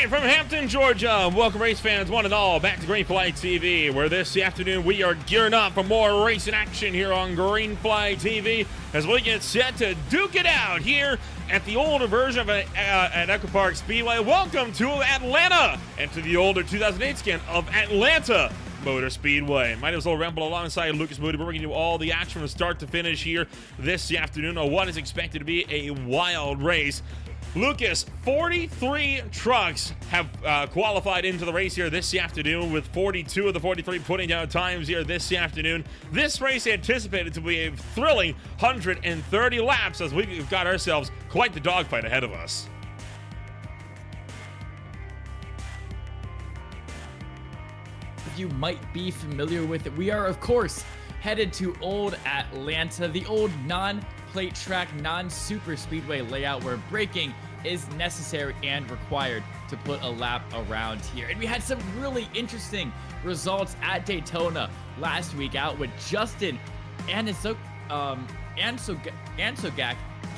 Right from Hampton, Georgia, welcome race fans, one and all, back to Green Flag TV, where this afternoon we are gearing up for more racing action here on Green Flag TV as we get set to duke it out here at the older version of at EchoPark Speedway. Welcome to Atlanta and to the older 2008 skin of Atlanta Motor Speedway. My name is Lil Ramble alongside Lucas Moody. We're bringing you all the action from start to finish here this afternoon on what is expected to be a wild race. Lucas, 43 trucks have qualified into the race here this afternoon, with 42 of the 43 putting down times here this afternoon. This race anticipated to be a thrilling 130 laps as we've got ourselves quite the dogfight ahead of us. You might be familiar with it. We are, of course, headed to Old Atlanta, the old non-plate track, non-super speedway layout where braking is necessary and required to put a lap around here. And we had some really interesting results at Daytona last week out with Justin Ansogak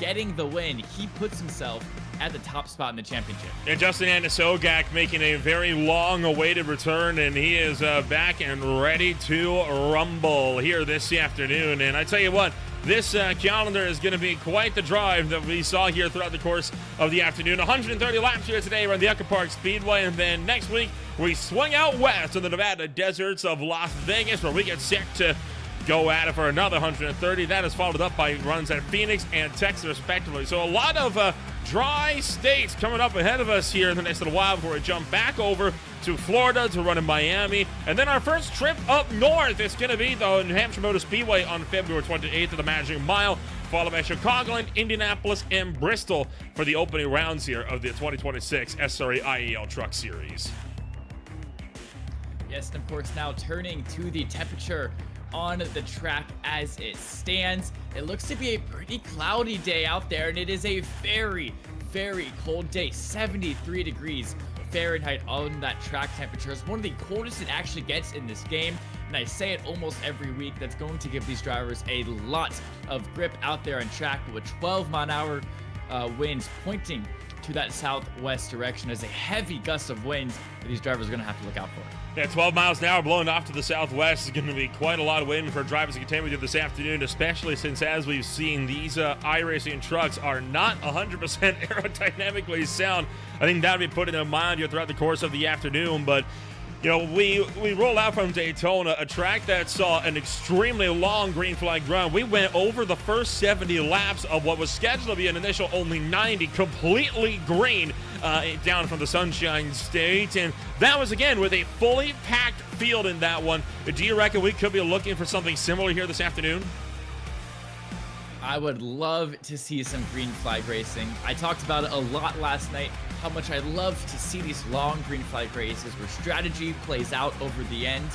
getting the win. He puts himself at the top spot in the championship. And Justin Ansogak making a very long-awaited return, and he is back and ready to rumble here this afternoon. And I tell you what, this calendar is going to be quite the drive that we saw here throughout the course of the afternoon. 130 laps here today around the EchoPark Speedway, and then next week we swing out west to the Nevada deserts of Las Vegas, where we get set to go at it for another 130. That is followed up by runs at Phoenix and Texas, respectively. So a lot of dry states coming up ahead of us here in the next little while before we jump back over to Florida to run in Miami. And then our first trip up north is going to be the New Hampshire Motor Speedway on February 28th of the Magic Mile, followed by Chicagoland, Indianapolis, and Bristol for the opening rounds here of the 2026 SRA IEL Truck Series. Yes, and of course now turning to the temperature on the track as it stands. It looks to be a pretty cloudy day out there, and it is a very, very cold day. 73 degrees Fahrenheit on that track temperature. It's one of the coldest it actually gets in this game, and I say it almost every week. That's going to give these drivers a lot of grip out there on track, but with 12-mile-an-hour winds pointing to that southwest direction as a heavy gust of winds that these drivers are going to have to look out for. Yeah, 12 miles an hour blowing off to the southwest is going to be quite a lot of wind for drivers to contend with this afternoon, especially since, as we've seen, these iRacing trucks are not 100% aerodynamically sound. I think that would be put in mind here throughout the course of the afternoon, but you know, we roll out from Daytona, a track that saw an extremely long green flag run. We went over the first 70 laps of what was scheduled to be an initial only 90, completely green down from the Sunshine State. And that was, again, with a fully packed field in that one. Do you reckon we could be looking for something similar here this afternoon? I would love to see some green flag racing. I talked about it a lot last night, how much I love to see these long green flag races where strategy plays out over the end,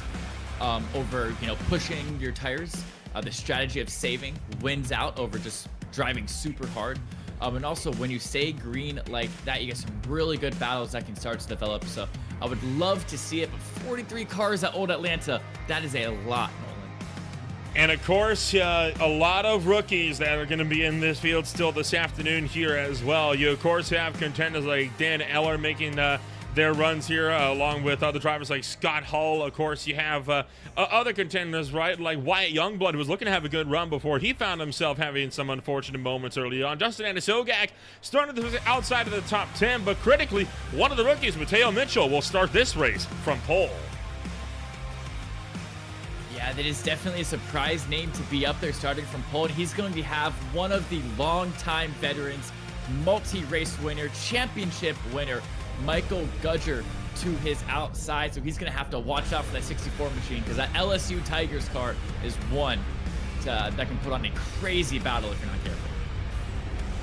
over, you know, pushing your tires. The strategy of saving wins out over just driving super hard. And also when you stay green like that, you get some really good battles that can start to develop. So I would love to see it, but 43 cars at Old Atlanta, that is a lot, Nolan. And of course, a lot of rookies that are going to be in this field still this afternoon here as well. You, of course, have contenders like Dan Eller making their runs here, along with other drivers like Scott Hull. Of course, you have other contenders, right, like Wyatt Youngblood, who was looking to have a good run before he found himself having some unfortunate moments early on. Justin Ansogak started outside of the top 10, but critically, one of the rookies, Mateo Mitchell, will start this race from pole. Yeah, that is definitely a surprise name to be up there starting from pole. And he's going to have one of the longtime veterans, multi-race winner, championship winner, Michael Gudger, to his outside. So he's going to have to watch out for that 64 machine, because that LSU Tigers car is one that can put on a crazy battle if you're not careful.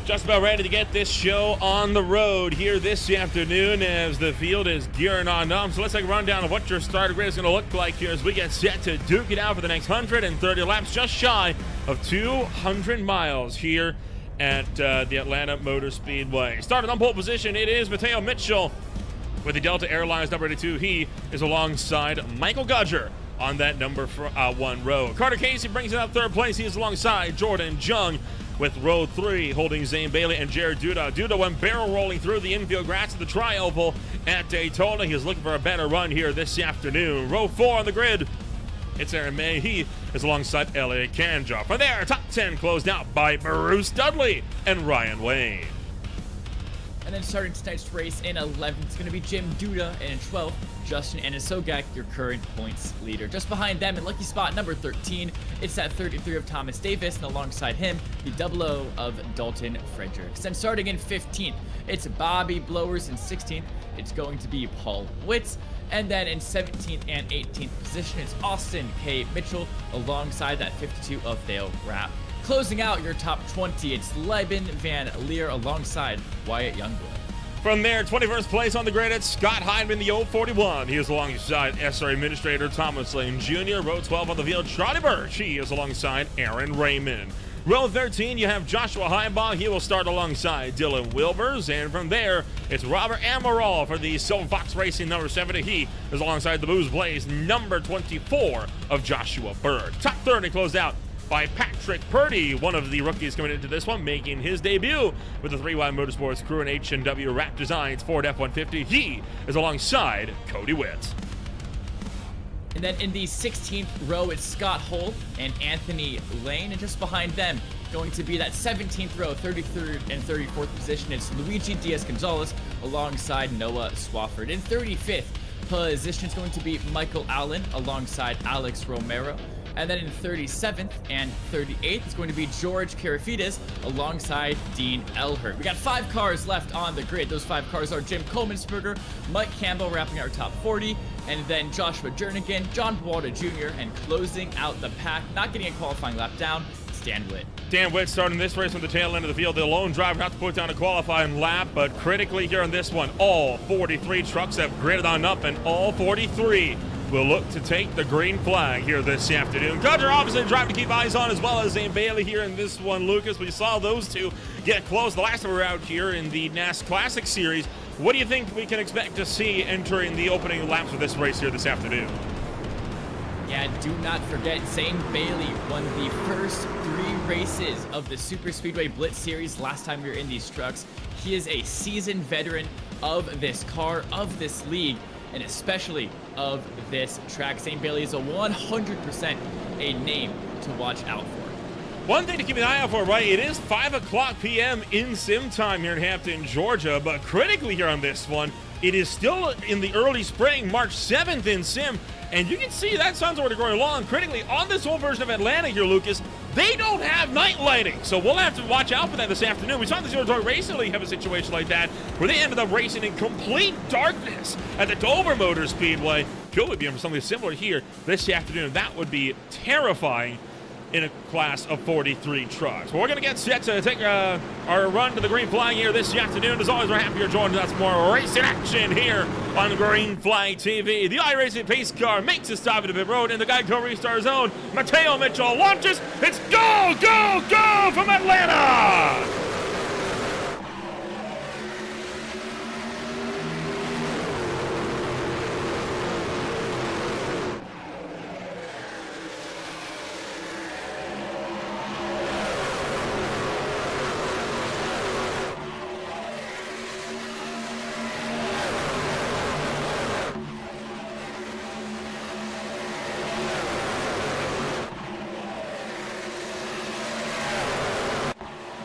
Just about ready to get this show on the road here this afternoon as the field is gearing on up. So let's take a rundown of what your starter grid is going to look like here as we get set to duke it out for the next 130 laps, just shy of 200 miles here at the Atlanta Motor Speedway. Started on pole position, it is Mateo Mitchell with the Delta Airlines number 82. He is alongside Michael Gudger on that number 1 row. Carter Casey brings it up third place. He is alongside Jordan Jung with row 3 holding Zane Bailey and Jared Duda. Duda went barrel rolling through the infield grass of the tri-oval at Daytona. He's looking for a better run here this afternoon. Row 4 on the grid. It's Aaron May. He is alongside Elliot Kanja. From there, top 10 closed out by Bruce Dudley and Ryan Wayne. And then starting tonight's race in 11th, it's going to be Jim Duda, and in 12th, Justin Anisogak, your current points leader. Just behind them in lucky spot number 13, it's that 33 of Thomas Davis, and alongside him, the 00 of Dalton Fredericks. Then starting in 15th, it's Bobby Blowers. In 16th, it's going to be Paul Witz. And then in 17th and 18th position, it's Austin K. Mitchell alongside that 52 of Thale Rapp. Closing out your top 20, it's Leben Van Leer alongside Wyatt Youngblood. From there, 21st place on the grid, it's Scott Hyndman, the 041. He is alongside SRA Administrator Thomas Lane Jr. Row 12 on the field, Charlie Birch. He is alongside Aaron Raymond. Row 13, you have Joshua Heimbach. He will start alongside Dylan Wilbers. And from there, it's Robert Amaral for the Silver Fox Racing number 70. He is alongside the Booze Blaze number 24 of Joshua Bird. Top 30 closed out by Patrick Purdy, one of the rookies coming into this one, making his debut with the 3Y Motorsports crew and H&W Wrap Designs Ford F-150. He is alongside Cody Witt. And then in the 16th row, it's Scott Hull and Anthony Lane. And just behind them, going to be that 17th row, 33rd and 34th position, it's Luigi Diaz-Gonzalez alongside Noah Swafford. In 35th position, it's going to be Michael Allen alongside Alex Romero. And then in 37th and 38th, it's going to be George Karafides alongside Dean Elhurt. We got 5 cars left on the grid. Those 5 cars are Jim Comansberger, Mike Campbell wrapping our top 40, and then Joshua Jernigan, John Bualda Jr., and closing out the pack, not getting a qualifying lap down, it's Dan Witt. Dan Witt starting this race from the tail end of the field. The lone driver have to put down a qualifying lap, but critically here on this one, all 43 trucks have gridded on up, and all 43 will look to take the green flag here this afternoon. Gudger obviously driving to keep eyes on, as well as Zane Bailey here in this one, Lucas. We saw those two get close the last time we were out here in the NAS Classic Series. What do you think we can expect to see entering the opening laps of this race here this afternoon? Yeah, do not forget, Zane Bailey won the first 3 races of the Super Speedway Blitz Series last time we were in these trucks. He is a seasoned veteran of this car, of this league, and especially of this track. Zane Bailey is a 100% a name to watch out for. One thing to keep an eye out for, right? It is 5 o'clock p.m. in sim time here in Hampton, Georgia, but critically here on this one, it is still in the early spring, March 7th in sim, and you can see that sun's already going along. Critically, on this whole version of Atlanta here, Lucas, they don't have night lighting, so we'll have to watch out for that this afternoon. We saw the Zero Dark Racing League have a situation like that, where they ended up racing in complete darkness at the Dover Motor Speedway. Could be something similar here this afternoon. That would be terrifying in a class of 43 trucks. Well, we're going to get set to take our run to the green flag here this afternoon. As always, we're happy you're joining us for more racing action here on Green Flag TV. The iRacing pace car makes a stop at the pit road in the Geico Restart Zone. Mateo Mitchell launches. It's go, go, go from Atlanta!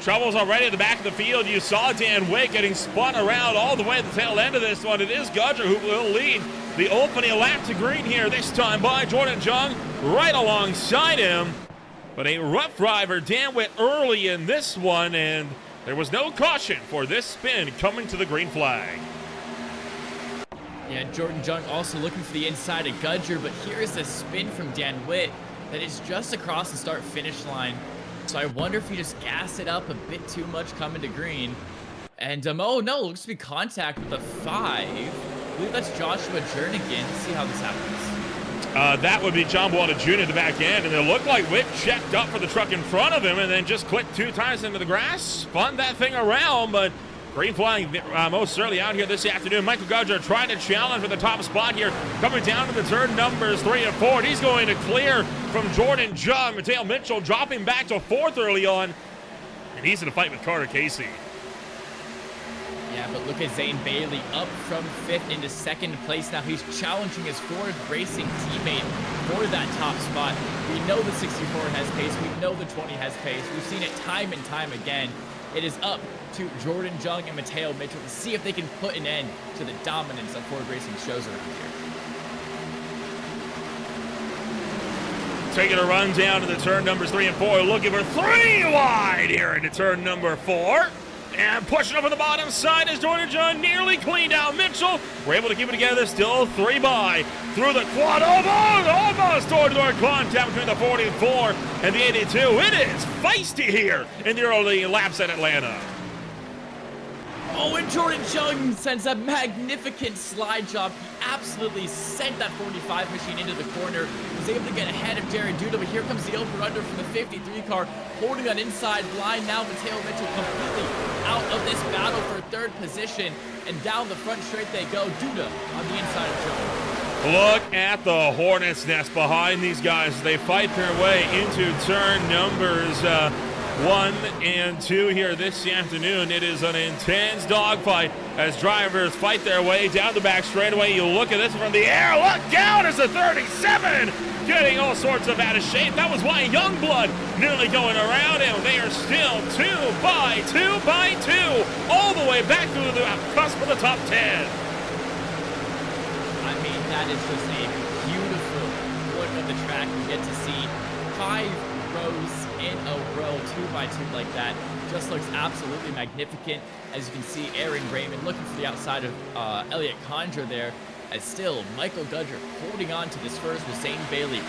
Trouble's already at the back of the field. You saw Dan Witt getting spun around all the way at the tail end of this one. It is Gudger who will lead the opening lap to green here, this time by Jordan Jung right alongside him. But a rough driver, Dan Witt, early in this one, and there was no caution for this spin coming to the green flag. Yeah, Jordan Jung also looking for the inside of Gudger, but here is a spin from Dan Witt that is just across the start-finish line. So I wonder if he just gassed it up a bit too much coming to green. And, oh no, looks to be contact with the 5. I believe that's Joshua Jernigan. Let's see how this happens. That would be John Bualda Jr. at the back end, and it looked like Witt checked up for the truck in front of him and then just clicked 2 times into the grass, spun that thing around, but green flag most certainly out here this afternoon. Michael Gudger trying to challenge for the top spot here, coming down to the turn numbers 3 and 4. He's going to clear from Jordan Jung. Mateo Mitchell dropping back to 4th early on, and he's in a fight with Carter Casey. Yeah, Yeah, but look at Zane Bailey up from 5th into 2nd place. Now he's challenging his Ford Racing teammate for that top spot. We know the 64 has pace. We know the 20 has pace. We've seen it time and time again. It is up to Jordan Jung and Mateo Mitchell to see if they can put an end to the dominance of Ford Racing shows around here. Taking a run down to the turn numbers 3 and 4, looking for 3 wide here into turn number 4. And pushing up on the bottom side as Jordan John nearly cleaned out Mitchell. We're able to keep it together, still 3 by. Through the quad, almost door-to-door contact between the 44 and the 82. It is feisty here in the early laps at Atlanta. Oh, and Jordan Jung sends a magnificent slide job. He absolutely sent that 45 machine into the corner. Was able to get ahead of Jared Duda, but here comes the over-under from the 53 car, holding on inside line. Now Mateo Mitchell completely out of this battle for 3rd position, and down the front straight they go. Duda on the inside of Jung. Look at the hornet's nest behind these guys as they fight their way into turn numbers 1 and 2 here this afternoon. It is an intense dogfight as drivers fight their way down the back straightaway. You look at this from the air. Look out as the 37 getting all sorts of out of shape. That was why Youngblood nearly going around him. They are still 2 by 2 all the way back through the cusp of the top 10. I mean, that is just a beautiful look of the track. You get to see 5 rows in a row, 2 by 2 like that. Just looks absolutely magnificent. As you can see, Aaron Raymond looking for the outside of Elliot Condra there. As still, Michael Gudger holding on to this first with Zane Bailey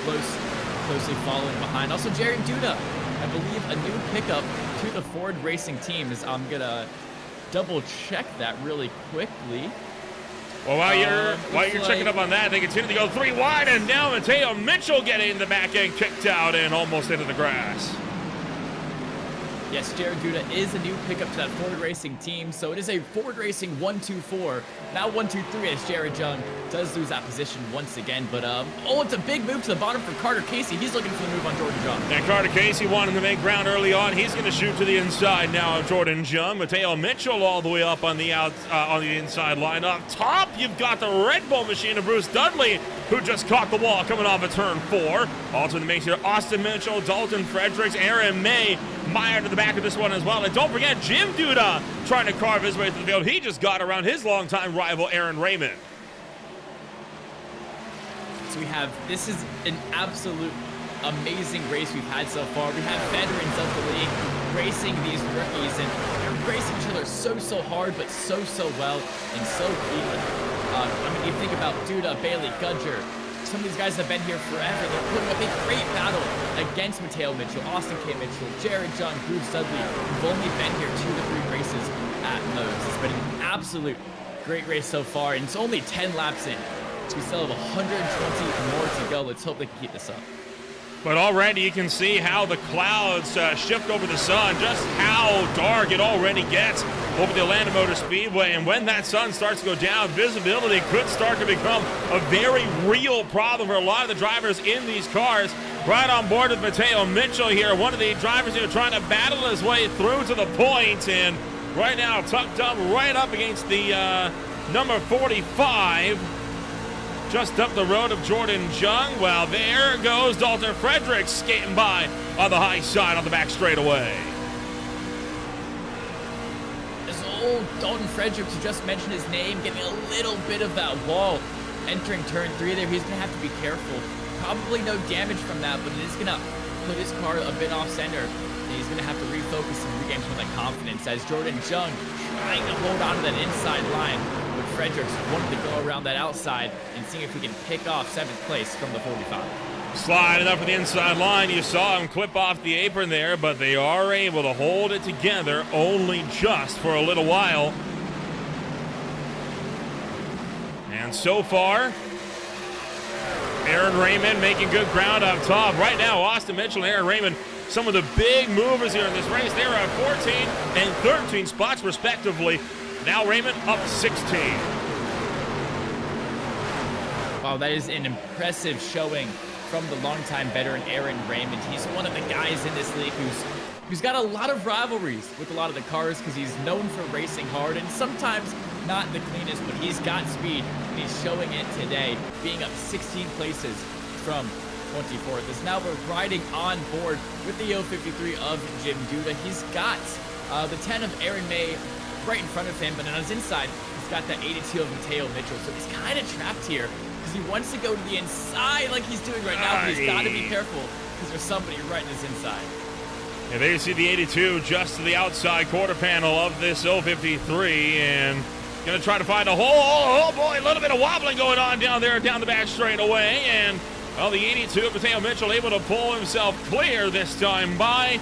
closely following behind. Also, Jared Duda, I believe a new pickup to the Ford Racing team. I'm gonna double check that really quickly. Well, while you're checking up on that, they continue to go 3 wide, and now Mateo Mitchell getting the back end kicked out and almost into the grass. Yes, Jared Duda is a new pickup to that Ford Racing team, so it is a Ford Racing 1-2-4. Now 1-2-3 as Jared Jung does lose that position once again, but it's a big move to the bottom for Carter Casey. He's looking for the move on Jordan Jung. And Carter Casey wanted to make ground early on. He's going to shoot to the inside now of Jordan Jung. Mateo Mitchell all the way up on the inside line. Up top, you've got the Red Bull machine of Bruce Dudley, who just caught the wall coming off of turn 4. Also in the mix here, Austin Mitchell, Dalton Fredericks, Aaron May, Meyer to the back of this one as well. And don't forget, Jim Duda trying to carve his way through the field. He just got around his longtime rival, Aaron Raymond. So this is an absolute amazing race we've had so far. We have veterans of the league racing these rookies, and they're racing each other so hard, but so well, and so cleanly. You think about Duda, Bailey, Gudger. Some of these guys have been here forever. They're putting up a great battle against Mateo Mitchell, Austin K. Mitchell, Jared Jung, Bruce Dudley, who've only been here 2 to 3 races at most. It's been an absolute great race so far, and it's only 10 laps in. So we still have 120 more to go. Let's hope they can keep this up. But already you can see how the clouds shift over the sun, just how dark it already gets over the Atlanta Motor Speedway. And when that sun starts to go down, visibility could start to become a very real problem for a lot of the drivers in these cars. Right on board with Mateo Mitchell here, one of the drivers here trying to battle his way through to the point. And right now tucked up right up against the number 45. Just up the road of Jordan Jung. Well, there goes Dalton Fredericks skating by on the high side on the back straightaway. This old Dalton Fredericks, who just mentioned his name, getting a little bit of that wall entering turn 3 there. He's going to have to be careful. Probably no damage from that, but it is going to put his car a bit off center. And he's going to have to refocus and regain some of that confidence as Jordan Jung trying to hold on to that inside line. But Fredericks wanted to go around that outside and see if he can pick off 7th place from the 45. Sliding up for the inside line. You saw him clip off the apron there, but they are able to hold it together only just for a little while. And so far, Aaron Raymond making good ground up top. Right now, Austin Mitchell and Aaron Raymond, some of the big movers here in this race. They were at 14 and 13 spots respectively. Now Raymond up 16. Wow, that is an impressive showing from the longtime veteran Aaron Raymond. He's one of the guys in this league who's He's got a lot of rivalries with a lot of the cars because he's known for racing hard and sometimes not the cleanest, but he's got speed and he's showing it today, being up 16 places from 24th. As now we're riding on board with the 053 of Jim Duda. He's got the 10 of Aaron May right in front of him, but on his inside, he's got that 82 of Mateo Mitchell. So he's kind of trapped here because he wants to go to the inside like he's doing right now, but he's got to be careful because there's somebody right in his inside. And there you see the 82 just to the outside quarter panel of this 053, and going to try to find a hole. Oh boy, a little bit of wobbling going on down there, down the back straightaway, and well, the 82 of Mateo Mitchell able to pull himself clear this time by.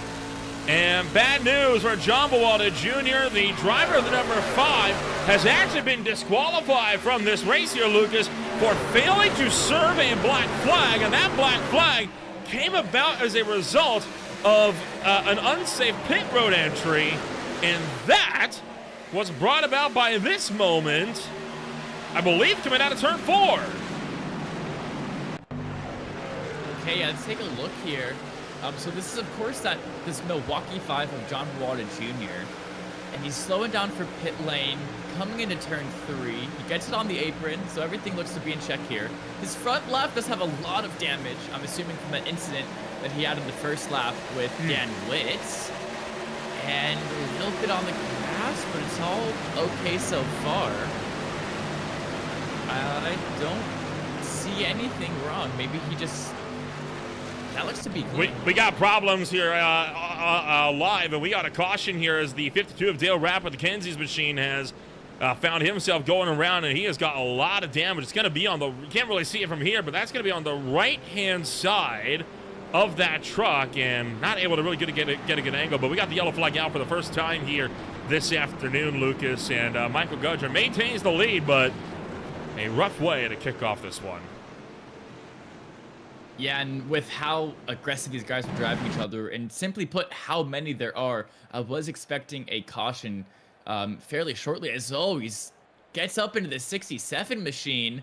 And bad news for John Bawalda Jr., the driver of the number 5, has actually been disqualified from this race here, Lucas, for failing to serve a black flag, and that black flag came about as a result of an unsafe pit road entry, and that was brought about by this moment, I believe, coming out of turn 4. Okay, yeah, let's take a look here. So this is, of course, this Milwaukee 5 of John Bawalda Jr., and he's slowing down for pit lane, coming into turn 3. He gets it on the apron, so everything looks to be in check here. His front left does have a lot of damage, I'm assuming from that incident that he had in the first lap with Dan Witt. And a little bit on the grass, but it's all okay so far. I don't see anything wrong. Maybe he just... That looks to be clean. We got problems here live, and we got a caution here as the 52 of Dale Rapp with the Kenzie's machine has found himself going around, and he has got a lot of damage. It's going to be on the, you can't really see it from here, but that's going to be on the right-hand side of that truck, and not able to really get a good angle. But we got the yellow flag out for the first time here this afternoon, Lucas, and Michael Gudger maintains the lead, but a rough way to kick off this one. Yeah, and with how aggressive these guys were driving each other, and simply put, how many there are, I was expecting a caution fairly shortly, as always. Gets up into the 67 machine,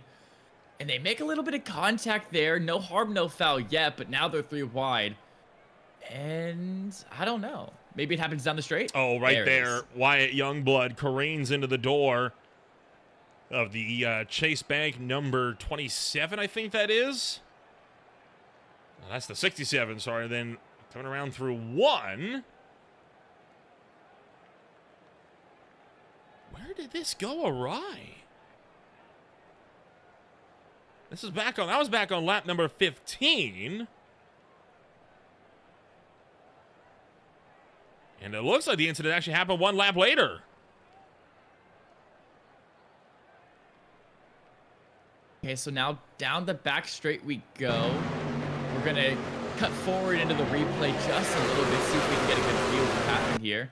and they make a little bit of contact there. No harm, no foul yet, but now they're 3 wide. And I don't know. Maybe it happens down the straight. Oh, right there. Wyatt Youngblood careens into the door of the Chase Bank number 27, I think that is. That's the 67, sorry. Then coming around through 1. Where did this go awry? This is back on, that was back on lap number 15. And it looks like the incident actually happened 1 lap later. Okay, so now down the back straight we go. We're going to cut forward into the replay just a little bit, see if we can get a good view of what happened here.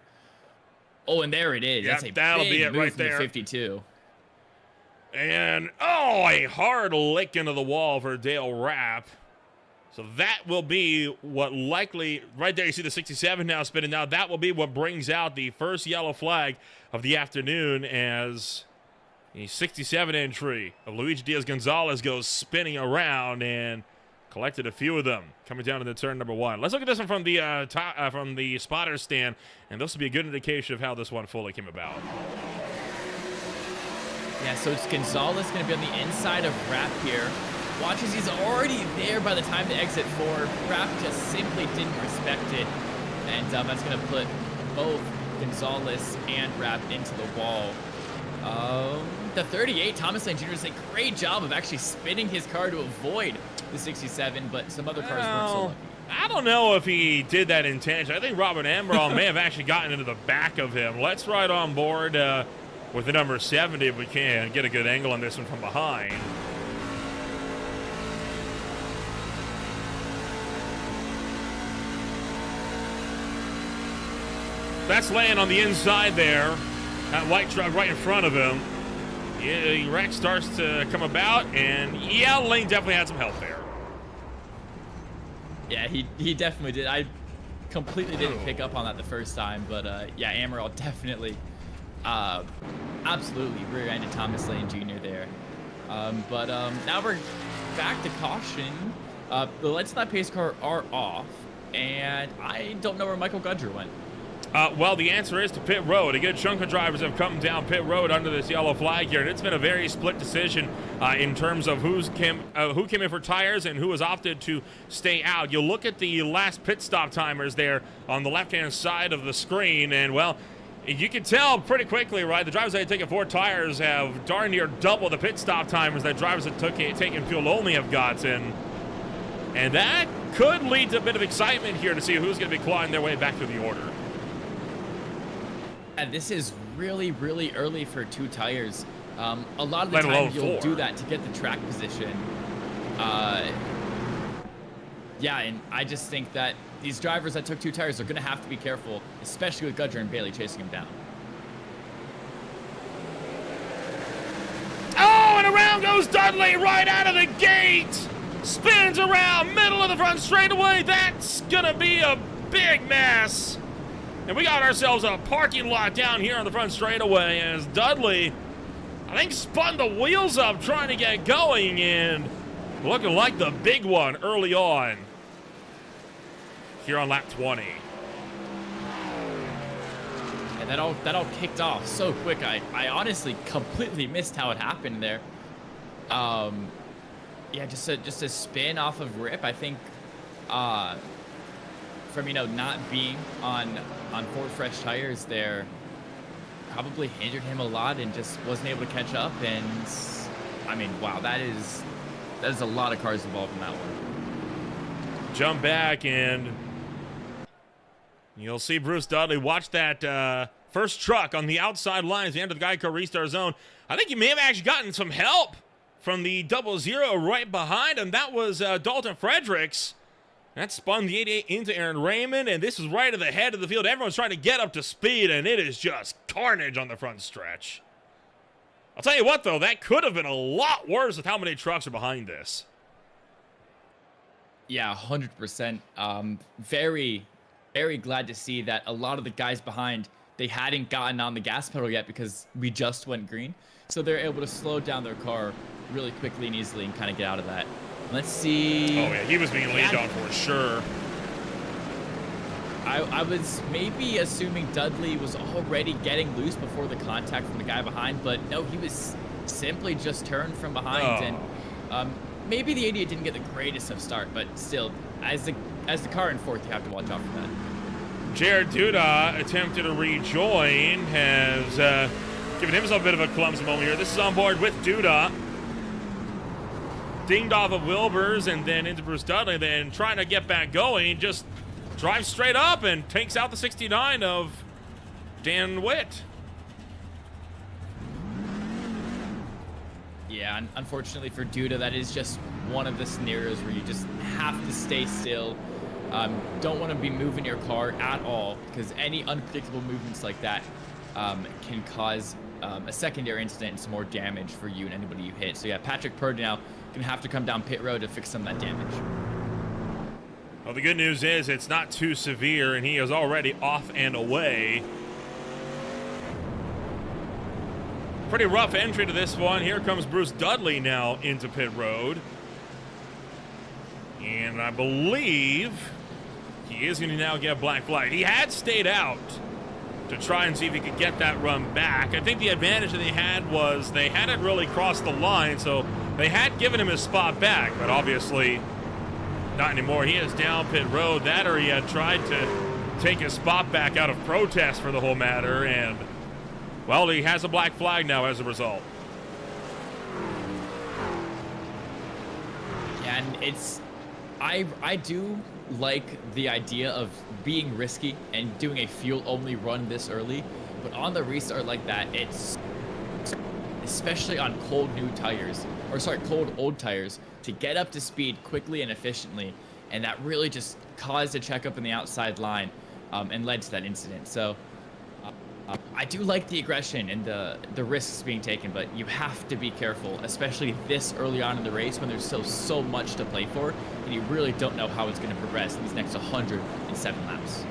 Oh, and there it is. Yep, that's a that'll big be it move right from the there. 52. And, oh, a hard lick into the wall for Dale Rapp. So that will be what likely, right there you see the 67 now spinning. Now that will be what brings out the first yellow flag of the afternoon, as the 67 entry of Luigi Diaz-Gonzalez goes spinning around and collected a few of them coming down into turn number 1. Let's look at this one from the spotter stand, and this will be a good indication of how this one fully came about. Yeah, so it's Gonzalez going to be on the inside of Rapp here. Watch as he's already there by the time to exit 4. Rapp just simply didn't respect it, and that's going to put both Gonzalez and Rapp into the wall. The 38, Thomas Lane Jr. does a great job of actually spinning his car to avoid the 67, but some other cars weren't so lucky. I don't know if he did that intentionally. I think Robin Amaral may have actually gotten into the back of him. Let's ride on board with the number 70 if we can. Get a good angle on this one from behind. That's Lane on the inside there. That white truck right in front of him. Yeah, Rex starts to come about, and yeah, Lane definitely had some help there. Yeah, he definitely did. I completely didn't pick up on that the first time, but yeah, Amaral definitely, absolutely rear-ended Thomas Lane Jr. there. Now we're back to caution. The lights on that pace car are off. and I don't know where Michael Gudger went. Well, the answer is to pit road. A good chunk of drivers have come down pit road under this yellow flag here, and it's been a very split decision in terms of who came in for tires and who has opted to stay out. You'll look at the last pit stop timers there on the left-hand side of the screen, and, well, you can tell pretty quickly, right? The drivers that had taken 4 tires have darn near double the pit stop timers that drivers that taken fuel only have gotten. And that could lead to a bit of excitement here to see who's going to be clawing their way back through the order. And this is really, really early for 2 tires. A lot of the time you'll do that to get the track position. Yeah, and I just think that these drivers that took 2 tires are going to have to be careful, especially with Gudger and Bailey chasing him down. Oh, and around goes Dudley right out of the gate. Spins around, middle of the front straightaway. That's going to be a big mess. And we got ourselves a parking lot down here on the front straightaway as Dudley, I think, spun the wheels up trying to get going and looking like the big one early on here on lap 20. And that all kicked off so quick. I honestly completely missed how it happened there. Yeah, just a spin off of rip. I think from not being on Ford fresh tires there probably hindered him a lot and just wasn't able to catch up. And I mean, wow, that is a lot of cars involved in that one. Jump back and you'll see Bruce Dudley watch that first truck on the outside line at the end of the Geico restart zone. I think he may have actually gotten some help from the 00 right behind him. That was Dalton Fredericks. That spun the 88 into Aaron Raymond, and this is right at the head of the field. Everyone's trying to get up to speed, and it is just carnage on the front stretch. I'll tell you what, though, that could have been a lot worse with how many trucks are behind this. Yeah, 100%. Very, very glad to see that a lot of the guys behind, they hadn't gotten on the gas pedal yet because we just went green. So they're able to slow down their car really quickly and easily and kind of get out of that. Let's see. Oh, yeah, he was being leaned on for sure. I was maybe assuming Dudley was already getting loose before the contact from the guy behind, but no, he was simply just turned from behind. And maybe the 88 didn't get the greatest of start, but still, as the car in fourth, you have to watch out for that. Jared Duda attempted to rejoin, has given himself a bit of a clumsy moment here. This is on board with Duda. Dinged off of Wilbers and then into Bruce Dudley, then trying to get back going, just drives straight up and takes out the 69 of Dan Witt. Yeah, unfortunately for Duda, that is just one of the scenarios where you just have to stay still. Don't want to be moving your car at all because any unpredictable movements like that can cause a secondary incident and some more damage for you and anybody you hit. So yeah, Patrick Purdy now gonna have to come down pit road to fix some of that damage. Well, the good news is it's not too severe, and he is already off and away. Pretty rough entry to this one. Here comes Bruce Dudley now into pit road. And I believe he is going to now get a black flag. He had stayed out to try and see if he could get that run back. I think the advantage that they had was they hadn't really crossed the line, so they had given him his spot back, but obviously not anymore. He is down pit road. That or he had tried to take his spot back out of protest for the whole matter, and, well, he has a black flag now as a result. Yeah, and it's... I do like the idea of being risky and doing a fuel-only run this early, but on the restart like that, it's especially on cold old tires, to get up to speed quickly and efficiently, and that really just caused a checkup in the outside line and led to that incident. So I do like the aggression and the risks being taken, but you have to be careful, especially this early on in the race when there's still so much to play for, and you really don't know how it's going to progress in these next 107 laps.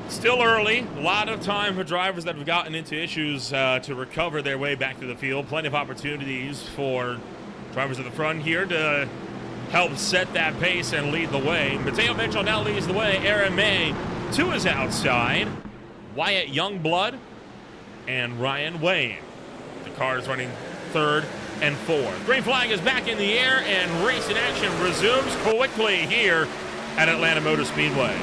Still early. A lot of time for drivers that have gotten into issues to recover their way back to the field. Plenty of opportunities for drivers at the front here to help set that pace and lead the way. Mateo Mitchell now leads the way. Aaron May to his outside. Wyatt Youngblood and Ryan Wayne. The cars running third and fourth. Green flag is back in the air, and racing action resumes quickly here at Atlanta Motor Speedway.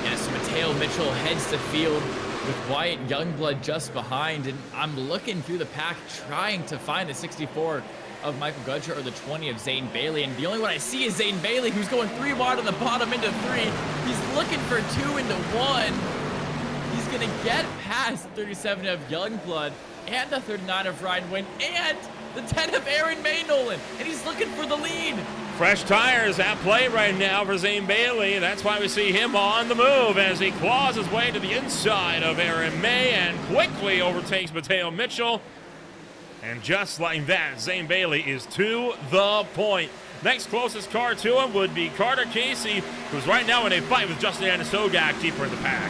Yes, Mateo Mitchell heads the field with Wyatt Youngblood just behind, and I'm looking through the pack trying to find the 64 of Michael Gudger or the 20 of Zane Bailey, and the only one I see is Zane Bailey, who's going 3 wide on the bottom into 3. He's looking for 2 into 1. He's gonna get past the 37 of Youngblood and the 39 of Ryan Wynn and the 10 of Aaron May Nolan, and he's looking for the lead. Fresh tires at play right now for Zane Bailey. That's why we see him on the move as he claws his way to the inside of Aaron May and quickly overtakes Mateo Mitchell. And just like that, Zane Bailey is to the point. Next closest car to him would be Carter Casey, who's right now in a fight with Justin Anisogak deeper in the pack.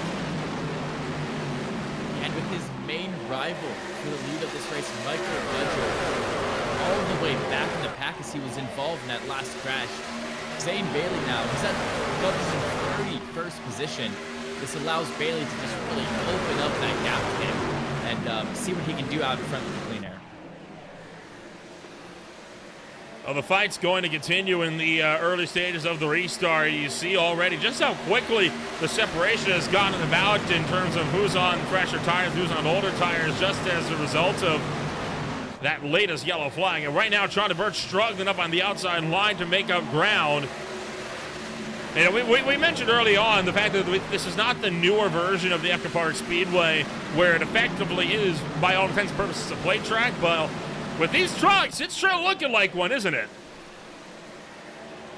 And with his main rival for the lead of this race, Michael Gudger, all the way back in the pack as he was involved in that last crash. Zane Bailey now, he's at Gudger's in 31st position. This allows Bailey to just really open up that gap to him and see what he can do out in front of the clean air. Well, the fight's going to continue in the early stages of the restart. You see already just how quickly the separation has gotten about in terms of who's on fresher tires, who's on older tires, just as a result of that latest yellow flag. And right now, Charlie Birch struggling up on the outside line to make up ground. You know, we mentioned early on the fact that this is not the newer version of the EchoPark Speedway, where it effectively is, by all intents and purposes, a plate track, but with these trucks, it's sure looking like one, isn't it?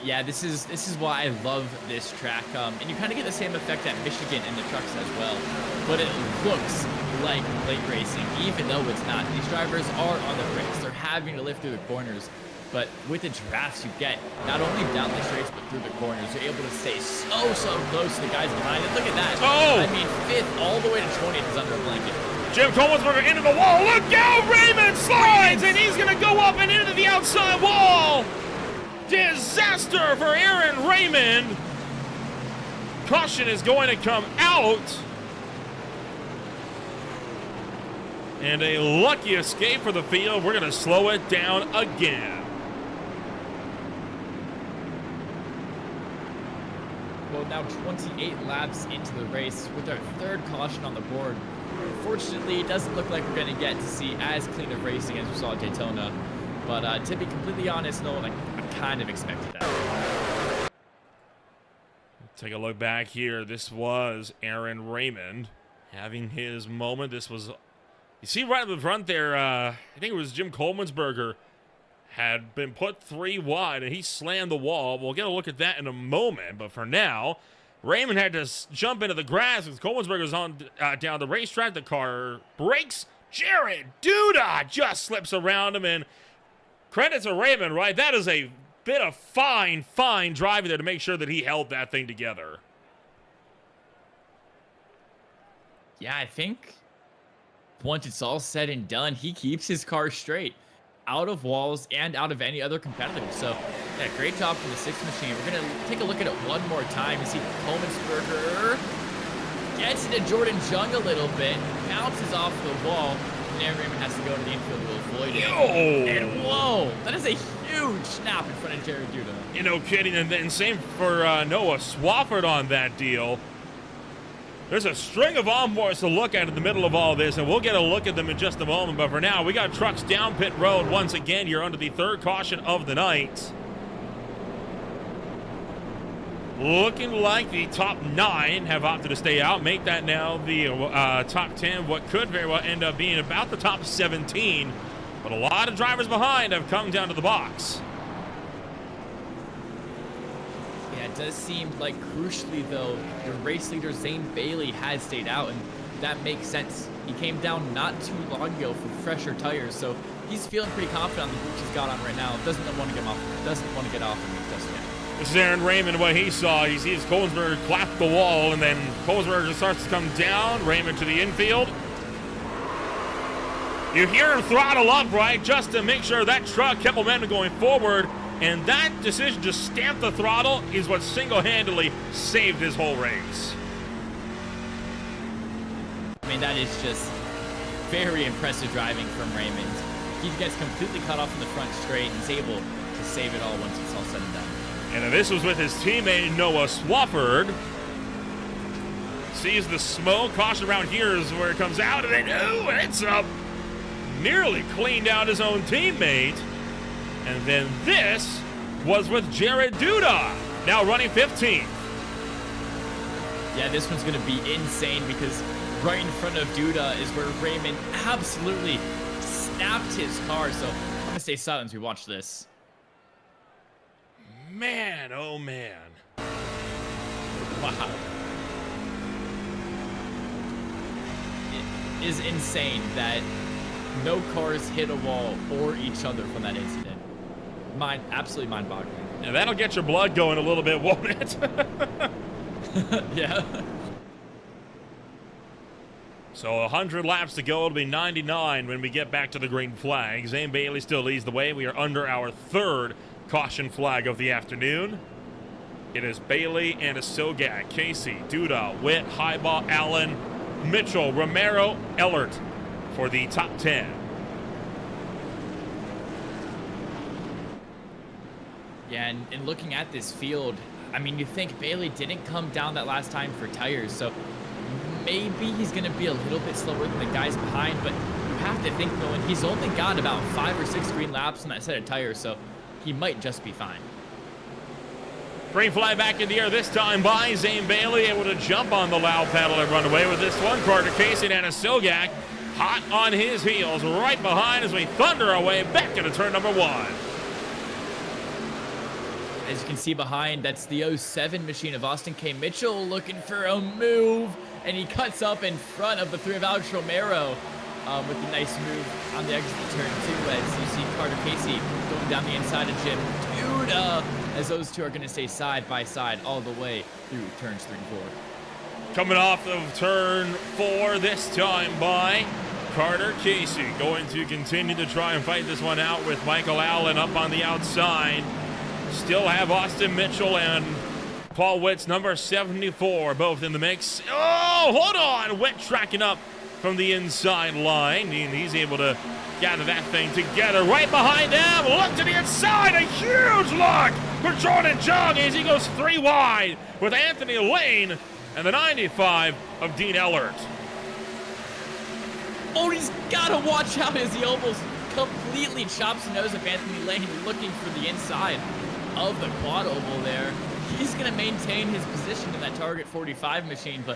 Yeah, this is why I love this track, and you kind of get the same effect at Michigan in the trucks as well. But it looks like plate racing, even though it's not. These drivers are on the brakes; they're having to lift through the corners. But with the drafts you get, not only down the straights but through the corners, you're able to stay so close to the guys behind it. Look at that! Oh! I mean, 5th all the way to 20th is under a blanket. Jim Colensberger into the wall. Look out! Raymond slides, and he's going to go up and into the outside wall. Disaster for Aaron Raymond. Caution is going to come out. And a lucky escape for the field. We're going to slow it down again. Well, now 28 laps into the race with our 3rd caution on the board. Unfortunately, it doesn't look like we're going to get to see as clean of racing as we saw at Daytona. But to be completely honest, Nolan, I kind of expected that. Take a look back here. This was Aaron Raymond having his moment. This was, you see right up the front there, I think it was Jim Colensberger had been put 3 wide, and he slammed the wall. We'll get a look at that in a moment, but for now, Raymond had to jump into the grass as Colensberger's on down the racetrack. The car breaks. Jared Duda just slips around him, and credit to Raymond, right? That is a bit of fine driving there to make sure that he held that thing together. Yeah, I think once it's all said and done, he keeps his car straight, out of walls and out of any other competitor. So, yeah, great job from the 6 machine. We're going to take a look at it one more time and see Colensberger gets into Jordan Jung a little bit, bounces off the wall, and Aaron Raymond has to go to the infield to avoid it. And whoa, that is a huge snap in front of Jared Duda. You know, kidding. And then same for Noah Swafford on that deal. There's a string of onboards to look at in the middle of all this, and we'll get a look at them in just a moment. But for now, we got trucks down pit road once again. You're under the 3rd caution of the night. Looking like the top 9 have opted to stay out. Make that now the top 10. What could very well end up being about the top 17. But a lot of drivers behind have come down to the box. Yeah, it does seem like crucially, though, the race leader, Zane Bailey, has stayed out, and that makes sense. He came down not too long ago for fresher tires, so he's feeling pretty confident on the boots he's got on right now. Doesn't want to get off of him just yet. This is Aaron Raymond. What he saw, he sees Colensberger clap the wall, and then Colensberger starts to come down. Raymond to the infield. You hear him throttle up, right, just to make sure that truck kept momentum going forward. And that decision to stamp the throttle is what single-handedly saved his whole race. I mean, that is just very impressive driving from Raymond. He gets completely cut off in the front straight and is able to save it all once it's all said and done. And this was with his teammate Noah Swafford. Sees the smoke. Caution around here is where it comes out. And then, ooh, it's up. Nearly cleaned out his own teammate. And then this was with Jared Duda, now running 15th. Yeah, this one's going to be insane because right in front of Duda is where Raymond absolutely snapped his car. So I'm going to stay silent as we watch this. Man, oh man. Wow. It is insane that no cars hit a wall or each other from that incident. Absolutely mind-boggling. Yeah, that'll get your blood going a little bit, won't it? Yeah. So 100 laps to go. It'll be 99 when we get back to the green flag. Zane Bailey still leads the way. We are under our third caution flag of the afternoon. It is Bailey and Sogak, Casey, Duda, Witt, Highball, Allen, Mitchell, Romero, Ellert for the top 10. Yeah, and looking at this field, I mean, you think Bailey didn't come down that last time for tires, so maybe he's going to be a little bit slower than the guys behind, but you have to think, though, and he's only got about 5 or 6 green laps on that set of tires, so he might just be fine. Green flag back in the air this time by Zane Bailey, able to jump on the loud pedal and run away with this one. Carter Casey and Sogak hot on his heels right behind as we thunder our way back into turn number 1. As you can see behind, that's the 07 machine of Austin K. Mitchell looking for a move, and he cuts up in front of the 3 of Alex Romero with a nice move on the exit of turn 2 as you see Carter Casey going down the inside of Jim Duda, as those two are going to stay side by side all the way through turns 3 and 4. Coming off of turn 4 this time by Carter Casey, going to continue to try and fight this one out with Michael Allen up on the outside. Still have Austin Mitchell and Paul Witt's number 74 both in the mix. Oh, hold on. Witt tracking up from the inside line, and he's able to gather that thing together right behind him. Look to the inside. A huge look for Jordan Jung as he goes 3 wide with Anthony Lane and the 95 of Dean Ellert. Oh, he's got to watch out as he almost completely chops the nose of Anthony Lane looking for the inside of the quad oval there. He's going to maintain his position in that target 45 machine, but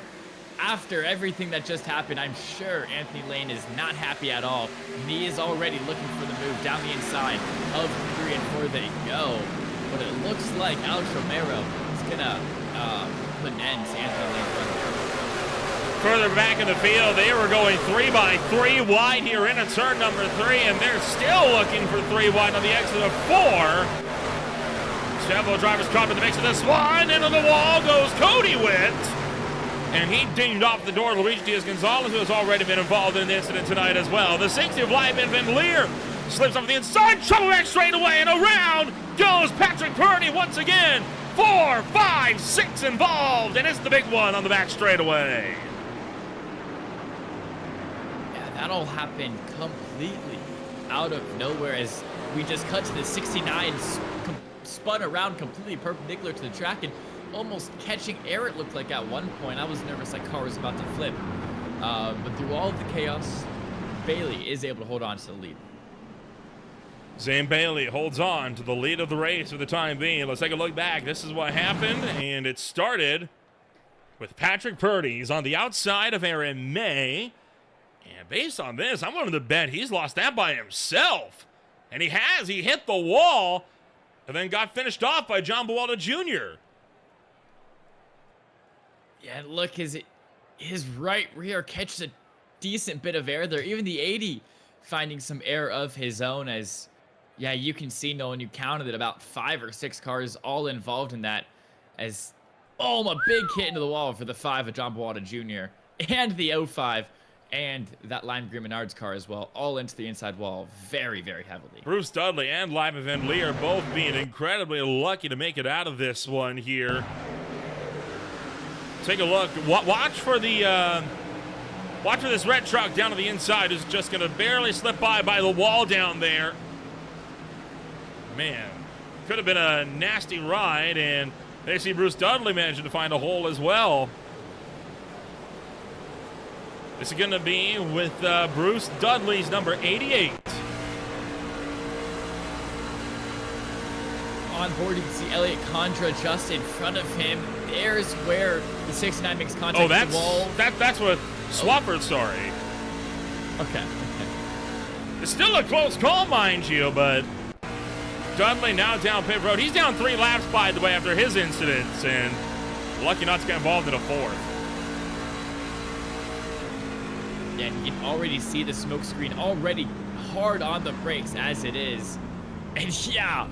after everything that just happened, I'm sure Anthony Lane is not happy at all. And he is already looking for the move down the inside of 3 and 4 they go. But it looks like Alex Romero is going to put an end to Anthony Lane. Further back in the field, they were going 3 by 3 wide here into turn number 3, and they're still looking for 3 wide on the exit of 4. Several drivers caught in the mix of this one. Into the wall goes Cody Witt. And he dinged off the door of Luis Diaz-Gonzalez, who has already been involved in the incident tonight as well. The 60 of Lyman Van Leer slips off the inside, trouble back straight away, and around goes Patrick Purdy once again. 4, 5, 6 involved, and it's the big one on the back straightaway. Yeah, that all happened completely out of nowhere as we just cut to the 69 spun around completely perpendicular to the track and almost catching air, it looked like at one point. I was nervous that car was about to flip. But through all of the chaos, Bailey is able to hold on to the lead. Zane Bailey holds on to the lead of the race for the time being. Let's take a look back. This is what happened, and it started with Patrick Purdy. He's on the outside of Aaron May. And based on this, I'm willing to bet he's lost that by himself. And he has. He hit the wall and then got finished off by John Buwalda Jr. Yeah, and look, his right rear catches a decent bit of air there. Even the 80 finding some air of his own as, yeah, you can see, Nolan, you counted it, about 5 or 6 cars all involved in that as, oh, a big hit into the wall for the 5 of John Buwalda Jr. and the 05 and that Lime Green Menards car as well, all into the inside wall very, very heavily. Bruce Dudley and Lyman Van Lee are both being incredibly lucky to make it out of this one here. Take a look. Watch for the watch for this red truck down to the inside. Is just going to barely slip by the wall down there. Man, could have been a nasty ride, and they see Bruce Dudley managing to find a hole as well. This is going to be with Bruce Dudley's number 88. On board, you can see Elliot Condra just in front of him. There's where the 69 makes contact with the wall. That's what Swafford, sorry. Okay. It's still a close call, mind you, but Dudley now down pit road. He's down 3 laps, by the way, after his incidents, and lucky not to get involved in a 4th. Yeah, you can already see the smoke screen already hard on the brakes as it is. And yeah,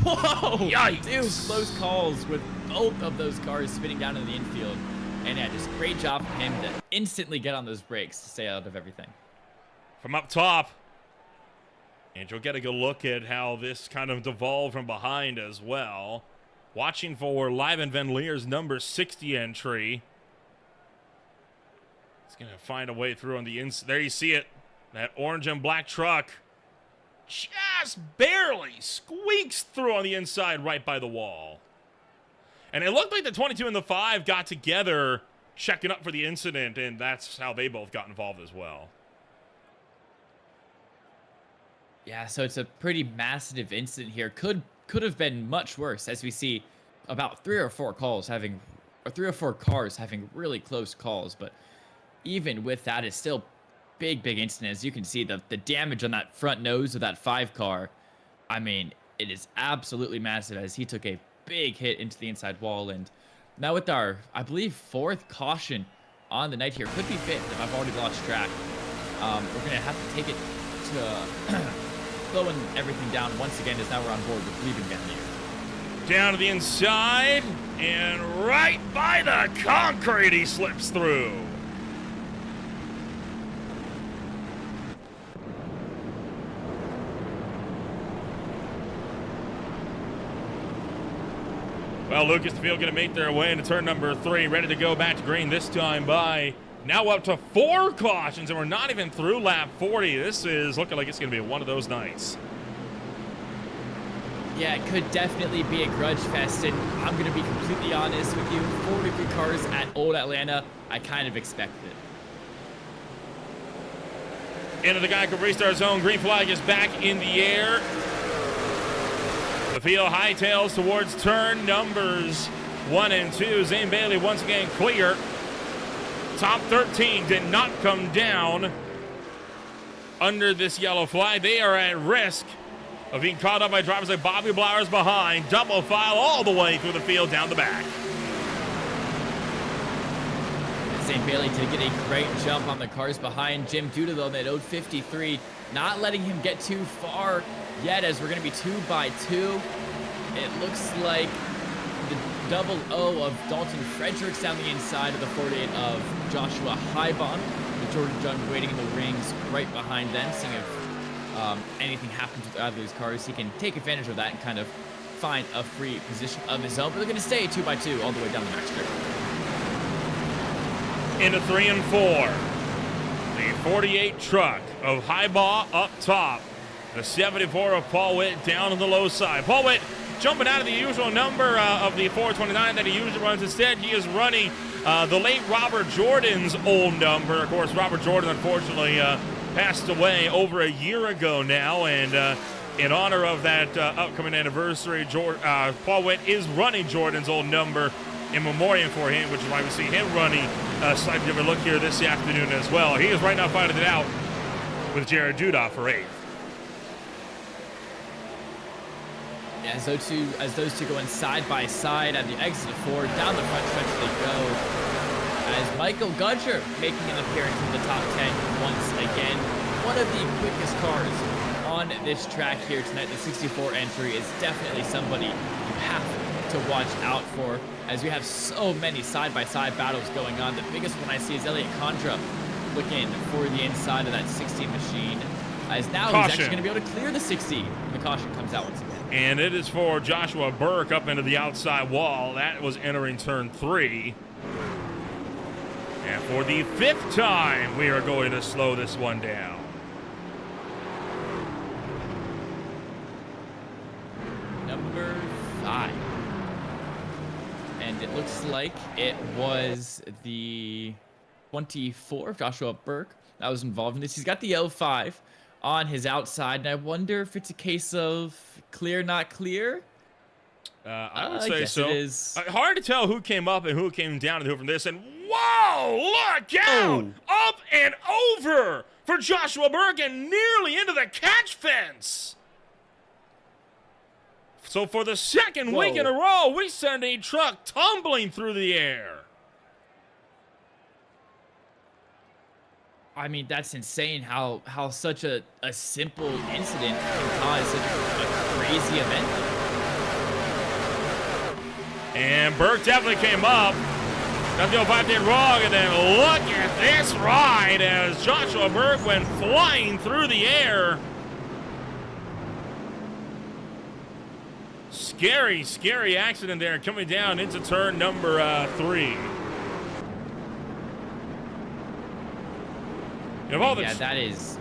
whoa! Yikes. 2 close calls with both of those cars spinning down in the infield. And yeah, just great job from him to instantly get on those brakes to stay out of everything. From up top. And you'll get a good look at how this kind of devolved from behind as well. Watching for Lyman Van Leer's number 60 entry. He's going to find a way through on the inside. There you see it. That orange and black truck just barely squeaks through on the inside right by the wall. And it looked like the 22 and the 5 got together checking up for the incident, and that's how they both got involved as well. Yeah, so it's a pretty massive incident here. Could have been much worse, as we see about 3 or 4 cars having really close calls. But even with that, it's still big incident. As you can see, the damage on that front nose of that 5 car, I mean, it is absolutely massive, as he took a big hit into the inside wall. And now with our, I believe, 4th caution on the night here, could be 5th if I've already lost track. We're gonna have to take it to slowing everything down once again, as now we're on board with Lyman Van Leer. Down to the inside, and right by the concrete he slips through. Well, Lucas the field going to make their way into turn number 3, ready to go back to green, this time by now up to 4 cautions, and we're not even through lap 40. This is looking like it's going to be one of those nights. Yeah, it could definitely be a grudge fest, and I'm going to be completely honest with you. 43 cars at Old Atlanta, I kind of expected it. Into the Geico restart zone. Green flag is back in the air. The field hightails towards turn numbers 1 and 2. Zane Bailey once again clear. Top 13 did not come down under this yellow flag. They are at risk of being caught up by drivers like Bobby Blowers behind. Double file all the way through the field down the back. Zane Bailey did get a great jump on the cars behind. Jim Duda, though, that owed 53, not letting him get too far yet, as we're going to be 2 by 2. It looks like the double O of Dalton Fredericks down the inside of the 48 of Joshua Highbond, with Jordan Jung waiting in the rings right behind them, seeing if anything happens with either of these cars. He can take advantage of that and kind of find a free position of his own, but they're going to stay 2 by 2 all the way down the back straight. Into 3 and 4. The 48 truck of Highbaugh up top. The 74 of Paul Witt down on the low side. Paul Witt jumping out of the usual number of the 429 that he usually runs. Instead, he is running the late Robert Jordan's old number. Of course, Robert Jordan, unfortunately, passed away over a year ago now. And in honor of that upcoming anniversary, Paul Witt is running Jordan's old number in memoriam for him, which is why we see him running a slightly different look here this afternoon as well. He is right now fighting it out with Jared Duda for 8th. Yeah, as those two going side by side at the exit of 4, down the front stretch they go. As Michael Gudger making an appearance in the top 10 once again. One of the quickest cars on this track here tonight. The 64 entry is definitely somebody you have to watch out for, as we have so many side-by-side battles going on. The biggest one I see is Elliot Condra looking for the inside of that 60 machine. As now Caution. he's actually going to be able to clear the 60. And the caution comes out once again. And it is for Joshua Burke up into the outside wall. That was entering turn 3. And for the 5th time, we are going to slow this one down. Number 5. And it looks like it was the 24, Joshua Burke, that was involved in this. He's got the L5 on his outside, and I wonder if it's a case of clear, not clear. I would say so. It is. Hard to tell who came up and who came down and who from this. And whoa, look out! Up and over for Joshua Burke and nearly into the catch fence. So for the second week in a row, we send a truck tumbling through the air. I mean, that's insane how such a simple incident can cause such a crazy event. And Burke definitely came up. Nothing 05 did wrong, and then look at this ride as Joshua Burke went flying through the air. Scary, scary accident there coming down into turn number 3. Of all the that is.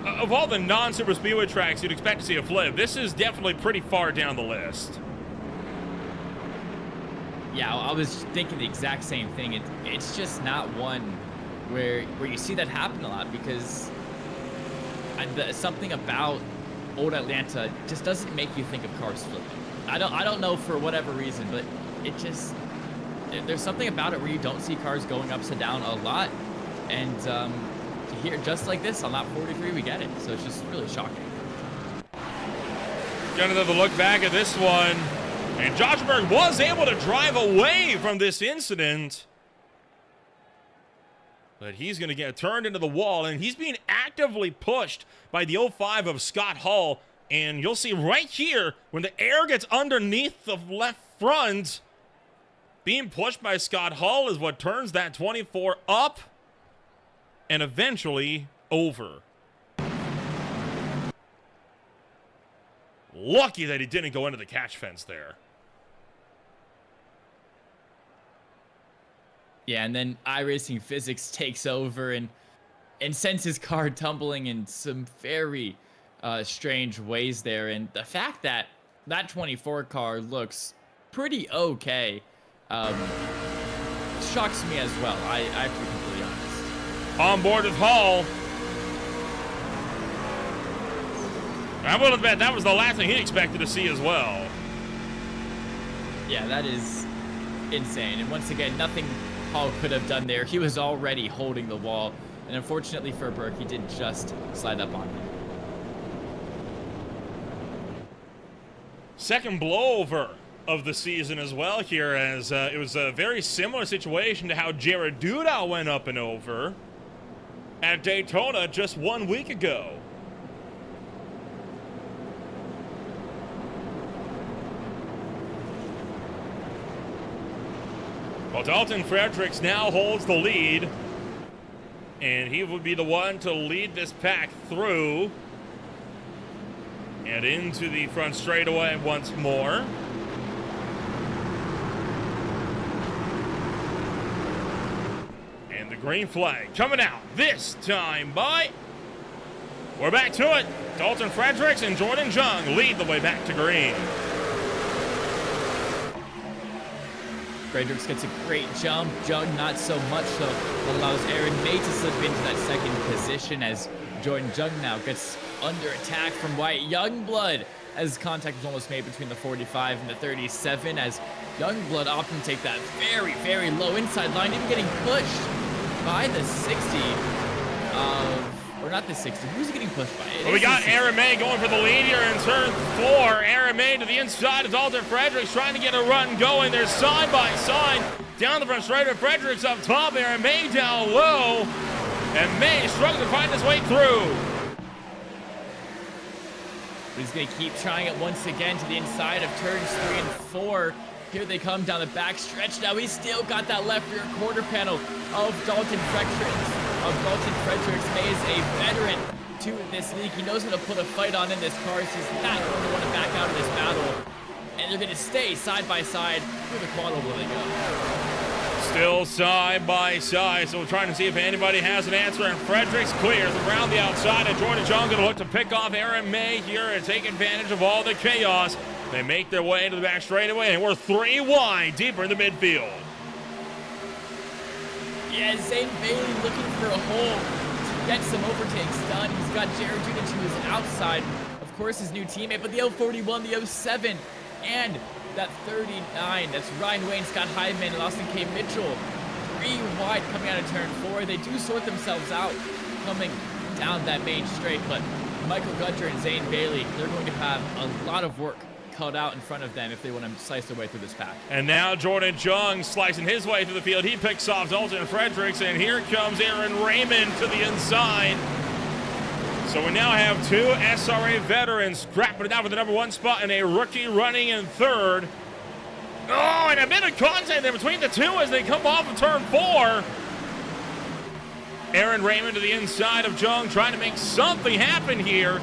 Of all the non-super speedway tracks you'd expect to see a flip, this is definitely pretty far down the list. Yeah, I was thinking the exact same thing. It's just not one where you see that happen a lot, because something about old Atlanta just doesn't make you think of cars flipping. I don't know for whatever reason, but it just, there's something about it where you don't see cars going upside down a lot. And here, just like this on lap 43, we get it. So it's just really shocking. Got another look back at this one. And Josh Burke was able to drive away from this incident. But he's going to get turned into the wall, and he's being actively pushed by the 05 of Scott Hall. And you'll see right here, when the air gets underneath the left front, being pushed by Scott Hall is what turns that 24 up and eventually over. Lucky that he didn't go into the catch fence there. Yeah, and then iRacing Physics takes over and sends his car tumbling in some very strange ways there. And the fact that that 24 car looks pretty okay shocks me as well. I have to be completely honest. On board with Hall. I would have bet that was the last thing he expected to see as well. Yeah, that is insane. And once again, nothing Hall could have done there. He was already holding the wall. And unfortunately for Burke, he did just slide up on him. Second blowover of the season as well here, as it was a very similar situation to how Jared Duda went up and over at Daytona just 1 week ago. Well, Dalton Fredericks now holds the lead, and he would be the one to lead this pack through and into the front straightaway once more. And the green flag coming out this time by, we're back to it, Dalton Fredericks and Jordan Jung lead the way back to green. Fredericks gets a great jump. Jung not so much, so allows Aaron May to slip into that second position as Jordan Jung now gets under attack from Wyatt Youngblood as contact was almost made between the 45 and the 37 as Youngblood often take that very, very low inside line, even getting pushed by the 60 or not the 60. Who's he getting pushed by? Well, we got Aaron May going for the lead here in turn 4. Aaron May to the inside of Dalton Fredericks trying to get a run going. There's side by side down the front straight of Fredericks up top. Aaron May down low. And May struggling to find his way through. He's going to keep trying it once again to the inside of turns 3 and 4. Here they come down the back stretch. Now he's still got that left rear quarter panel of Dalton Fredericks. He is a veteran to this league. He knows how to put a fight on in this car. So he's not going to want to back out of this battle. And they're going to stay side by side through the quad oval they go. Still side by side, so we're trying to see if anybody has an answer, and Fredericks clears around the outside, and Jordan Jung going to look to pick off Aaron May here and take advantage of all the chaos. They make their way into the back straightaway, and we're 3 wide deeper in the midfield. Yeah, Zane Bailey looking for a hole to get some overtakes done. He's got Jared Judah to his outside. Of course, his new teammate, but the 041, the 07, and that 39. That's Ryan Wayne, Scott Hyman, and Austin K. Mitchell. 3 wide coming out of turn 4. They do sort themselves out coming down that main straight, but Michael Gudger and Zane Bailey, they're going to have a lot of work cut out in front of them if they want to slice their way through this pack. And now Jordan Jung slicing his way through the field. He picks off Dalton Fredericks, and here comes Aaron Raymond to the inside. So we now have 2 SRA veterans scrapping it out for the number 1 spot, and a rookie running in 3rd. Oh, and a bit of contact there between the 2 as they come off of turn 4. Aaron Raymond to the inside of Jung, trying to make something happen here.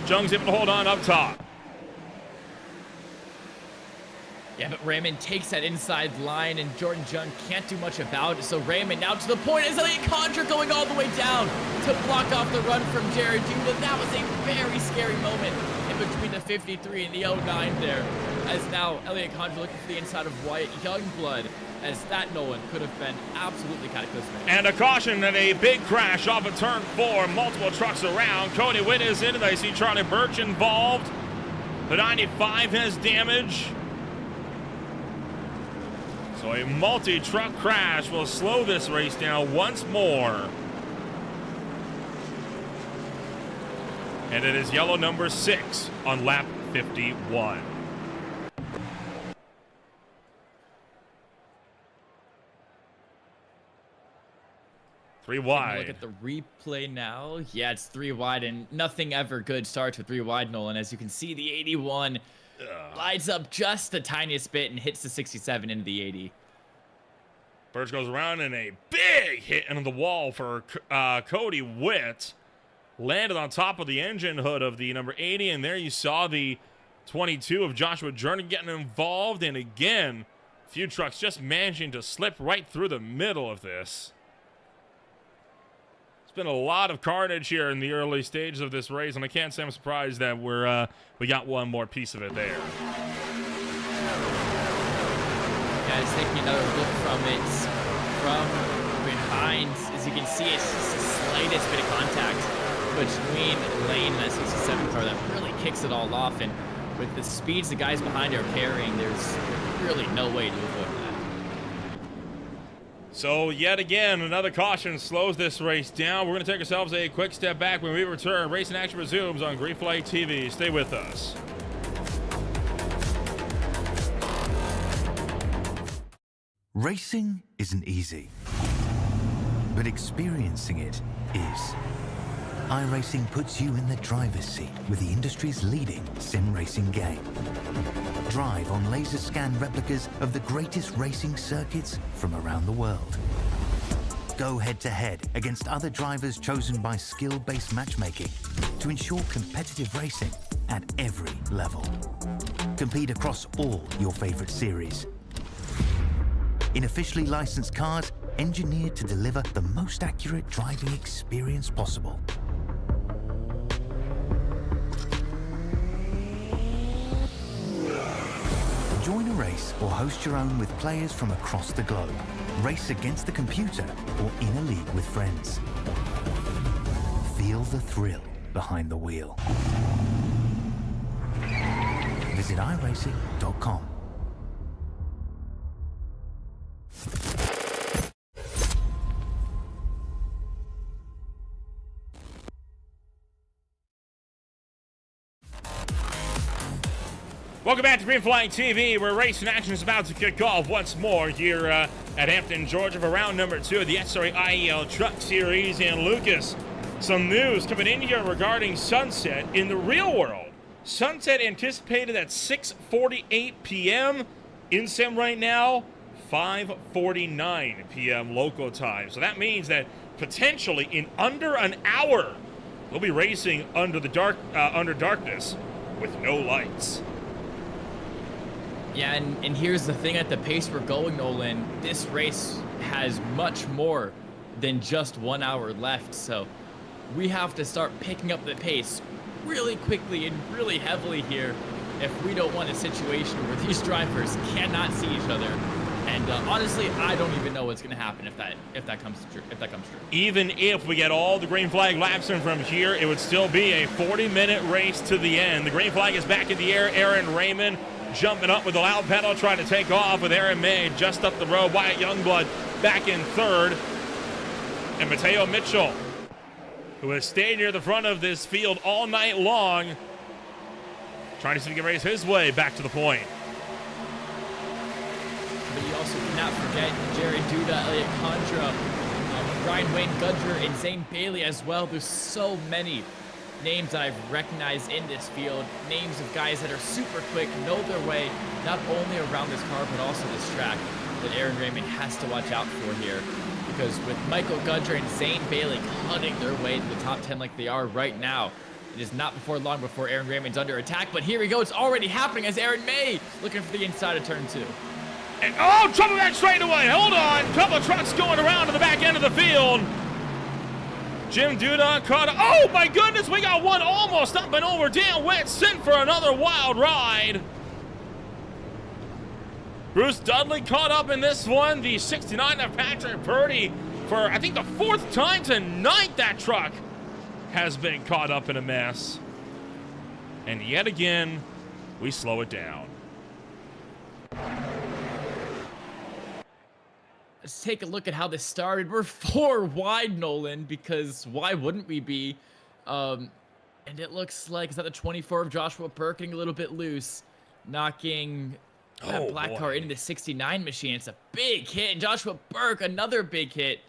Jung's able to hold on up top. Yeah, but Raymond takes that inside line, and Jordan Jung can't do much about it. So Raymond now to the point as Elliot Condra going all the way down to block off the run from Jared Judah. That was a very scary moment in between the 53 and the 09 there. As now Elliot Condra looking for the inside of Wyatt Youngblood, as that Nolan could have been absolutely cataclysmic. And a caution and a big crash off of turn 4. Multiple trucks around. Cody Witt is in, and I see Charlie Birch involved. The 95 has damage. So a multi-truck crash will slow this race down once more. And it is yellow number 6 on lap 51. Three wide. Look at the replay now. Yeah, it's 3 wide, and nothing ever good starts with 3 wide, Nolan. As you can see, the 81 lights up just the tiniest bit and hits the 67 into the 80. Birch goes around, and a big hit into the wall for Cody Witt. Landed on top of the engine hood of the number 80, and there you saw the 22 of Joshua Jernigan getting involved. And again, a few trucks just managing to slip right through the middle of this. Been a lot of carnage here in the early stages of this race, and I can't say I'm surprised that we got one more piece of it there. Guys, taking another look from it from behind. As you can see, it's just the slightest bit of contact between Lane and that 67 car that really kicks it all off. And with the speeds the guys behind are carrying, there's really no way to avoid that. So yet again, another caution slows this race down. We're going to take ourselves a quick step back. When we return, Racing Action resumes on Green Flag TV. Stay with us. Racing isn't easy, but experiencing it is. iRacing puts you in the driver's seat with the industry's leading sim racing game. Drive on laser scan replicas of the greatest racing circuits from around the world. Go head-to-head against other drivers chosen by skill-based matchmaking to ensure competitive racing at every level. Compete across all your favorite series. In officially licensed cars, engineered to deliver the most accurate driving experience possible. Join a race or host your own with players from across the globe. Race against the computer or in a league with friends. Feel the thrill behind the wheel. Visit iRacing.com. Welcome back to Green Flag TV, where Racing Action is about to kick off once more here at Hampton, Georgia for round number 2 of the SRA IEL Truck Series. And Lucas, some news coming in here regarding Sunset in the real world. Sunset anticipated at 6:48 p.m. In sim right now, 5:49 p.m. local time. So that means that potentially in under an hour, we'll be racing under darkness with no lights. Yeah, and here's the thing, at the pace we're going, Nolan, this race has much more than just 1 hour left. So we have to start picking up the pace really quickly and really heavily here if we don't want a situation where these drivers cannot see each other. And honestly, I don't even know what's going to happen if that comes true. Even if we get all the green flag laps in from here, it would still be a 40-minute race to the end. The green flag is back in the air. Aaron Raymond jumping up with the loud pedal, trying to take off with Aaron May just up the road. Wyatt Youngblood back in third. And Mateo Mitchell, who has stayed near the front of this field all night long, trying to see if he can race his way back to the point. But you also cannot forget Jared Duda, Elliot Condra, Ryan Wayne Gudger, and Zane Bailey as well. There's so many names that I've recognized in this field, names of guys that are super quick, know their way, not only around this car, but also this track, that Aaron Raymond has to watch out for here. Because with Michael Gudger and Zane Bailey cutting their way to the top 10 like they are right now, it is not long before Aaron Raymond's under attack. But here we go, it's already happening as Aaron May looking for the inside of turn 2. And oh, trouble back straight away. Hold on. Couple of trucks going around to the back end of the field. Jim Duda caught. Oh my goodness, we got one almost up and over. Dan Witt sent for another wild ride. Bruce Dudley caught up in this one. The 69 of Patrick Purdy for, I think, the 4th time tonight that truck has been caught up in a mess. And yet again, we slow it down. Let's take a look at how this started. We're 4 wide, Nolan, because why wouldn't we be? And it looks like, is that the 24 of Joshua Burke getting a little bit loose, knocking that black car into the 69 machine. It's a big hit. And Joshua Burke, another big hit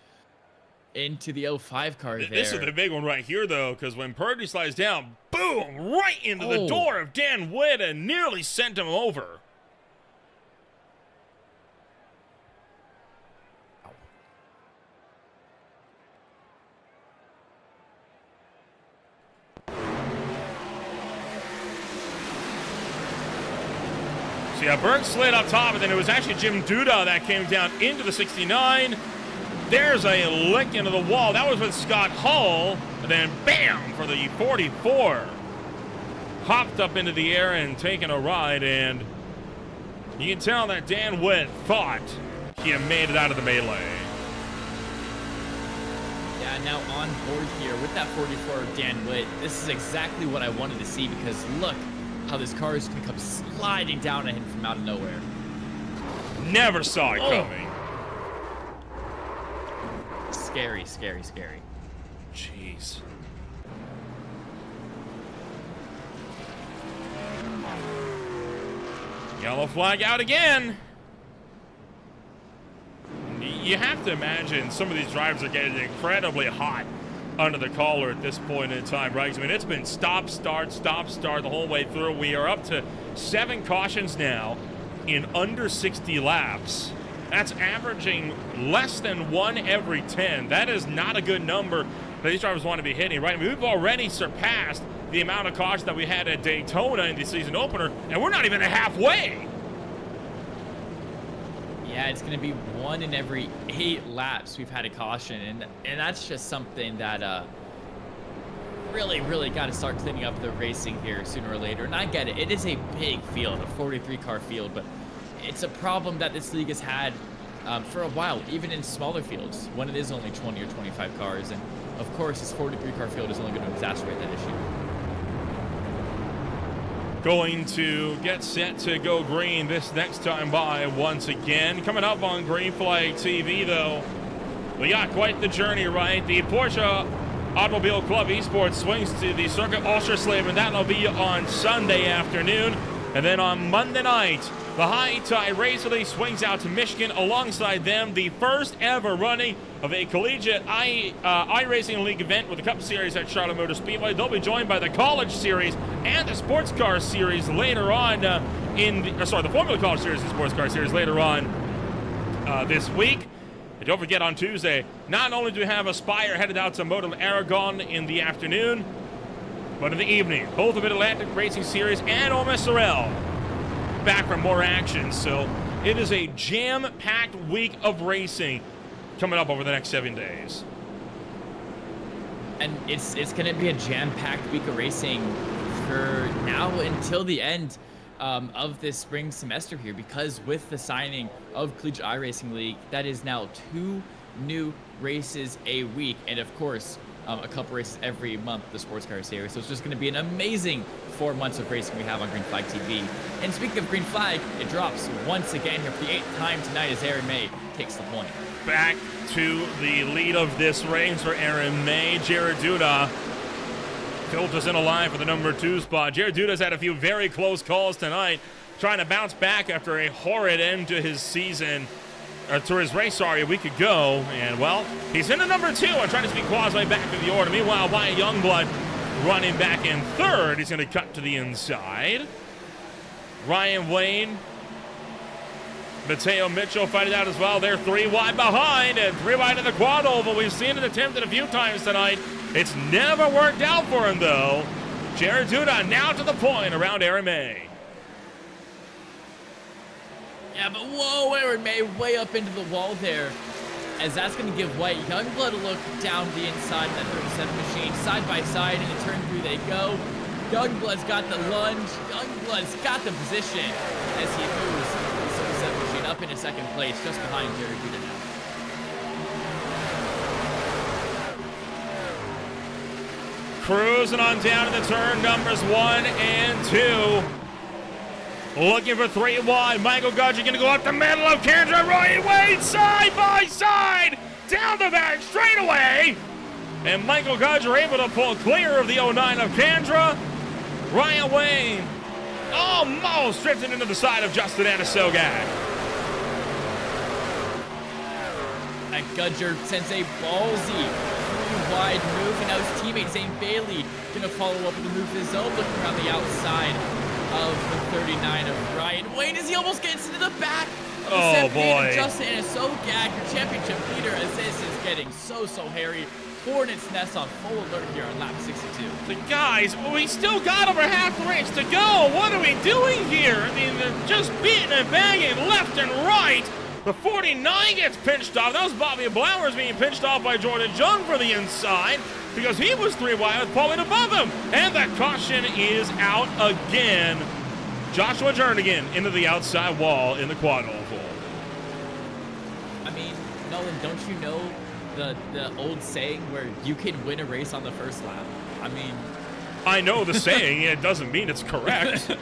into the 05 car there. This is the big one right here, though, because when Purdy slides down, boom, right into the door of Dan Witt and nearly sent him over. So yeah, Burke slid up top, and then it was actually Jim Duda that came down into the 69. There's a lick into the wall. That was with Scott Hull, and then bam for the 44. Hopped up into the air and taken a ride, and you can tell that Dan Witt thought he had made it out of the melee. Yeah, now on board here with that 44 of Dan Witt, this is exactly what I wanted to see, because look how this car is going to come sliding down at him from out of nowhere. Never saw it coming. Scary, scary, scary. Jeez. Yellow flag out again. You have to imagine some of these drivers are getting incredibly hot under the collar at this point in time, right? I mean, it's been stop, start the whole way through. We are up to 7 cautions now in under 60 laps. That's averaging less than 1 every 10. That is not a good number that these drivers want to be hitting, right? I mean, we've already surpassed the amount of caution that we had at Daytona in the season opener, and we're not even halfway. Yeah, it's going to be 1 in every 8 laps we've had a caution, and that's just something that really got to start cleaning up the racing here sooner or later. And I get it. It is a big field, a 43-car field, but it's a problem that this league has had for a while, even in smaller fields, when it is only 20 or 25 cars. And, of course, this 43-car field is only going to exacerbate that issue. Going to get set to go green this next time by once again. Coming up on Green Flag TV, though, we got quite the journey, right? The Porsche Automobile Club Esports swings to the Circuit Ultra Slam, and that'll be on Sunday afternoon. And then on Monday night, the High Tide Racer League swings out to Michigan. Alongside them, the first ever running of a collegiate iRacing League event with the Cup Series at Charlotte Motor Speedway. They'll be joined by the College Series and the Sports Car Series later on the Formula College Series and Sports Car Series later on this week. And don't forget, on Tuesday, not only do we have Aspire headed out to Motor Aragon in the afternoon, but in the evening, both the Mid-Atlantic Racing Series and SRA back for more action. So it is a jam-packed week of racing coming up over the next 7 days. And it's going to be a jam-packed week of racing for now until the end of this spring semester here, because with the signing of Collegiate iRacing League, that is now 2 new races a week, and of course a couple races every month, the Sports Car Series. So it's just going to be an amazing 4 months of racing we have on Green Flag TV. And speaking of Green Flag, it drops once again here for the 8th time tonight as Aaron May takes the point. Back to the lead of this race for Aaron May. Jared Duda filters in a line for the number 2 spot. Jared Duda's had a few very close calls tonight, trying to bounce back after a horrid end to his season. To his race, a week ago, and well, he's in the number 2 and trying to speak quasi back to the order. Meanwhile, Wyatt Youngblood running back in 3rd. He's going to cut to the inside. Ryan Wayne, Mateo Mitchell fighting out as well. They're 3 wide behind and 3 wide in the quad oval. We've seen it attempted a few times tonight. It's never worked out for him, though. Jared Duda now to the point around Aaron May. Yeah, but whoa, Aaron May way up into the wall there, as that's going to give White Youngblood a look down the inside of that 37 machine. Side by side, and in turn 3 they go. Youngblood's got the lunge. Youngblood's got the position as he moves the 37 machine up into 2nd place, just behind Jared Duda now. Cruising on down to the turn numbers 1 and 2. Looking for 3 wide. Michael Gudger going to go up the middle of Kendra. Ryan Wade side by side. Down the back straightaway. And Michael Gudger able to pull clear of the 09 of Kendra. Ryan Wayne almost drifted into the side of Justin Anasogak. And Gudger sends a ballsy 3-wide move. And now his teammate Zane Bailey going to follow up with a move of his own, looking around the outside of the 39 of Ryan Wayne as he almost gets into the back of the boy. Justin Anasogak, your championship leader, as this is getting so hairy. Hornet's Nest on full alert here on lap 62. The guys, we still got over half the race to go. What are we doing here? I mean, they're just beating and banging left and right. The 49 gets pinched off. That was Bobby Blowers being pinched off by Jordan Jung for the inside, because he was 3 wide with Pauline above him. And that caution is out again. Joshua Jernigan into the outside wall in the quad oval. I mean, Nolan, don't you know the old saying where you can win a race on the first lap? I mean, I know the saying. It doesn't mean it's correct.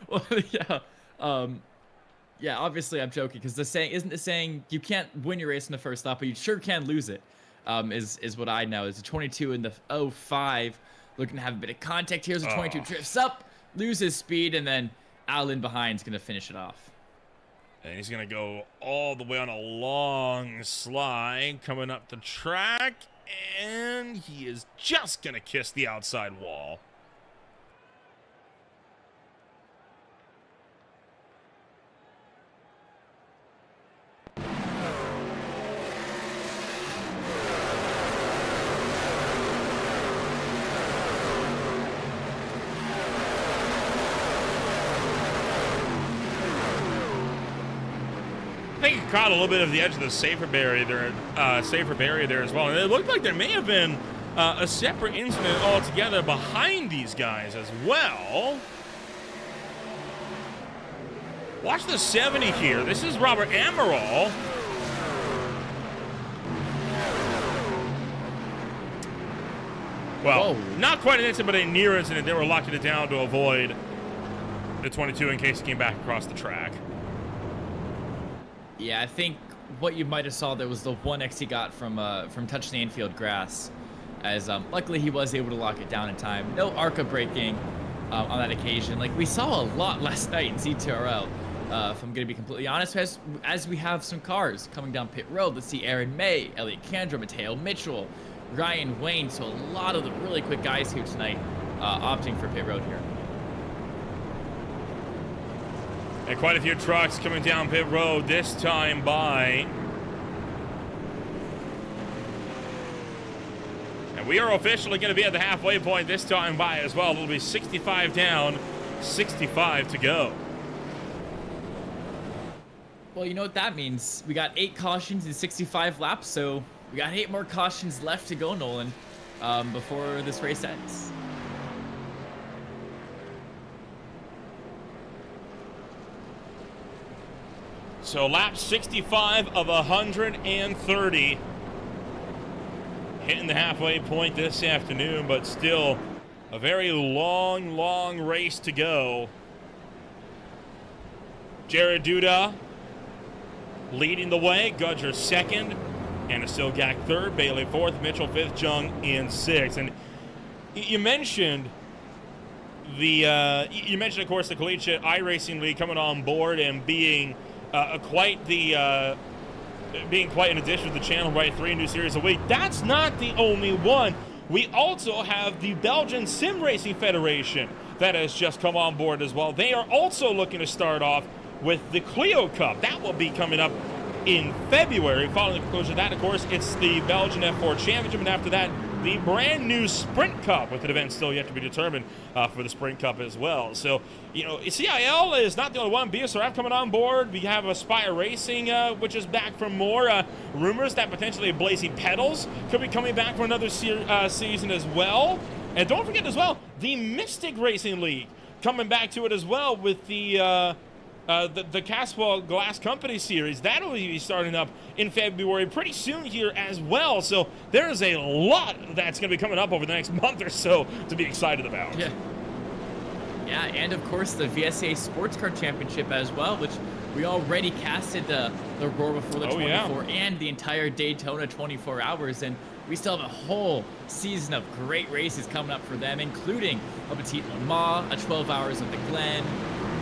Well, yeah. Yeah, obviously I'm joking, because the saying you can't win your race in the first lap, but you sure can lose it. Is what I know. It's a 22 in the 05, looking to have a bit of contact here as the 22 drifts up, loses speed, and then Alan behind is going to finish it off. And he's going to go all the way on a long slide coming up the track, and he is just going to kiss the outside wall. I think he caught a little bit of the edge of the safer barrier there as well. And it looked like there may have been a separate incident altogether behind these guys as well. Watch the 70 here. This is Robert Amaral. Well, not quite an incident, but a near incident. They were locking it down to avoid the 22 in case he came back across the track. Yeah, I think what you might have saw there was the 1x he got from touching the infield grass, as luckily he was able to lock it down in time. No ARCA braking, on that occasion. Like we saw a lot last night in CTRL. If I'm going to be completely honest, as we have some cars coming down pit road, let's see Aaron May, Elliot Kandra, Mateo Mitchell, Ryan Wayne. So a lot of the really quick guys here tonight opting for pit road here. And quite a few trucks coming down pit road this time by. And we are officially going to be at the halfway point this time by as well. It'll be 65 down, 65 to go. Well, you know what that means. We got 8 cautions in 65 laps, so we got 8 more cautions left to go, Nolan, before this race ends. So lap 65 of 130. Hitting the halfway point this afternoon, but still a very long race to go. Jared Duda leading the way, Gudger second, and Sogak third, Bailey fourth, Mitchell fifth, Jung in sixth. And you mentioned of course the Collegiate iRacing League coming on board and being quite an addition to the channel, right? 3 new series a week. That's not the only one. We also have the Belgian Sim Racing Federation that has just come on board as well. They are also looking to start off with the Clio Cup. That will be coming up in February. Following the conclusion of that, of course, it's the Belgian F4 Championship, and after that, the brand new Sprint Cup, with an event still yet to be determined for the Sprint Cup as well. So, you know, CIL is not the only one. BSRF coming on board. We have Aspire Racing, which is back for more rumors that potentially Blazing Pedals could be coming back for another season as well. And don't forget as well, the Mystic Racing League coming back to it as well with the Caswell Glass Company Series. That'll be starting up in February pretty soon here as well. So there's a lot that's going to be coming up over the next month or so to be excited about. Yeah, and of course the VSA Sports Car Championship as well, which we already casted the Roar Before the 24 and the entire Daytona 24 hours. And we still have a whole season of great races coming up for them, including a Petit Le Mans, a 12 Hours of the Glen,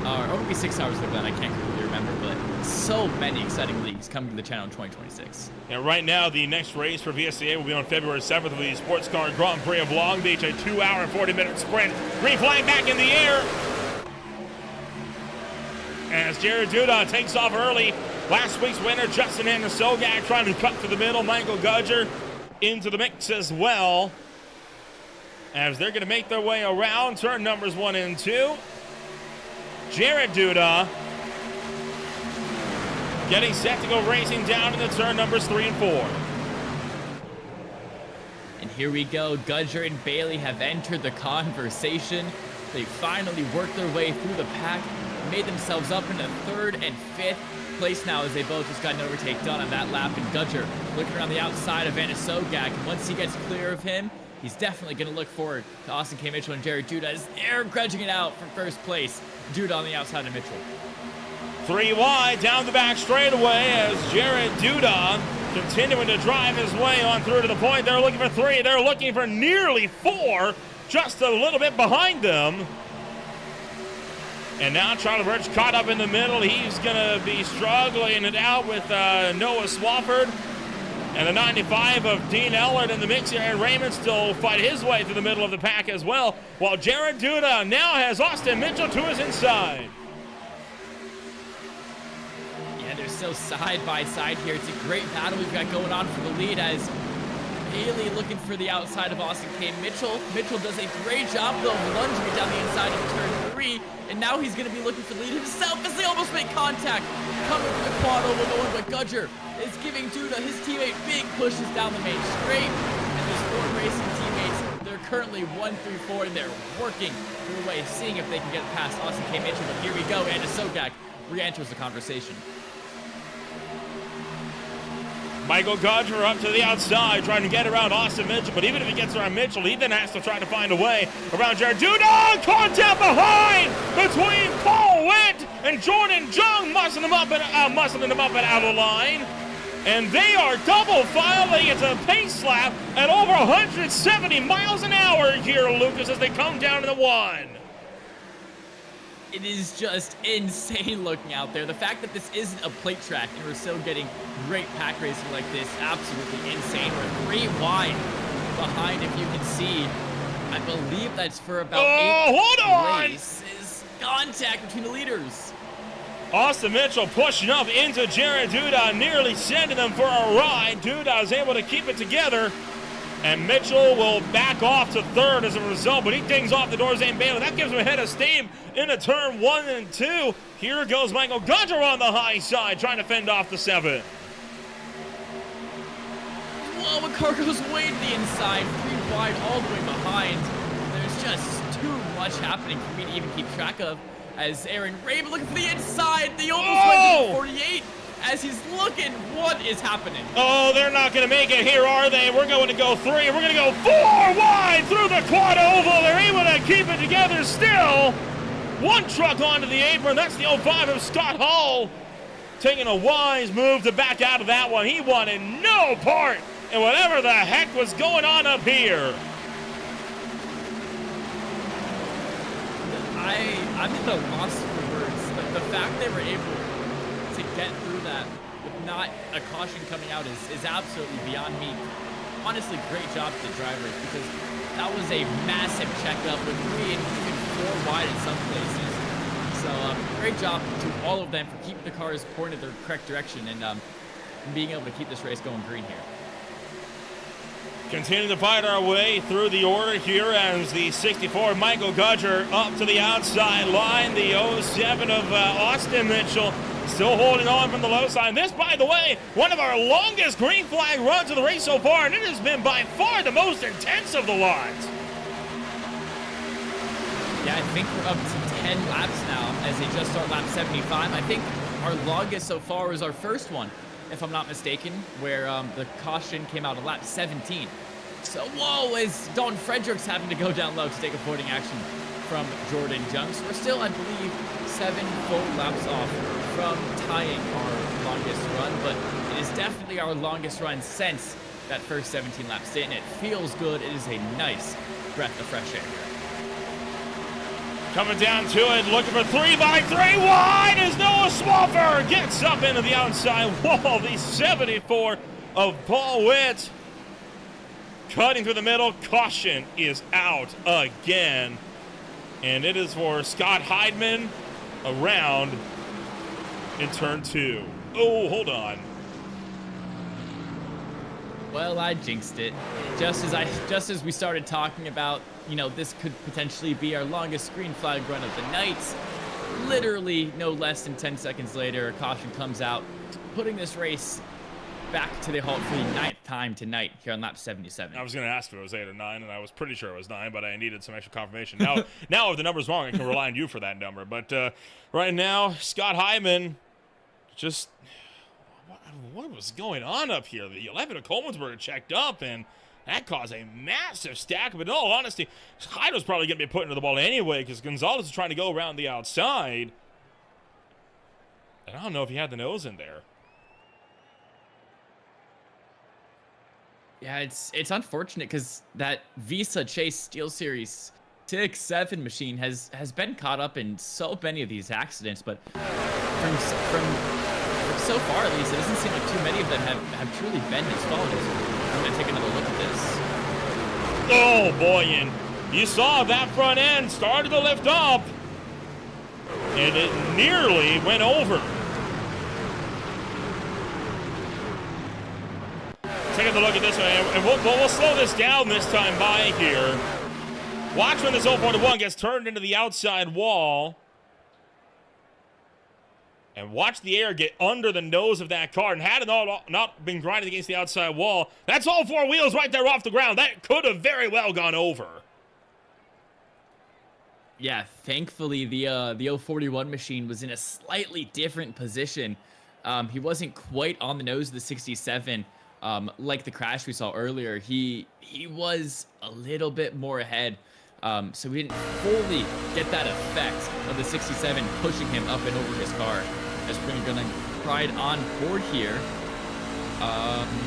or maybe 6 Hours of the Glen, I can't completely remember, but so many exciting leagues coming to the channel in 2026. And right now, the next race for VSCA will be on February 7th with the Sports Car Grand Prix of Long Beach, a 2-hour and 40-minute sprint. Green flag back in the air. As Jared Duda takes off early. Last week's winner, Justin Sogak, trying to cut to the middle. Michael Gudger into the mix as well, as they're going to make their way around turn numbers 1 and 2. Jared Duda getting set to go racing down into turn numbers 3 and 4. And here we go. Gudger and Bailey have entered the conversation. They finally worked their way through the pack, made themselves up into 3rd and 5th place now, as they both just got an overtake done on that lap. And Gudger looking around the outside of Sogak, and once he gets clear of him, he's definitely going to look forward to Austin K. Mitchell and Jared Duda as they're grudging it out from first place. Duda on the outside of Mitchell. 3 wide down the back straightaway as Jared Duda continuing to drive his way on through to the point. They're looking for 3. They're looking for nearly 4, just a little bit behind them. And now Charlie Birch caught up in the middle. He's going to be struggling it out with Noah Swafford. And the 95 of Dean Ellard in the mix here, and Raymond still fight his way through the middle of the pack as well, while Jared Duda now has Austin Mitchell to his inside. Yeah, they're still side by side here. It's a great battle we've got going on for the lead, as Haley looking for the outside of Austin K. Mitchell. Mitchell does a great job, though, of lunging it down the inside of turn 3, and now he's going to be looking for the lead himself as they almost make contact. Coming from the quad over no one but Gudger is giving Duda, his teammate, big pushes down the main straight. And his 4 racing teammates, they're currently 1 through 4, and they're working their way, seeing if they can get past Austin K. Mitchell. But here we go, and Sogak re-enters the conversation. Michael Gudger up to the outside, trying to get around Austin Mitchell, but even if he gets around Mitchell, he then has to try to find a way around Jared Duda. Contact behind between Paul Witt and Jordan Jung, muscling him up and out of the line. And they are double filing. It's a pace slap at over 170 miles an hour here, Lucas, as they come down to the 1. It is just insane looking out there. The fact that this isn't a plate track and we're still getting great pack racing like this, absolutely insane. We're 3 wide behind, if you can see. I believe that's for about 8th places. Contact between the leaders. Austin Mitchell pushing up into Jared Duda, nearly sending them for a ride. Duda is able to keep it together, and Mitchell will back off to 3rd as a result, but he dings off the Dorzane Bailey. That gives him a head of steam into turn 1 and 2. Here goes Michael Gunter on the high side, trying to fend off the 7th. Whoa, the car goes way to the inside, 3 wide all the way behind. There's just too much happening for me to even keep track of. As Aaron Raven looking for the inside, they almost went to 48. As he's looking, what is happening? Oh, they're not going to make it here, are they? We're going to go 3. We're going to go 4 wide through the quad oval. They're able to keep it together still. 1 truck onto the apron. That's the 05 of Scott Hall. Taking a wise move to back out of that one. He wanted no part in whatever the heck was going on up here. I'm at a loss for words. The fact they were able to get through that with not a caution coming out is absolutely beyond me. Honestly, great job to the drivers, because that was a massive checkup with 3 and even 4 wide in some places. So great job to all of them for keeping the cars pointed the correct direction and being able to keep this race going green here. Continue to fight our way through the order here as the 64 Michael Gudger up to the outside line. The 07 of Austin Mitchell still holding on from the low side. This, by the way, one of our longest green flag runs of the race so far, and it has been by far the most intense of the lot. Yeah, I think we're up to 10 laps now as they just start lap 75. I think our longest so far is our first one, if I'm not mistaken, where the caution came out at lap 17. So, whoa, as Don Fredericks having to go down low to take avoiding action from Jordan Junks. We're still, I believe, 7 full laps off from tying our longest run, but it is definitely our longest run since that first 17 lap stint, and it feels good. It is a nice breath of fresh air. Coming down to it, looking for 3 by 3 wide as Noah Swaffer gets up into the outside wall. The 74 of Paul Witt cutting through the middle. Caution is out again, and it is for Scott Heidman around in turn 2. Oh, hold on. Well, I jinxed it. Just as we started talking about, you know, this could potentially be our longest green flag run of the night. Literally no less than 10 seconds later, a caution comes out, putting this race back to the halt for the 9th time tonight here on lap 77. I was going to ask if it was 8 or 9, and I was pretty sure it was 9, but I needed some extra confirmation. Now if the number's wrong, I can rely on you for that number. But right now, Scott Hyman just... What was going on up here? The 11 of Coleman'sburg checked up, and that caused a massive stack. But in all honesty, Hyder's probably going to be put into the ball anyway because Gonzalez is trying to go around the outside. And I don't know if he had the nose in there. Yeah, it's unfortunate because that Visa Chase Steel Series 6-7 machine has been caught up in so many of these accidents, but from so far at least, it doesn't seem like too many of them have truly been his fault. I'm going to take another look at this. Oh, boy, and you saw that front end started to lift up, and it nearly went over. Take a look at this one, and we'll slow this down this time by here. Watch when this 041 gets turned into the outside wall. And watch the air get under the nose of that car. And had it not been grinding against the outside wall, that's all 4 wheels right there off the ground. That could have very well gone over. Yeah, thankfully the 041 machine was in a slightly different position. He wasn't quite on the nose of the 67. Like the crash we saw earlier, he was a little bit more ahead. So we didn't fully get that effect of the 67 pushing him up and over his car. As we're going to ride on board here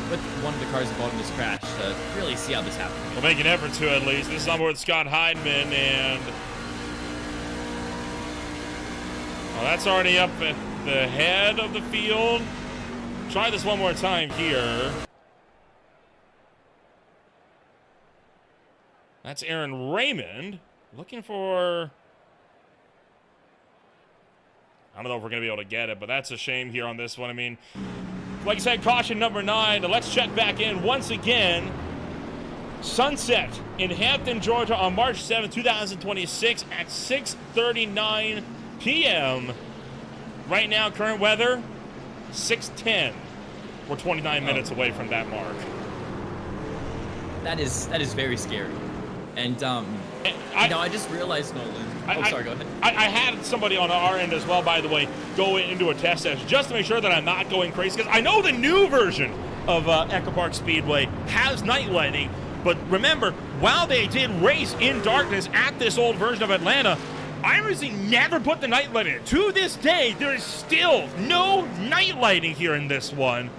with one of the cars involved in this crash to really see how this happened. We'll make an effort to at least. This is on board Scott Heidman, and Well, that's already up at the head of the field. Try this one more time here. That's Aaron Raymond looking for... I don't know if we're going to be able to get it, but that's a shame here on this one. I mean, like I said, caution number 9. Let's check back in once again. Sunset in Hampton, Georgia on March 7, 2026 at 6:39 p.m. Right now, current weather, 6:10. We're 29 minutes away from that mark. That is very scary. And I just realized, Nolan. Sorry, go ahead. I had somebody on our end as well, by the way, go into a test session just to make sure that I'm not going crazy, because I know the new version of EchoPark Speedway has night lighting, but remember, while they did race in darkness at this old version of Atlanta, Irisy never put the night light in. To this day, there is still no night lighting here in this one.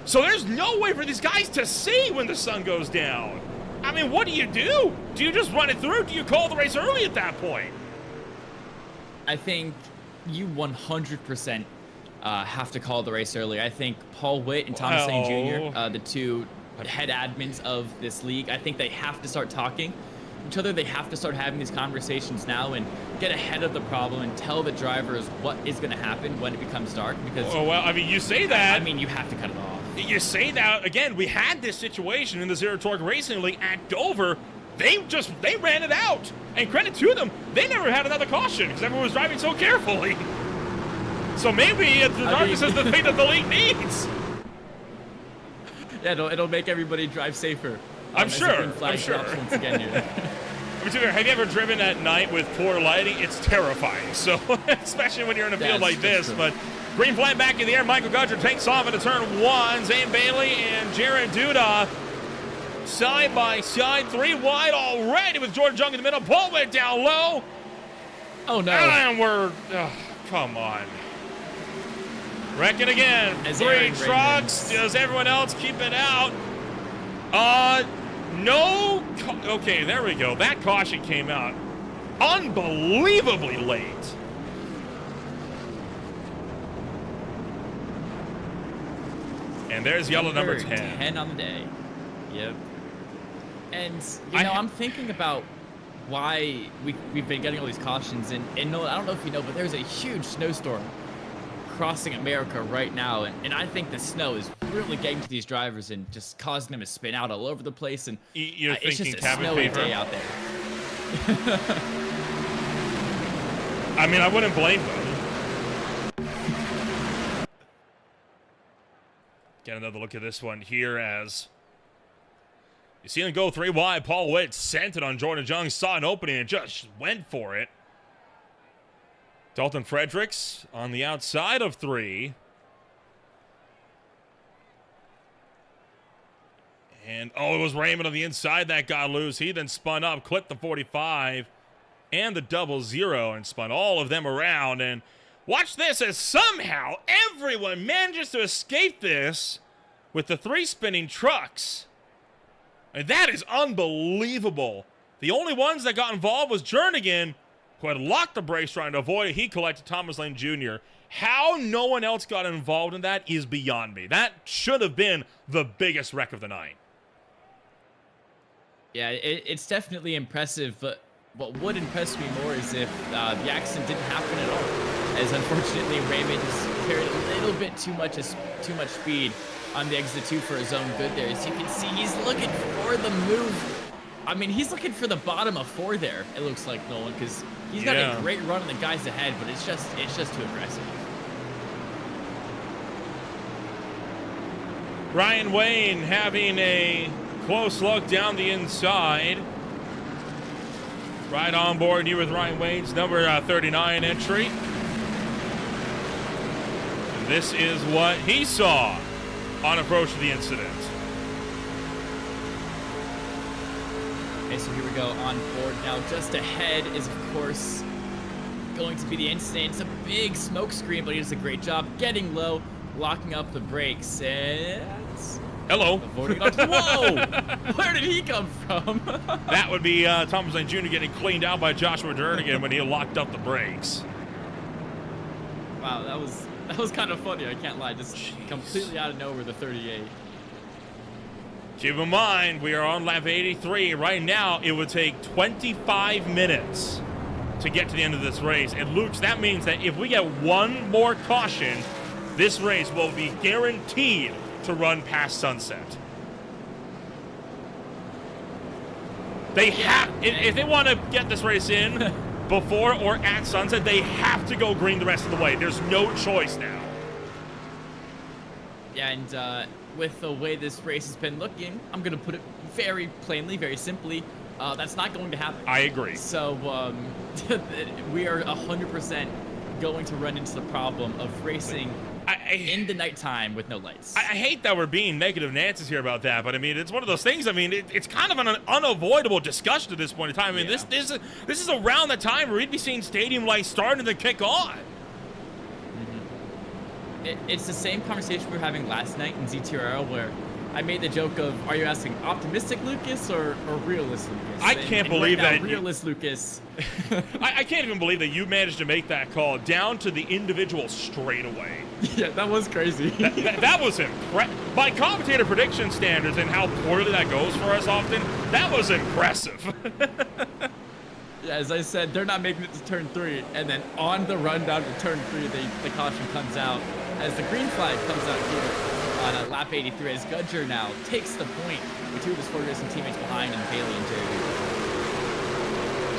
So there's no way for these guys to see when the sun goes down. I mean, what do? Do you just run it through? Do you call the race early at that point? I think you 100% have to call the race early. I think Paul Witt and Thomas Lane Jr., the two head admins of this league, I think they have to start talking to each other. They have to start having these conversations now and get ahead of the problem and tell the drivers what is going to happen when it becomes dark. Because, well, I mean, you say that. I mean, you have to cut it off. You say that, again, we had this situation in the Zero Torque Racing League at Dover. They ran it out. And credit to them, they never had another caution because everyone was driving so carefully. So maybe the darkness is the thing that the league needs. Yeah, it'll make everybody drive safer. I'm sure. Once again here. Have you ever driven at night with poor lighting? It's terrifying. So, especially when you're in a field like this. True. But green flag back in the air. Michael Gudger takes off into turn 1. Zane Bailey and Jared Duda side by side, 3 wide already with Jordan Jung in the middle. Paul went down low. Oh no! And come on. Wrecking again. 3 trucks. Does everyone else keep it out? No. Okay, there we go. That caution came out unbelievably late. And there's yellow number 10. 10 on the day. Yep. And, I'm thinking about why we've been getting all these cautions. And no, I don't know if you know, but there's a huge snowstorm crossing America right now. And I think the snow is really getting to these drivers and just causing them to spin out all over the place. And you're it's thinking just a snowy day out there. I mean, I wouldn't blame them. Get another look at this one here as you see him go 3 wide. Paul Witt sent it on Jordan Jung, saw an opening and just went for it. Dalton Fredericks on the outside of 3. And, it was Raymond on the inside that got loose. He then spun up, clipped the 45 and the 00 and spun all of them around. And watch this as somehow everyone manages to escape this with the 3 spinning trucks. And that is unbelievable. The only ones that got involved was Jernigan, who had locked the brakes trying to avoid it. He collected Thomas Lane Jr. How no one else got involved in that is beyond me. That should have been the biggest wreck of the night. Yeah, it's definitely impressive, but what would impress me more is if the accident didn't happen at all. As unfortunately, Raymond just carried a little bit too much speed on the exit 2 for his own good there. As you can see, he's looking for the move. I mean, he's looking for the bottom of 4 there, it looks like, Nolan, because he's got a great run on the guys ahead, but it's just too aggressive. Ryan Wayne having a close look down the inside. Right on board here with Ryan Wayne's number 39 entry. And this is what he saw on approach to the incident. Okay, so here we go on board now. Just ahead is, of course, going to be the incident. It's a big smoke screen, but he does a great job getting low, locking up the brakes, and hello. Avoiding it. Whoa! Where did he come from? That would be Thomas Lane Jr. getting cleaned out by Joshua Jernigan when he locked up the brakes. Wow, that was kind of funny. I can't lie. Just completely out of nowhere, the 38. Keep in mind, we are on lap 83. Right now, it would take 25 minutes to get to the end of this race. And Luke, that means that if we get one more caution, this race will be guaranteed to run past sunset. They have, if they want to get this race in before or at sunset, they have to go green the rest of the way. There's no choice now. Yeah, and with the way this race has been looking, I'm going to put it very plainly, very simply, that's not going to happen. I agree. So we are 100% going to run into the problem of racing in the nighttime with no lights. I hate that we're being negative Nancy's here about that, but I mean, it's one of those things. I mean, it's kind of an unavoidable discussion at this point in time. I mean, this is around the time where we'd be seeing stadium lights starting to kick on. It's the same conversation we were having last night in ZTRL where I made the joke of, are you asking optimistic Lucas or realist Lucas? I can't believe that. Realist Lucas. I can't even believe that you managed to make that call down to the individual straightaway. Yeah, that was crazy. that was impressive. By commentator prediction standards and how poorly that goes for us often, that was impressive. Yeah, as I said, they're not making it to turn 3, and then on the run down to turn 3, the caution comes out as the green flag comes out here on lap 83 as Gudger now takes the point with 2 of his Ford Racing teammates behind him, Bailey and Jerry.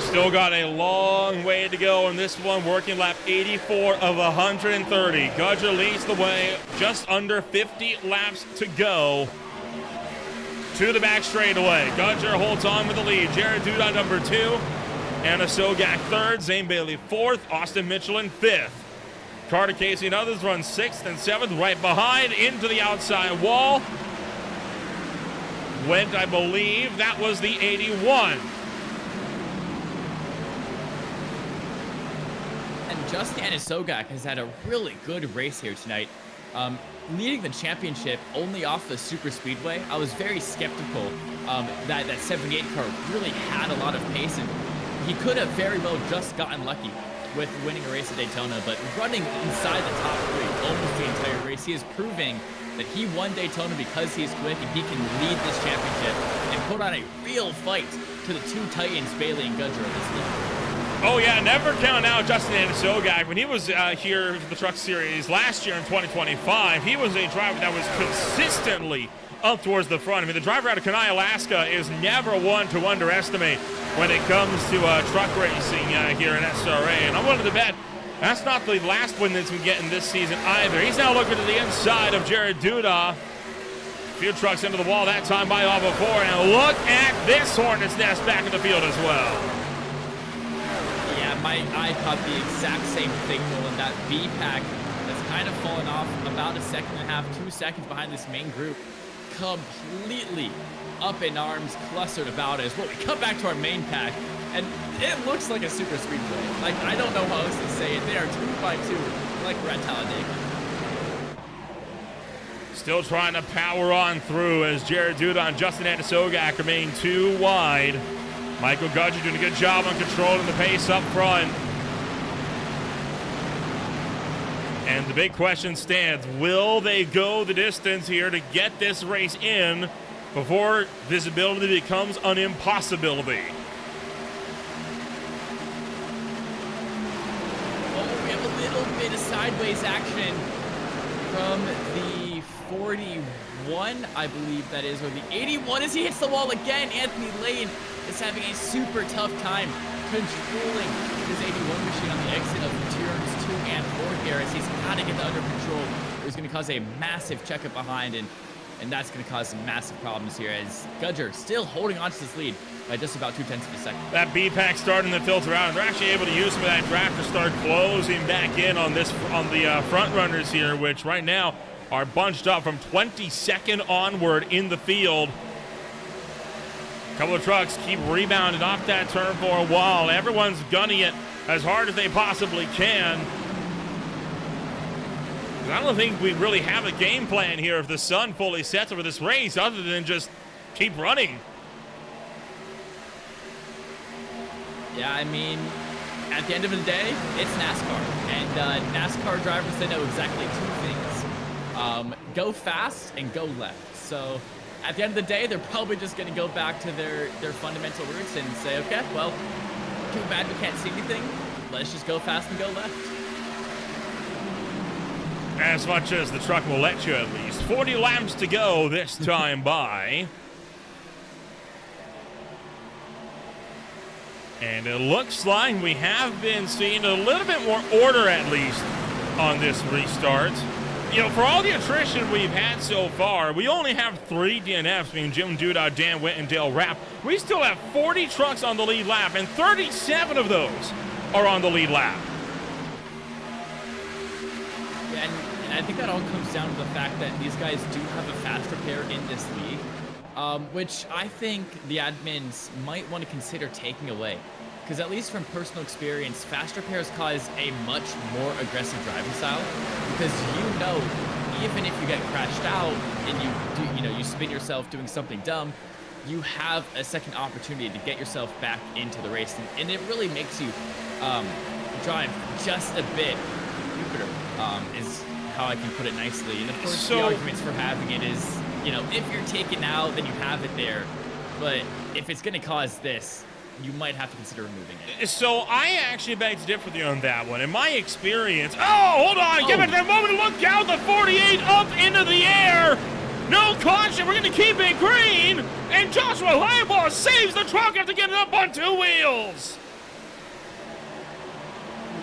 Still got a long way to go in this one, working lap 84 of 130. Gudger leads the way, just under 50 laps to go to the back straightaway. Gudger holds on with the lead. Jared Dudon number 2. Anna Sogak 3rd, Zane Bailey 4th, Austin Mitchell in 5th. Carter Casey and others run 6th and 7th, right behind, into the outside wall. Went, I believe, that was the 81. And Justin Sogak has had a really good race here tonight. Leading the championship only off the super speedway. I was very skeptical that 78 car really had a lot of pace, and he could have very well just gotten lucky with winning a race at Daytona, but running inside the top 3 almost the entire race, he is proving that he won Daytona because he's quick and he can lead this championship and put on a real fight to the 2 Titans, Bailey and Gudger in this league. Oh yeah, never count out Justin Sogak. When he was here for the Truck Series last year in 2025, he was a driver that was consistently up towards the front. I mean, the driver out of Kenai, Alaska is never one to underestimate when it comes to truck racing here in SRA. And I'm willing to bet that's not the last win that's been getting this season either. He's now looking to the inside of Jared Duda. Few trucks into the wall that time by all before. And look at this Hornet's Nest back in the field as well. Yeah, my eye caught the exact same thing, Nolan. That B-Pack that's kind of fallen off about 1.5 seconds, 2 seconds behind this main group. Completely up in arms, clustered about as well. We come back to our main pack, and it looks like a super speedway. Like, I don't know how else to say it. They are 2x2, like we're at Talladega. Still trying to power on through as Jared Duda and Justin Sogak remain 2 wide. Michael Gudger doing a good job on controlling the pace up front. And the big question stands, will they go the distance here to get this race in before visibility becomes an impossibility? Oh, we have a little bit of sideways action from the 41, I believe that is, or the 81 as he hits the wall again. Anthony Lane is having a super tough time controlling his 81 machine on the exit of turns 2 and 4 here as he's got to get that under control. It was going to cause a massive checkup behind, and that's going to cause some massive problems here as Gudger still holding on to this lead by just about 0.2 of a second. That B-Pack starting to filter out, and they're actually able to use some of that draft to start closing back in on the front runners here, which right now are bunched up from 22nd onward in the field. A couple of trucks keep rebounding off that turn 4 wall. Everyone's gunning it as hard as they possibly can. I don't think we really have a game plan here if the sun fully sets over this race other than just keep running. Yeah, I mean, at the end of the day, it's NASCAR. And NASCAR drivers, they know exactly two things. Go fast and go left. So at the end of the day, they're probably just going to go back to their fundamental roots and say, okay, well, too bad we can't see anything. Let's just go fast and go left. As much as the truck will let you, at least. 40 laps to go this time by. And it looks like we have been seeing a little bit more order, at least, on this restart. You know, for all the attrition we've had so far, we only have 3 DNFs, being Jim Duda, Dan Witt, and Dale Rapp. We still have 40 trucks on the lead lap, and 37 of those are on the lead lap. Yeah, and I think that all comes down to the fact that these guys do have a fast repair in this league, which I think the admins might want to consider taking away. Because at least from personal experience, fast repairs cause a much more aggressive driving style. Because even if you get crashed out and you spin yourself doing something dumb, you have a second opportunity to get yourself back into the race, and it really makes you drive just a bit stupider, is how I can put it nicely. And of course, the arguments for having it is, if you're taken out, then you have it there. But if it's going to cause this, you might have to consider removing it. So I actually beg to differ with you on that one. In my experience, hold on, give it that moment, look out, the 48 up into the air. No caution, we're going to keep it green. And Joshua Highball saves the truck after getting up on 2 wheels.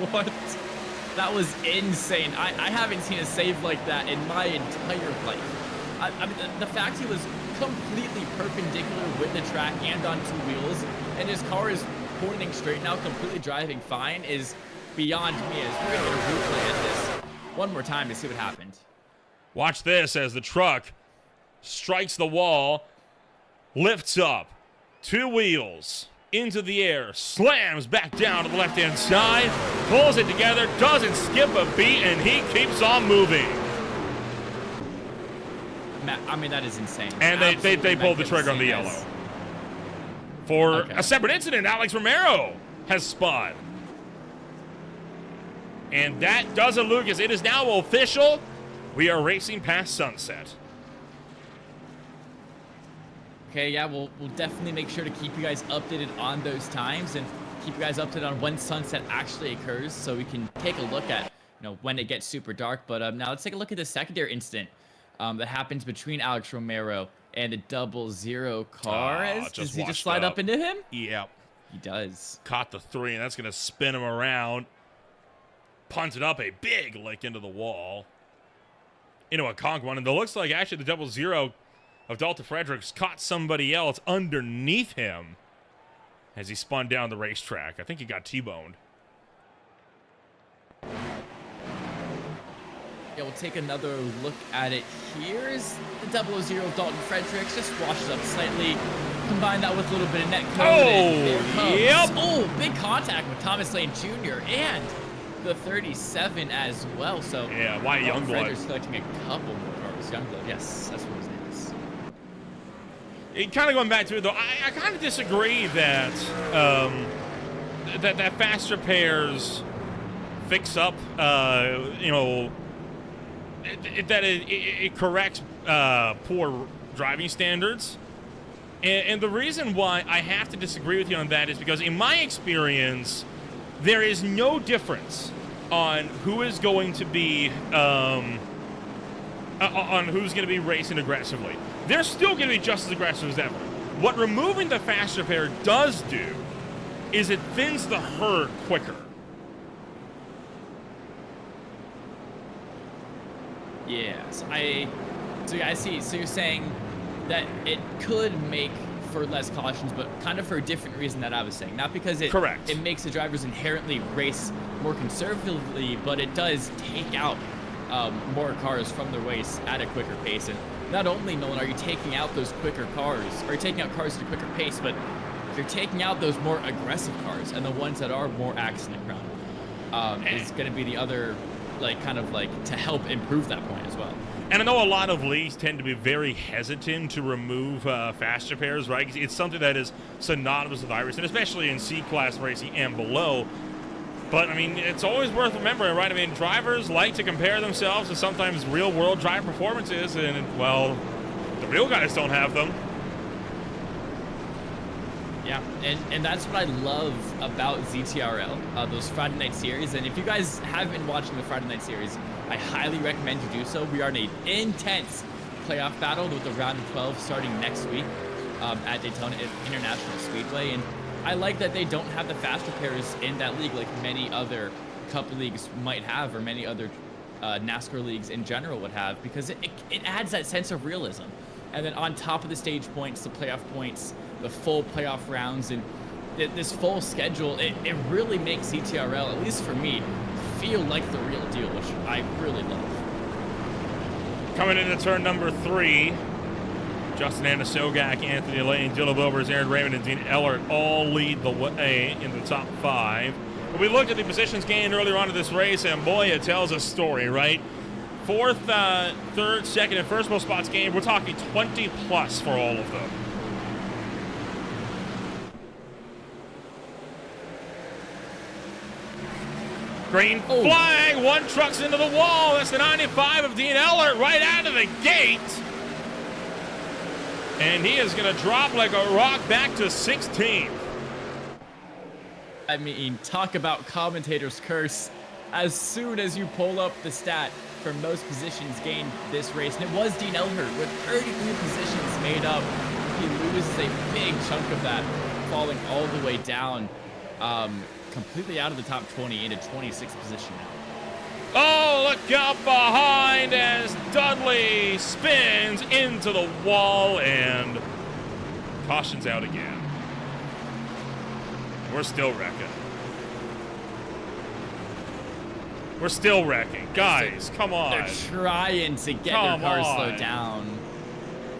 What? That was insane. I haven't seen a save like that in my entire life. I mean, the fact he was completely perpendicular with the track and on 2 wheels, and his car is pointing straight now, completely driving fine, is beyond me. As we're going to get a replay at this one more time to see what happened. Watch this as the truck strikes the wall, lifts up, 2 wheels into the air, slams back down to the left-hand side, pulls it together, doesn't skip a beat, and he keeps on moving. I mean, that is insane. And they pulled the trigger on the yellow. For a separate incident, Alex Romero has spun. And that does it, Lucas. It is now official. We are racing past sunset. Okay, yeah, we'll definitely make sure to keep you guys updated on those times and keep you guys updated on when sunset actually occurs, so we can take a look at when it gets super dark. But now let's take a look at the secondary incident that happens between Alex Romero and the 00 car. Does he just slide up into him? Yep. He does. Caught the 3, and that's going to spin him around. Punted up a big lick into the wall. Into a conk one. And it looks like actually the 00 of Dalton Fredericks caught somebody else underneath him as he spun down the racetrack. I think he got T-boned. Yeah, we'll take another look at it. Here's the 00 of Dalton Fredericks. Just washes up slightly. Combine that with a little bit of net code. Yep. Oh, big contact with Thomas Lane Jr. and the 37 as well. So yeah, why Youngblood? Fredericks collecting a couple more cars. Youngblood, yes, that's what his name is. Kind of going back to it, though, I kind of disagree that that fast repairs fix up, that it corrects poor driving standards. And the reason why I have to disagree with you on that is because in my experience, there is no difference on who is going to be racing aggressively. They're still going to be just as aggressive as ever. What removing the fast repair does do is it thins the herd quicker. Yes, I see. So you're saying that it could make for less cautions, but kind of for a different reason that I was saying. Not because it makes the drivers inherently race more conservatively, but it does take out more cars from the race at a quicker pace. And not only, Nolan, are you taking out those quicker cars, or taking out cars at a quicker pace, but you're taking out those more aggressive cars and the ones that are more accident prone. Is going to be the other, to help improve that point as well. And I know a lot of leagues tend to be very hesitant to remove fast repairs, right? It's something that is synonymous with iRacing, especially in C-Class racing and below. But, I mean, it's always worth remembering, right? I mean, drivers like to compare themselves to sometimes real-world drive performances, and, well, the real guys don't have them. Yeah, and that's what I love about ZTRL, those Friday Night Series. And if you guys haven't been watching the Friday Night Series, I highly recommend you do so. We are in an intense playoff battle with the round of 12 starting next week at Daytona International Speedway. And I like that they don't have the fast repairs in that league like many other Cup leagues might have, or many other NASCAR leagues in general would have, because it adds that sense of realism. And then on top of the stage points, the playoff points, the full playoff rounds, and this full schedule, it really makes CTRL, at least for me, feel like the real deal, which I really love. Coming into turn number 3, Justin Anasogak, Anthony Lane, Dylan Wilbers, Aaron Raymond, and Dean Ellert all lead the way in the top 5. When we looked at the positions gained earlier on in this race, and boy, it tells a story, right? 4th, 3rd, 2nd, and 1st most spots gained. We're talking 20 plus for all of them. Green flag, one truck's into the wall. That's the 95 of Dean Ellert right out of the gate. And he is going to drop like a rock back to 16th. I mean, talk about commentator's curse. As soon as you pull up the stat for most positions gained this race, and it was Dean Ellert with 33 positions made up, he loses a big chunk of that, falling all the way down, completely out of the top 20 into 26th position now. Oh, look out behind as Dudley spins into the wall, and caution's out again. We're still wrecking. We're still wrecking. Guys, come on. They're trying to get their cars slowed down.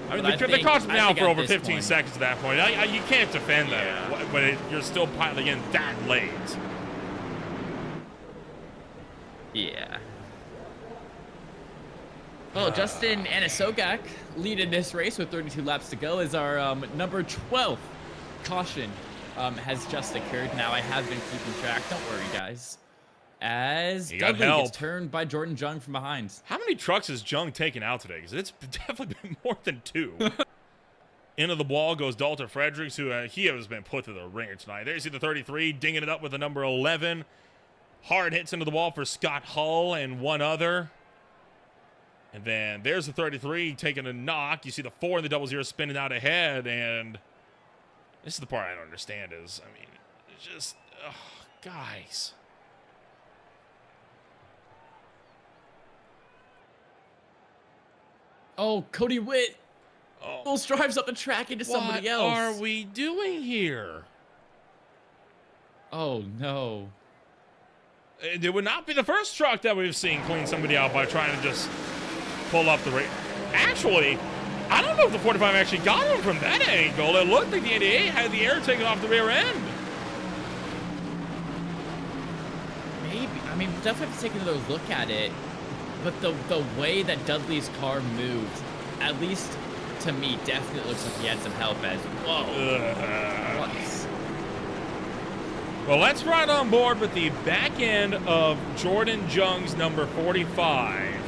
I mean, the car's been out for over 15 seconds at that point. You can't defend that when you're still piling in that late. Yeah. Well, Justin Anasogak leading this race with 32 laps to go as our number 12 caution has just occurred. Now, I have been keeping track. Don't worry, guys. As Dudley gets turned by Jordan Jung from behind. How many trucks has Jung taken out today? Because it's definitely been more than 2. Into the wall goes Dalton Fredericks, who he has been put to the ringer tonight. There's the 33, dinging it up with the number 11. Hard hits into the wall for Scott Hull and one other. And then there's the 33 taking a knock. You see the 4 and the 00 spinning out ahead. And this is the part I don't understand is, I mean, it's just, guys. Oh, Cody Witt almost drives up the track into somebody else. What are we doing here? Oh, no. It would not be the first truck that we've seen clean somebody out by trying to just pull up the race. Actually, I don't know if the 45 actually got him from that angle. It looked like the 88 had the air taken off the rear end. Maybe. I mean, we'll definitely have to take another look at it. But the way that Dudley's car moved, at least to me, definitely looks like he had some help as, whoa. Well, let's ride on board with the back end of Jordan Jung's number 45.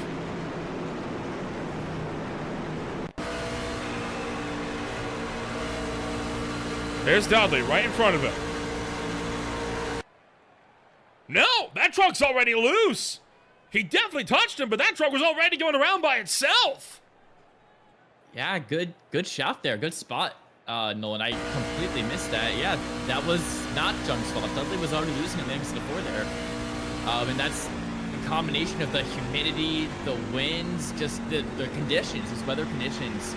There's Dudley right in front of him. No, that truck's already loose. He definitely touched him, but that truck was already going around by itself. Yeah, good shout there. Good spot, Nolan. I completely missed that. Yeah, that was not Jung's fault. Dudley was already losing in the next before there. And that's a combination of the humidity, the winds, just the conditions, these weather conditions,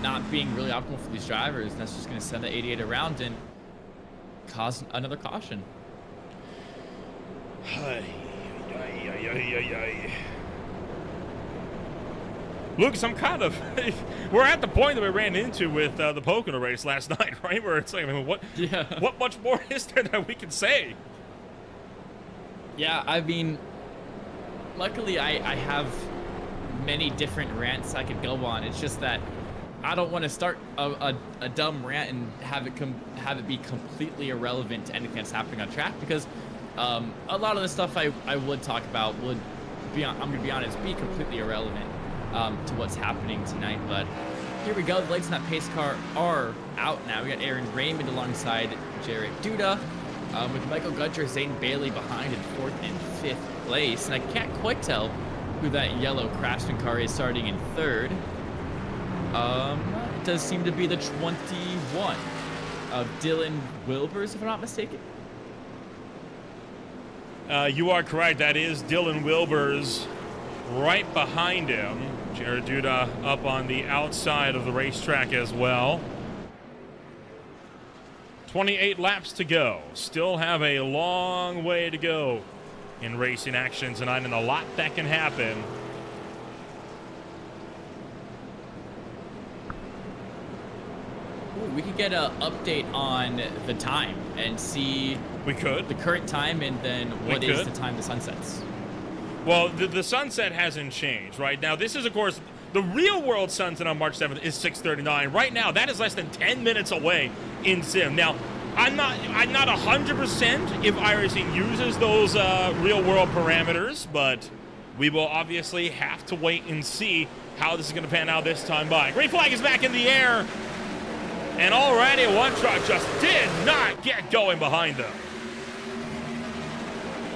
not being really optimal for these drivers. And that's just going to send the 88 around and cause another caution. Lucas, I'm kind of we're at the point that we ran into with the Pocono race last night, right? Where it's like, I mean, what much more is there that we can say? Yeah, I mean, luckily I have many different rants I could go on. It's just that I don't want to start a dumb rant and have it be completely irrelevant to anything that's happening on track, because A lot of the stuff I would talk about would be, I'm going to be honest, be completely irrelevant to what's happening tonight. But here we go. The lights in that pace car are out now. We got Aaron Raymond alongside Jared Duda, with Michael Gudger, Zane Bailey behind in 4th and 5th place. And I can't quite tell who that yellow Craftsman car is starting in 3rd. It does seem to be the 21 of Dylan Wilbers, if I'm not mistaken. You are correct. That is Dylan Wilbers. Right behind him, Jared Duda up on the outside of the racetrack as well. 28 laps to go. Still have a long way to go in racing action tonight, and a lot that can happen. Ooh, we could get an update on the time and see We could. the current time, and then what is the time the sun sets. Well, the sunset hasn't changed. Right now, this is, of course, the real world sunset on March 7th is 6:39. Right now, that is less than 10 minutes away in sim. Now, I'm not 100% if iRacing uses those real world parameters, but we will obviously have to wait and see how this is going to pan out this time by. Green flag is back in the air, and already one truck just did not get going behind them.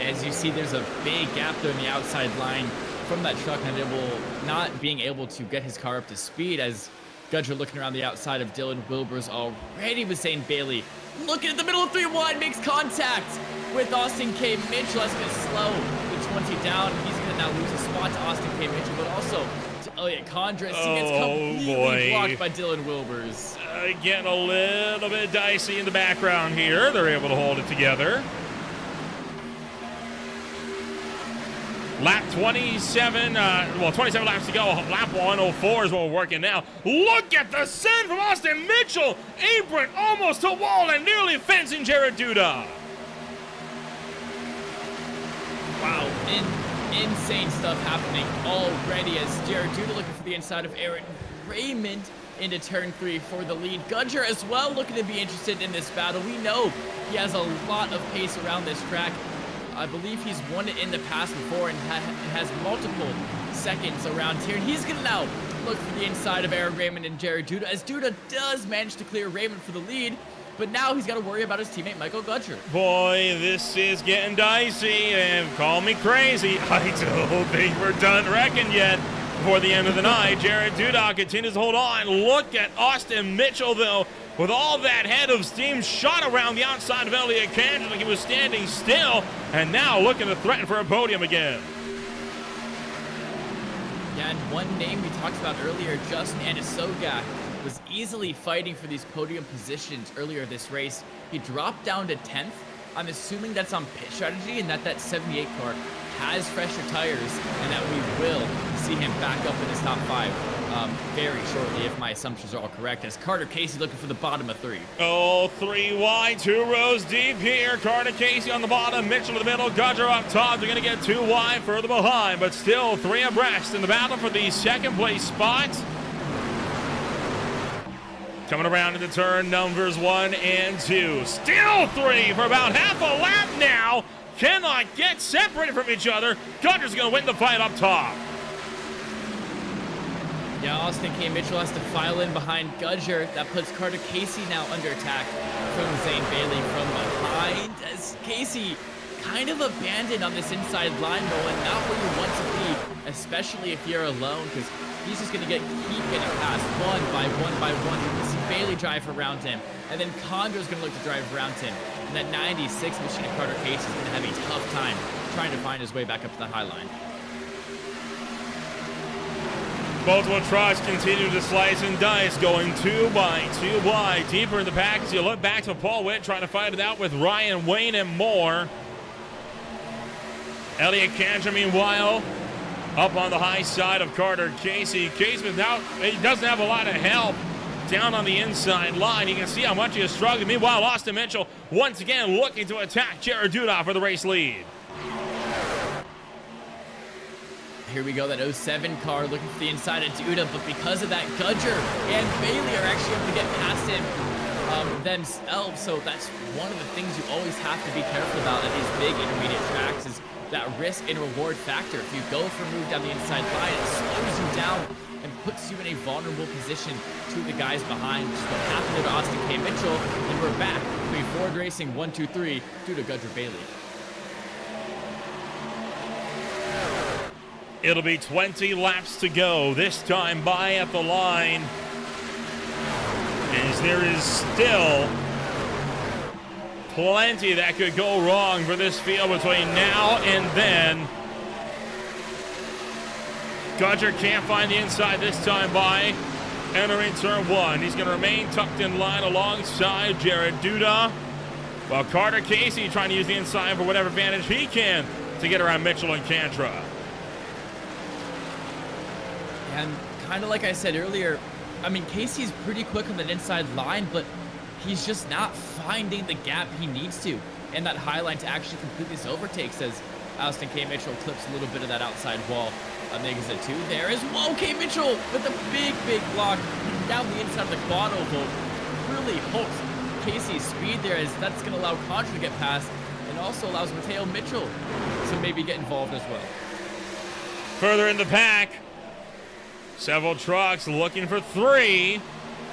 As you see, there's a big gap there in the outside line from that truck, and it will not being able to get his car up to speed, as Gudger looking around the outside of Dylan Wilbers already with Zane Bailey. Looking at the middle of 3 wide, makes contact with Austin K. Mitchell. That's going to slow the 20 down. He's going to now lose a spot to Austin K. Mitchell, but also to Elliot Condress. He gets completely blocked by Dylan Wilbers. Getting a little bit dicey in the background here. They're able to hold it together. Lap 27, 27 laps to go. Lap 104 is what we're working now. Look at the send from Austin Mitchell. Apron almost to wall and nearly fencing Jared Duda. Wow, insane stuff happening already as Jared Duda looking for the inside of Aaron Raymond into turn 3 for the lead. Gudger as well looking to be interested in this battle. We know he has a lot of pace around this track. I believe he's won it in the past before and has multiple seconds around here. And he's going to now look for the inside of Aaron Raymond and Jared Duda, as Duda does manage to clear Raymond for the lead. But now he's got to worry about his teammate, Michael Gudger. Boy, this is getting dicey, and call me crazy. I don't think we're done wrecking yet. Before the end of the night, Jared Duda continues to hold on. Look at Austin Mitchell, though, with all that head of steam shot around the outside of Elliot Kendrick like he was standing still, and now looking to threaten for a podium again. Yeah, and one name we talked about earlier, Justin Anisogak, was easily fighting for these podium positions earlier this race. He dropped down to 10th. I'm assuming that's on pit strategy and that 78 car has fresher tires, and that we will see him back up in his top 5 very shortly, if my assumptions are all correct, as Carter Casey looking for the bottom of 3. Oh, 3 wide, 2 rows deep here. Carter Casey on the bottom, Mitchell in the middle, Gudger up top. They're going to get 2 wide further behind, but still 3 abreast in the battle for the second place spot. Coming around into turn numbers 1 and 2. Still 3 for about half a lap now. Cannot get separated from each other. Gudger's going to win the fight up top. Yeah, Austin K. Mitchell has to file in behind Gudger. That puts Carter Casey now under attack from Zane Bailey from behind, as Casey kind of abandoned on this inside line, though, and not where you want to be, especially if you're alone, because he's just going to keep getting past one by one. You can see Bailey drive around him, and then Condor's going to look to drive around him. And that 96 machine of Carter Casey is going to have a tough time trying to find his way back up to the high line. Multiple trucks continue to slice and dice, going 2 wide, deeper in the pack as you look back to Paul Witt trying to fight it out with Ryan Wayne and more. Elliot Cantor, meanwhile, up on the high side of Carter Casey. Casey now, he doesn't have a lot of help down on the inside line. You can see how much he is struggling. Meanwhile, Austin Mitchell once again looking to attack Jared Duda for the race lead. Here we go, that 07 car looking for the inside of Duda, but because of that, Gudger and Bailey are actually able to get past him themselves. So that's one of the things you always have to be careful about at these big intermediate tracks is that risk and reward factor. If you go for a move down the inside line, it slows you down and puts you in a vulnerable position to the guys behind, which is what happened to Austin K. Mitchell. And we're back to Ford Racing 1-2-3 due to Gudger Bailey. It'll be 20 laps to go, this time by at the line. As there is still plenty that could go wrong for this field between now and then. Gudger can't find the inside this time by entering turn 1. He's going to remain tucked in line alongside Jared Duda, while Carter Casey trying to use the inside for whatever advantage he can to get around Mitchell and Cantra. And kind of like I said earlier, I mean, Casey's pretty quick on that inside line, but he's just not finding the gap he needs to in that high line to actually complete this overtake, says Austin K. Mitchell clips a little bit of that outside wall. Makes it 2. There is, whoa, K. Mitchell with a big block down the inside of the quad oval. Really hopes Casey's speed there, as that's going to allow Contra to get past and also allows Mateo Mitchell to maybe get involved as well. Further in the pack, several trucks looking for 3.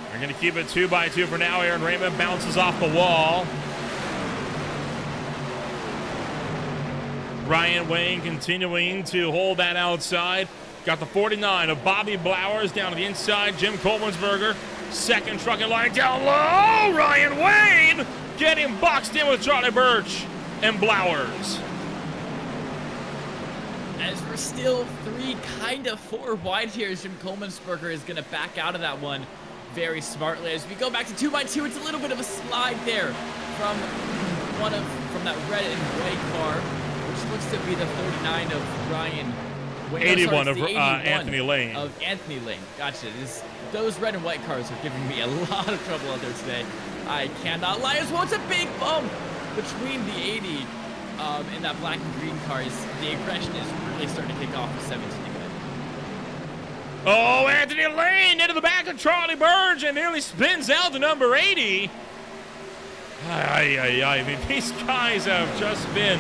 They're going to keep it 2x2 for now. Aaron Raymond bounces off the wall. Ryan Wayne continuing to hold that outside. Got the 49 of Bobby Blowers down to the inside. Jim Colmansberger, second truck in line down low. Ryan Wayne getting boxed in with Charlie Birch and Blowers. As we're still 3, kind of 4 wide here, Jim Colmansberger is going to back out of that one very smartly. As we go back to 2x2, it's a little bit of a slide there from that red and white car, which looks to be the 39 of Ryan Wayne. 81 sorry, of 81 Anthony Lane. Of Anthony Lane. Gotcha. Those red and white cars are giving me a lot of trouble out there today. I cannot lie as well. It's a big bump between the 80 and that black and green cars. The aggression is really starting to kick off with 17 again. Oh, Anthony Lane into the back of Charlie Burge and nearly spins out to number 80. I mean, these guys have just been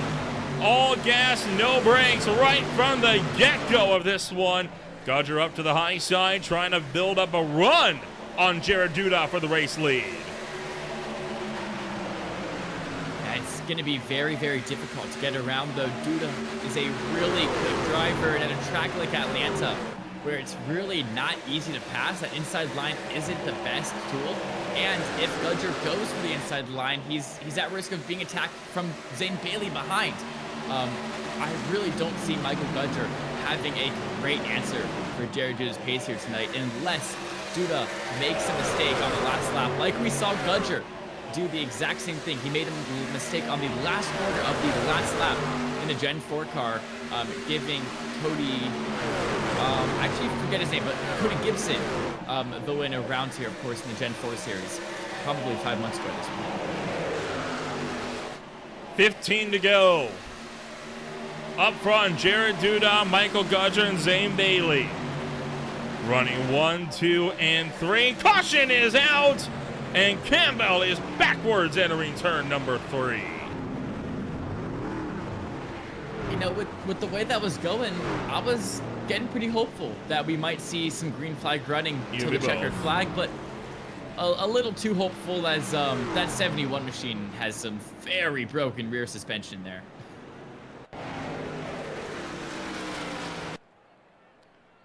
all gas, no brakes right from the get-go of this one. Gudger up to the high side, trying to build up a run on Jared Duda for the race lead. It's going to be very difficult to get around, though. Duda is a really quick driver, and at a track like Atlanta, where it's really not easy to pass, that inside line isn't the best tool. And if Gudger goes for the inside line, he's at risk of being attacked from Zane Bailey behind. I really don't see Michael Gudger having a great answer for Jared Duda's pace here tonight, unless Duda makes a mistake on the last lap, like we saw Gudger do the exact same thing. He made a mistake on the last corner of the last lap in the Gen 4 car, giving Cody, I actually forget his name, but Cody Gibson, the win around here, of course, in the Gen 4 series, probably 5 months ago at this point. 15 to go. Up front, Jared Duda, Michael Gudger, and Zane Bailey. Running 1, 2, and 3. Caution is out, and Campbell is backwards entering turn number 3. You know, with the way that was going, I was getting pretty hopeful that we might see some green flag running to the checkered flag, but a little too hopeful, as that 71 machine has some very broken rear suspension there.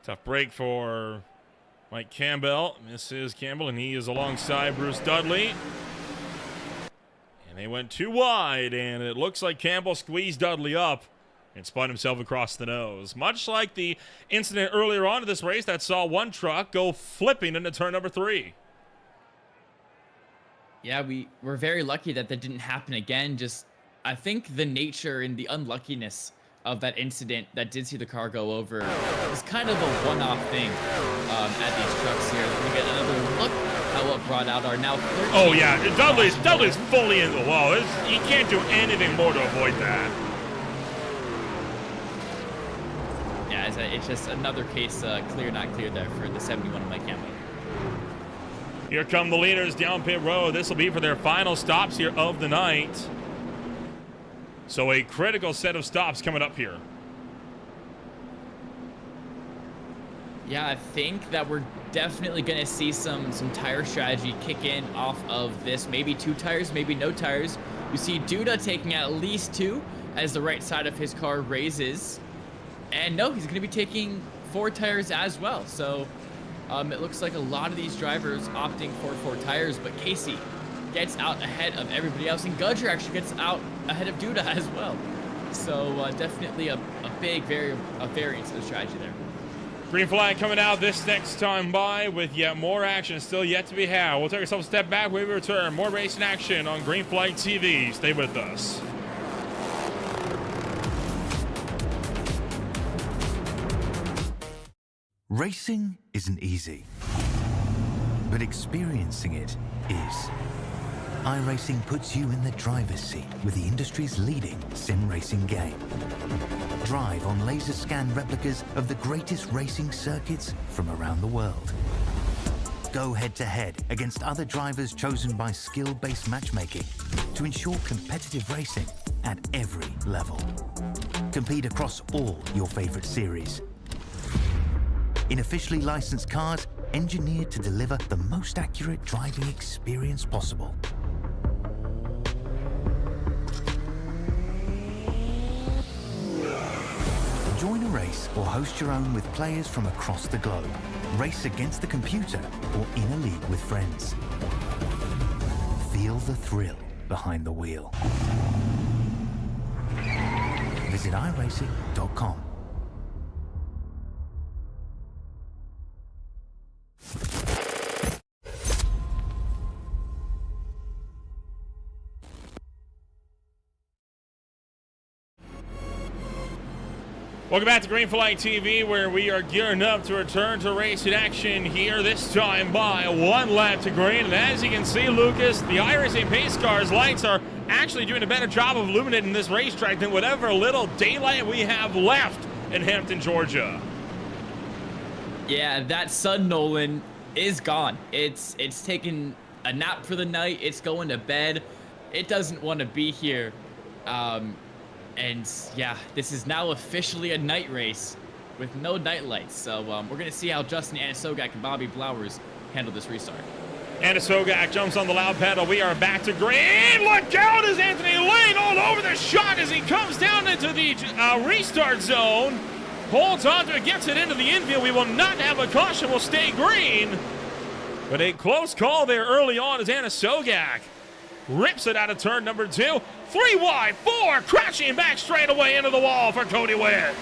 Tough break for Mike Campbell. Misses Campbell, and he is alongside Bruce Dudley. And they went too wide, and it looks like Campbell squeezed Dudley up and spun himself across the nose. Much like the incident earlier on in this race that saw one truck go flipping into turn number 3. Yeah, we're very lucky that didn't happen again. Just, I think the nature and the unluckiness of that incident that did see the car go over is kind of a one-off thing at these trucks here. We get another look at what brought out our now 13. Oh yeah, Dudley's fully in the wall. You can't do anything more to avoid that. Yeah, it's just another case, clear, not clear there for the 71 of Mike Campbell. Here come the leaders down pit road. This will be for their final stops here of the night. So a critical set of stops coming up here. Yeah, I think that we're definitely going to see some tire strategy kick in off of this. Maybe 2 tires, maybe no tires. You see Duda taking at least 2 as the right side of his car raises. And no, he's going to be taking 4 tires as well. So it looks like a lot of these drivers opting for 4 tires, but Casey gets out ahead of everybody else, and Gudger actually gets out ahead of Duda as well. So definitely a big variance of the strategy there. Green flag coming out this next time by with yet more action still yet to be had. We'll take ourselves a step back when we return. More racing action on Green Flag TV. Stay with us. Racing isn't easy, but experiencing it is. iRacing puts you in the driver's seat with the industry's leading sim racing game. Drive on laser scan replicas of the greatest racing circuits from around the world. Go head to head against other drivers chosen by skill-based matchmaking to ensure competitive racing at every level. Compete across all your favorite series. In officially licensed cars, engineered to deliver the most accurate driving experience possible. Join a race or host your own with players from across the globe. Race against the computer or in a league with friends. Feel the thrill behind the wheel. Visit iRacing.com. Welcome back to Green Flag TV, where we are gearing up to return to racing action here, this time by 1 lap to green. And as you can see, Lucas, the iRacing pace cars lights are actually doing a better job of illuminating this racetrack than whatever little daylight we have left in Hampton, Georgia. Yeah, that sun, Nolan, is gone. It's taking a nap for the night. It's going to bed. It doesn't want to be here. And yeah, this is now officially a night race with no night lights. So we're going to see how Justin Anisogak and Bobby Blowers handle this restart. Anisogak jumps on the loud pedal. We are back to green. Look out as Anthony Lane all over the shot as he comes down into the restart zone. Holds on to it, gets it into the infield. We will not have a caution. We'll stay green. But a close call there early on as Anisogak rips it out of turn number 2. 3 wide, 4, crashing back straight away into the wall for Cody Witt.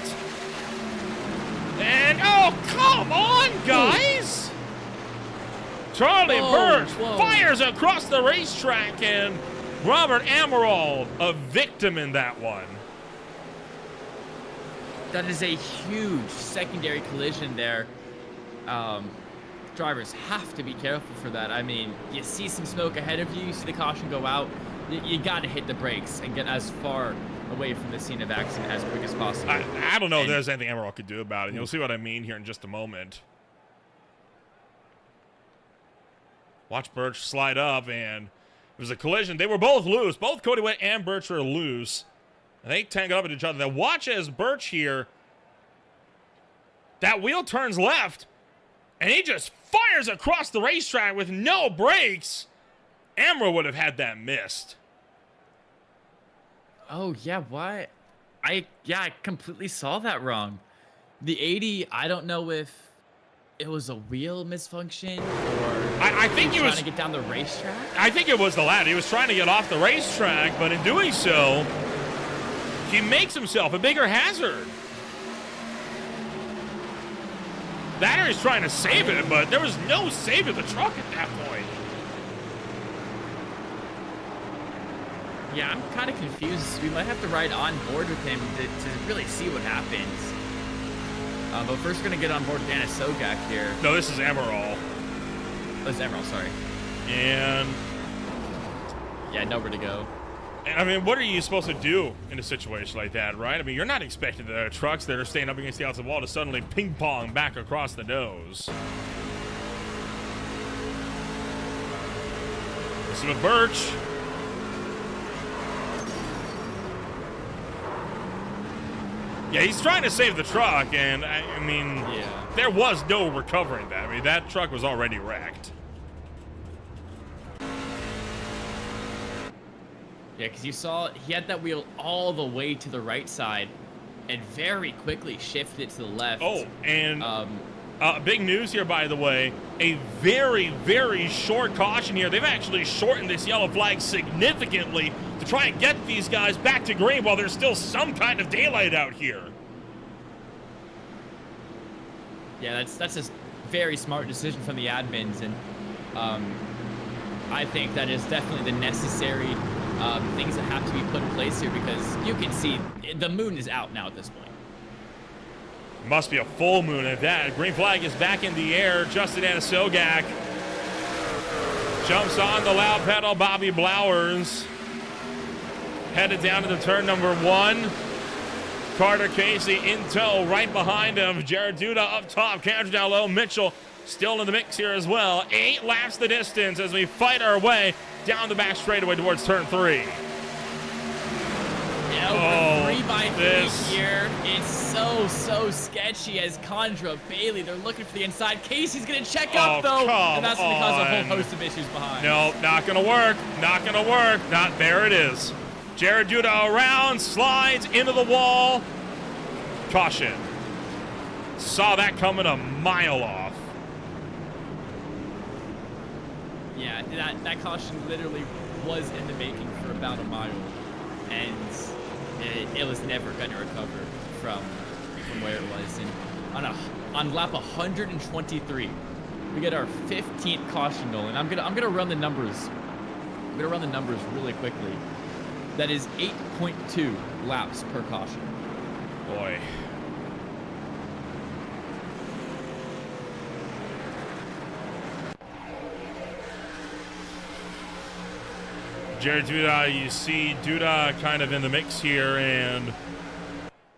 And, oh, come on, guys. Charlie Birch fires across the racetrack, and Robert Amaral, a victim in that one. That is a huge secondary collision there. Drivers have to be careful for that. I mean, you see some smoke ahead of you, you see the caution go out, you got to hit the brakes and get as far away from the scene of accident as quick as possible. I don't know if there's anything Amaral could do about it. You'll see what I mean here in just a moment. Watch Birch slide up, and it was a collision. They were both loose. Both Cody Witt and Birch are loose. And they tangled up with each other. Now watch as Birch here, that wheel turns left, and he just fires across the racetrack with no brakes. Amaral would have had that missed. Oh, yeah, why? I completely saw that wrong. The 80, I don't know if it was a wheel misfunction or I think he was trying to get down the racetrack. I think it was the latter. He was trying to get off the racetrack, but in doing so, he makes himself a bigger hazard. That or he's trying to save it, but there was no saving the truck at that point. Yeah, I'm kind of confused. We might have to ride on board with him to really see what happens. But first, we're going to get on board with Anisogak here. No, this is Amaral. Oh, it's Amaral, sorry. And yeah, nowhere to go. I mean, what are you supposed to do in a situation like that, right? I mean, you're not expecting the trucks that are staying up against the outside wall to suddenly ping-pong back across the nose. This is with Birch. Yeah, he's trying to save the truck, and I mean, there was no recovering that. I mean, that truck was already wrecked. Yeah, because you saw he had that wheel all the way to the right side and very quickly shifted it to the left. Oh, and big news here, by the way. A very, very short caution here. They've actually shortened this yellow flag significantly to try and get these guys back to green while there's still some kind of daylight out here. Yeah, that's a very smart decision from the admins, and I think that is definitely the necessary things that have to be put in place here, because you can see the moon is out now at this point. Must be a full moon at that. Green flag is back in the air. Justin Anasogak jumps on the loud pedal. Bobby Blowers headed down to the turn number 1. Carter Casey in tow, right behind him. Jared Duda up top. Cameron down low. Mitchell still in the mix here as well. 8 laps the distance as we fight our way down the back straightaway towards turn 3. Yeah, over 3x3 here. It's so sketchy as Condra, Bailey, they're looking for the inside. Casey's going to check up, though, and that's going to cause a whole host of issues behind. No, not going to work. Not going to work. Not there it is. Jared Duda around, slides into the wall. Caution. Saw that coming a mile off. Yeah, that caution literally was in the making for about a mile, and it was never going to recover from where it was. And on lap 123, we get our 15th caution, Nolan. I'm gonna run the numbers. I'm gonna run the numbers really quickly. That is 8.2 laps per caution. Boy. Jared Duda, you see Duda kind of in the mix here, and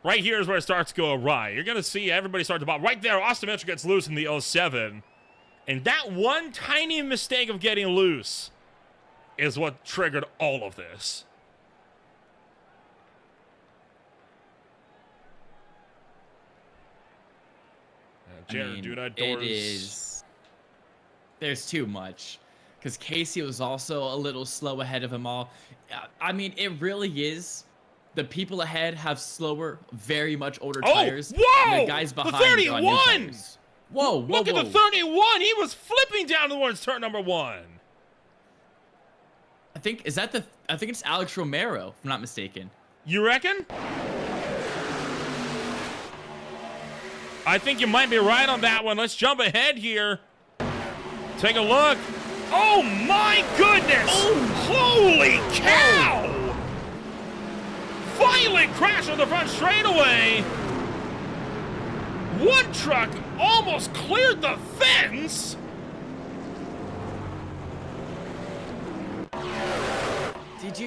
right here is where it starts to go awry. You're going to see everybody start to bob. Right there, Austin Mitchell gets loose in the 07. And that one tiny mistake of getting loose is what triggered all of this. Jared Duda, doors. There's too much. Because Casey was also a little slow ahead of them all. I mean, it really is. The people ahead have slower, very much older tires. Whoa! And the guys behind the 31! Are on new tires. Whoa! Look at the 31! He was flipping down towards turn number 1. I think it's Alex Romero, if I'm not mistaken. You reckon? I think you might be right on that one. Let's jump ahead here. Take a look. Oh my goodness! Oh. Holy cow! Violent crash on the front straightaway. One truck almost cleared the fence. Did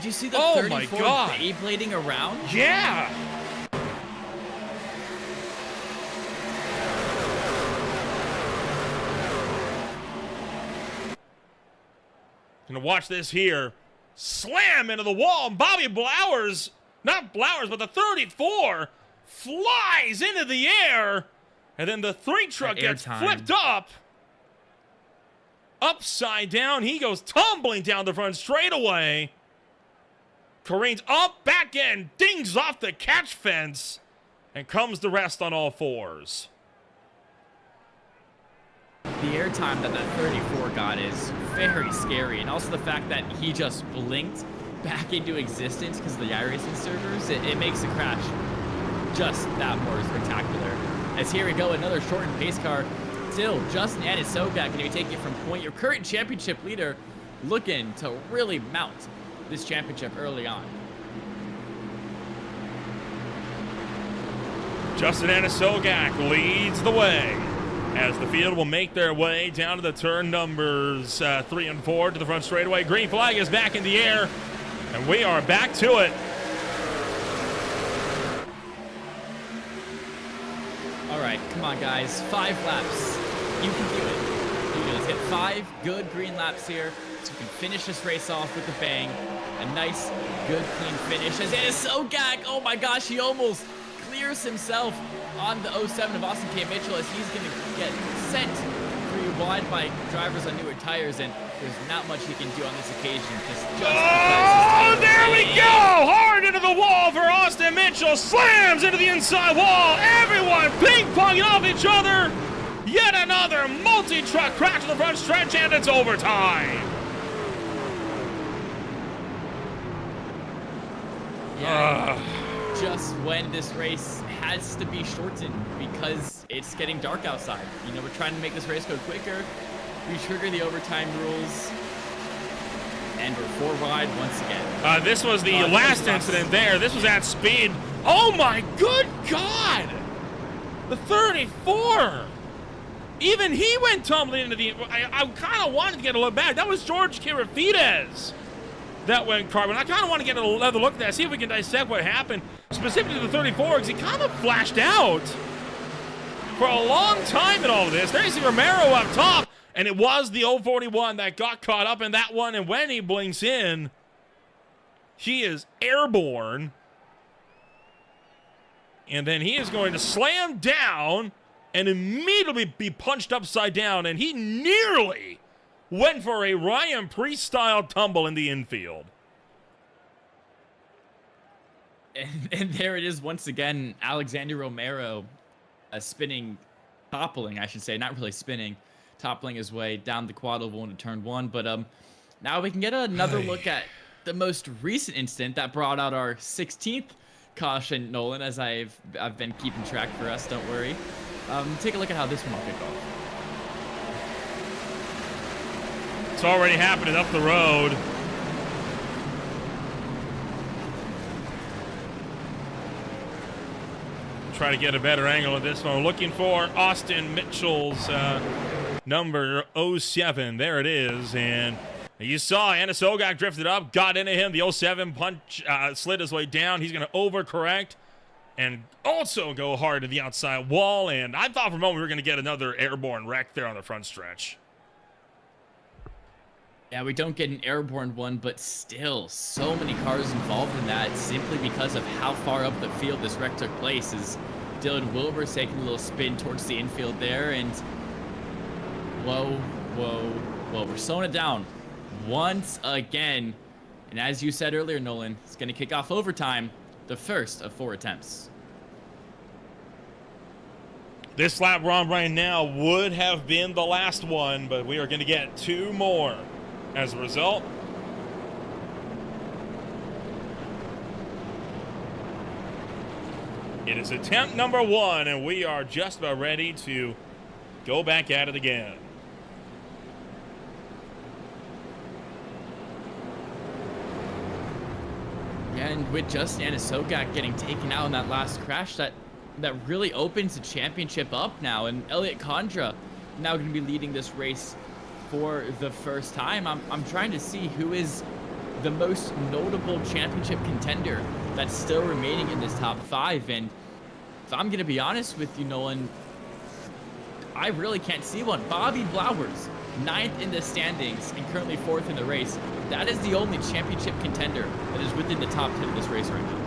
you see the 34 my God. Beyblading around? Yeah. Gonna watch this here. Slam into the wall. Bobby Blowers, not Blowers, but the 34 flies into the air. And then the 3 truck gets flipped up. Upside down. He goes tumbling down the front straightaway. Careens up, back end, dings off the catch fence, and comes to rest on all 4s. The airtime that 34 got is very scary, and also the fact that he just blinked back into existence because of the iRacing servers, it makes the crash just that more spectacular. As here we go, another shortened pace car. Still, Justin Anasogak going to be taking it from point. Your current championship leader looking to really mount this championship early on. Justin Anasogak leads the way as the field will make their way down to the turn numbers 3 and 4 to the front straightaway. Green flag is back in the air, and we are back to it. All right, come on, guys. 5 laps. You can do it. You can do it. Let's get 5 good green laps here. So we can finish this race off with a bang. A nice, good, clean finish. As Sogak, oh my gosh, he almost clears himself on the 07 of Austin K. Mitchell as he's going to get sent 3 wide by drivers on newer tires, and there's not much he can do on this occasion. Oh, there we go! Hard into the wall for Austin Mitchell. Slams into the inside wall. Everyone ping-ponging off each other. Yet another multi-truck crash to the front stretch, and it's overtime. Yeah, just when this race has to be shortened because it's getting dark outside. You know, we're trying to make this race go quicker. We trigger the overtime rules, and we're 4 wide once again. This was the last incident there. This was at speed. Oh my good God! The 34. Even he went tumbling into the. I kind of wanted to get a look back. That was George Kirafides that went carbon. I kind of want to get another look at that, see if we can dissect what happened, specifically to the 34, because he kind of flashed out for a long time in all of this. There's Romero up top, and it was the 041 that got caught up in that one, and when he blinks in, he is airborne. And then he is going to slam down and immediately be punched upside down, and he nearly went for a Ryan Priest-style tumble in the infield. And there it is once again, Alexander Romero toppling, I should say, not really spinning, toppling his way down the quad oval into turn 1. But now we can get another look at the most recent incident that brought out our 16th caution, Nolan, as I've been keeping track for us, don't worry. Take a look at how this one will kick off. It's already happening up the road. Try to get a better angle of this one. Looking for Austin Mitchell's number 07. There it is. And you saw Anna Sogak drifted up, got into him. The 07 punch slid his way down. He's going to overcorrect and also go hard to the outside wall. And I thought for a moment we were going to get another airborne wreck there on the front stretch. Yeah, we don't get an airborne one, but still, so many cars involved in that simply because of how far up the field this wreck took place. As Dylan Wilbur's taking a little spin towards the infield there, and whoa, we're slowing it down once again. And as you said earlier, Nolan, it's going to kick off overtime, the first of 4 attempts. This lap we're on right now would have been the last one, but we are going to get 2 more. As a result, it is attempt number 1, and we are just about ready to go back at it again. Yeah, and with just Anna Sogak getting taken out in that last crash, that really opens the championship up now, and Elliot Condra now going to be leading this race for the first time. I'm trying to see who is the most notable championship contender that's still remaining in this top 5. And if I'm gonna be honest with you, Nolan, I really can't see one. Bobby Blowers, 9th in the standings and currently 4th in the race. That is the only championship contender that is within the top 10 of this race right now.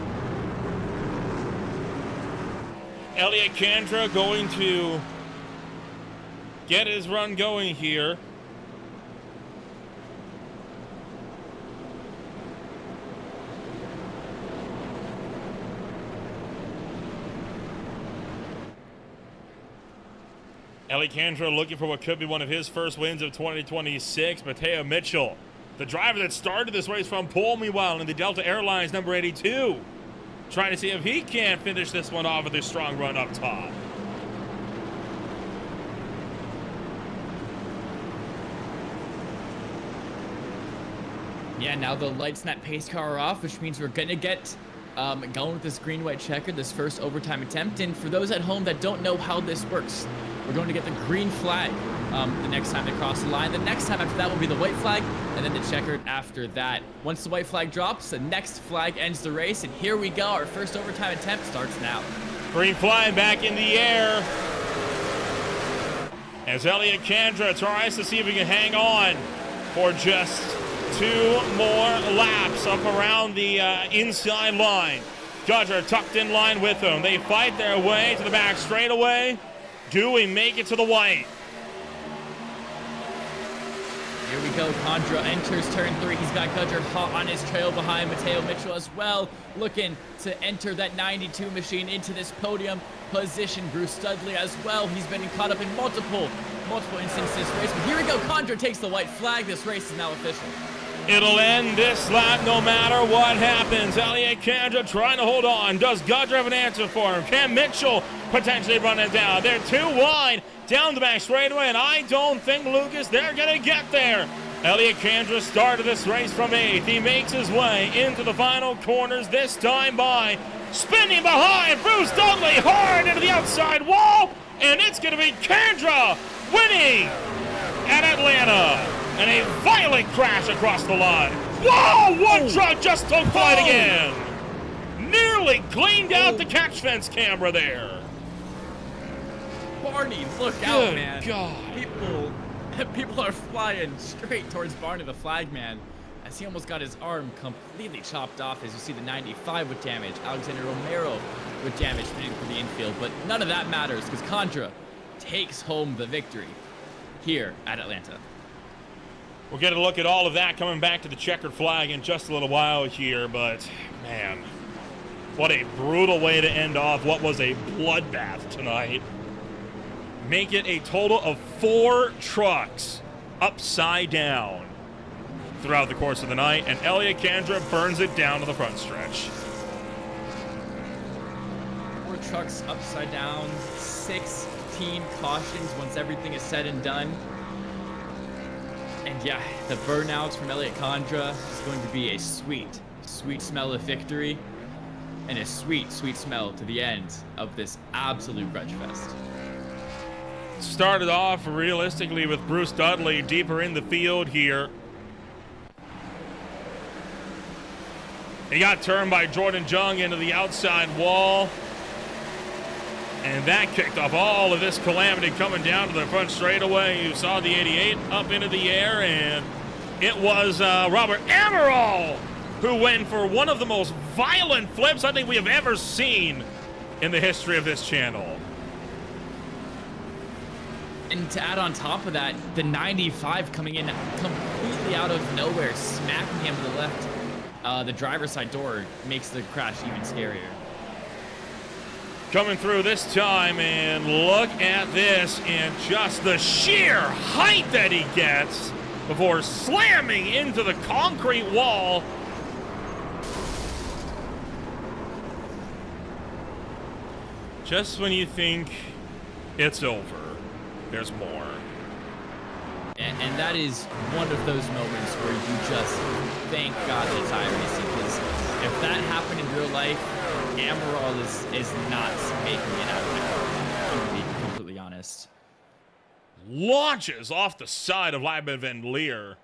Elliot Condra going to get his run going here. Ellie Condra looking for what could be one of his first wins of 2026. Mateo Mitchell, the driver that started this race from pole, meanwhile, in the Delta Airlines number 82. Trying to see if he can finish this one off with a strong run up top. Yeah, now the lights in that pace car are off, which means we're going to get going with this green-white checker, this first overtime attempt. And for those at home that don't know how this works, we're going to get the green flag the next time they cross the line. The next time after that will be the white flag, and then the checkered after that. Once the white flag drops, the next flag ends the race, and here we go. Our first overtime attempt starts now. Green flag back in the air as Elliot Condra tries to see if he can hang on for just 2 more laps up around the inside line. Gudger tucked in line with him. They fight their way to the back straightaway. Do we make it to the white? Here we go. Condra enters turn 3. He's got Gudger hot on his trail behind Mateo Mitchell as well, looking to enter that 92 machine into this podium position. Bruce Studley as well. He's been caught up in multiple instances this race. But here we go. Condra takes the white flag. This race is now official. It'll end this lap no matter what happens. Elliott Kandra trying to hold on. Does Gudger have an answer for him? Can Mitchell potentially run it down? They're too wide down the back straightaway, and I don't think, Lucas, they're going to get there. Elliott Kandra started this race from 8th. He makes his way into the final corners, this time by spinning behind Bruce Dudley hard into the outside wall, and it's going to be Kandra winning at Atlanta. And a violent crash across the line. Whoa! One truck just took flight again. Nearly cleaned out the catch fence camera there. Barney, look out, man. Good God. People are flying straight towards Barney the flagman as he almost got his arm completely chopped off. As you see the 95 with damage. Alexander Romero with damage for the infield. But none of that matters because Condra takes home the victory here at Atlanta. We'll get a look at all of that coming back to the checkered flag in just a little while here, but man, what a brutal way to end off what was a bloodbath tonight. Make it a total of 4 trucks upside down throughout the course of the night, and Elliott Kandra burns it down to the front stretch. 4 trucks upside down, 16 cautions once everything is said and done. And yeah, the burnouts from Elliott Kandra is going to be a sweet, sweet smell of victory and a sweet, sweet smell to the end of this absolute grudge fest. Started off realistically with Bruce Dudley deeper in the field here. He got turned by Jordan Jung into the outside wall. And that kicked off all of this calamity coming down to the front straightaway. You saw the 88 up into the air, and it was Robert Amaral who went for one of the most violent flips I think we have ever seen in the history of this channel. And to add on top of that, the 95 coming in completely out of nowhere, smacking him to the left, the driver's side door makes the crash even scarier. Coming through this time, and look at this, and just the sheer height that he gets before slamming into the concrete wall. Just when you think it's over, there's more. And that is one of those moments where you just thank God that it's iRacing, because if that happened in real life, Amaral is not making it out of it. I'm going to be completely honest. Launches off the side of Lyman Van Leer.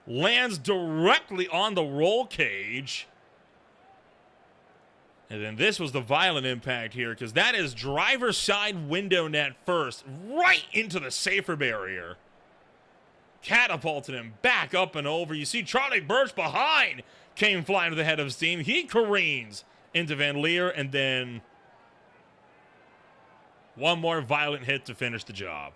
Lands directly on the roll cage. And then this was the violent impact here, because that is driver's side window net first, right into the safer barrier. Catapulted him back up and over. You see Charlie Birch behind came flying to the head of steam. He careens into Van Leer, and then one more violent hit to finish the job.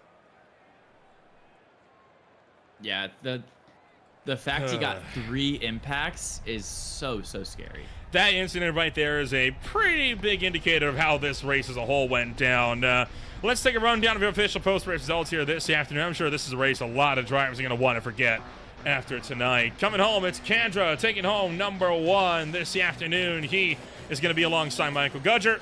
Yeah, the fact he got 3 impacts is so scary. That incident right there is a pretty big indicator of how this race as a whole went down. Let's take a rundown of your official post-race results here this afternoon. I'm sure this is a race a lot of drivers are going to want to forget after tonight. Coming home, it's Kandra taking home number 1 this afternoon. He is going to be alongside Michael Gudger.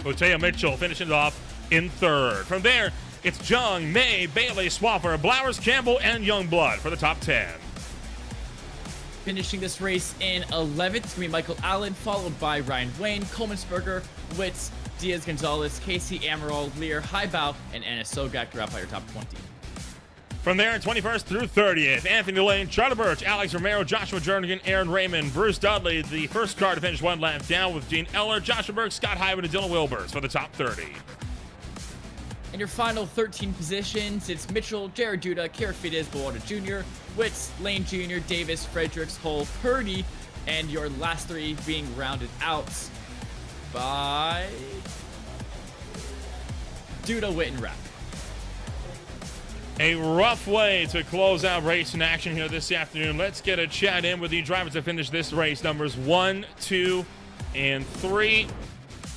Mateo Mitchell finishing it off in 3rd. From there, it's Jung, May, Bailey, Swaffer, Blowers, Campbell, and Youngblood for the top 10. Finishing this race in 11th, it's going to be Michael Allen, followed by Ryan Wayne, Coleman-Sperger, Witz, Diaz-Gonzalez, Casey Amaral, Lear, Highbow, and Anna Sogak to wrap out your top 20. From there, 21st through 30th, Anthony Lane, Charlie Birch, Alex Romero, Joshua Jernigan, Aaron Raymond, Bruce Dudley, the first car to finish 1 lap down with Dean Eller, Joshua Burke, Scott Hyman, and Dylan Wilbers for the top 30. In your final 13 positions, it's Mitchell, Jared Duda, Karafides, Bowada Jr., Witz, Lane Jr., Davis, Fredericks, Hull, Purdy, and your last 3 being rounded out by Duda, Witt, and Rapp. A rough way to close out racing action here this afternoon. Let's get a chat in with the drivers to finish this race, numbers 1, 2, and 3.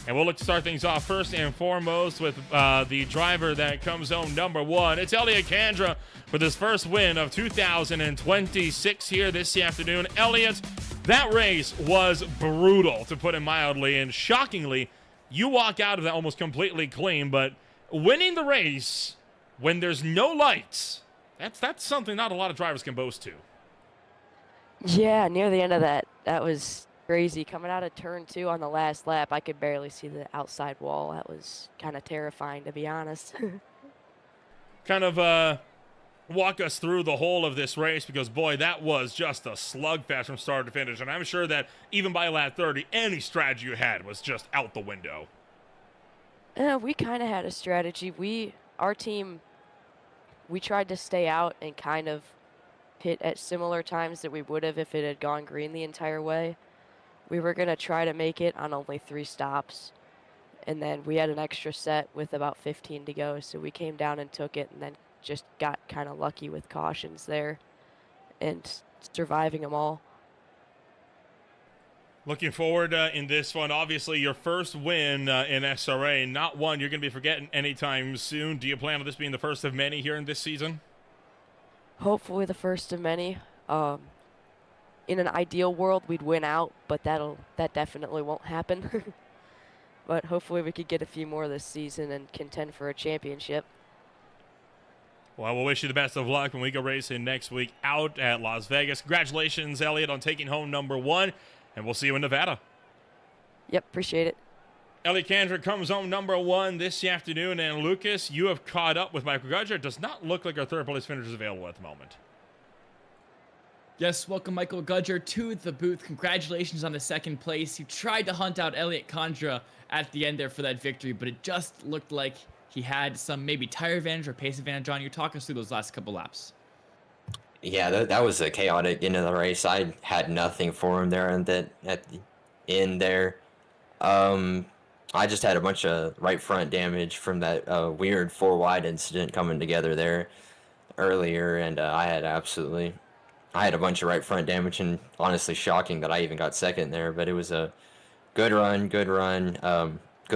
And we'll look to start things off first and foremost with the driver that comes home number 1. It's Elliott Kandra with his first win of 2026 here this afternoon. Elliott, that race was brutal, to put it mildly, and shockingly, you walk out of that almost completely clean, but winning the race when there's no lights, that's something not a lot of drivers can boast to. Yeah, near the end of that was crazy. Coming out of turn 2 on the last lap, I could barely see the outside wall. That was kind of terrifying, to be honest. Kind of walk us through the whole of this race, because boy, that was just a slugfest from start to finish, and I'm sure that even by lap 30, any strategy you had was just out the window. We kind of had a strategy. Our team, we tried to stay out and kind of hit at similar times that we would have if it had gone green the entire way. We were going to try to make it on only 3 stops, and then we had an extra set with about 15 to go, so we came down and took it, and then just got kind of lucky with cautions there and surviving them all. Looking forward in this one, obviously your first win in SRA, not one you're going to be forgetting anytime soon. Do you plan on this being the first of many here in this season? Hopefully the first of many. In an ideal world, we'd win out, but that definitely won't happen. But hopefully we could get a few more this season and contend for a championship. Well, we'll wish you the best of luck when we go racing next week out at Las Vegas. Congratulations, Elliott, on taking home number 1, and we'll see you in Nevada. Yep, appreciate it. Elliott Kandra comes home number 1 this afternoon, and Lucas, you have caught up with Michael Gudger. It does not look like our third place finish is available at the moment. Yes, welcome Michael Gudger to the booth. Congratulations on the second place. You tried to hunt out Elliott Kandra at the end there for that victory, but it just looked like he had some maybe tire advantage or pace advantage. John, you talk us through those last couple laps. Yeah, that was a chaotic end of the race. I had nothing for him there at the end there. I just had a bunch of right front damage from that weird 4-wide incident coming together there earlier, and I had a bunch of right front damage, and honestly shocking that I even got second there, but it was a good run, good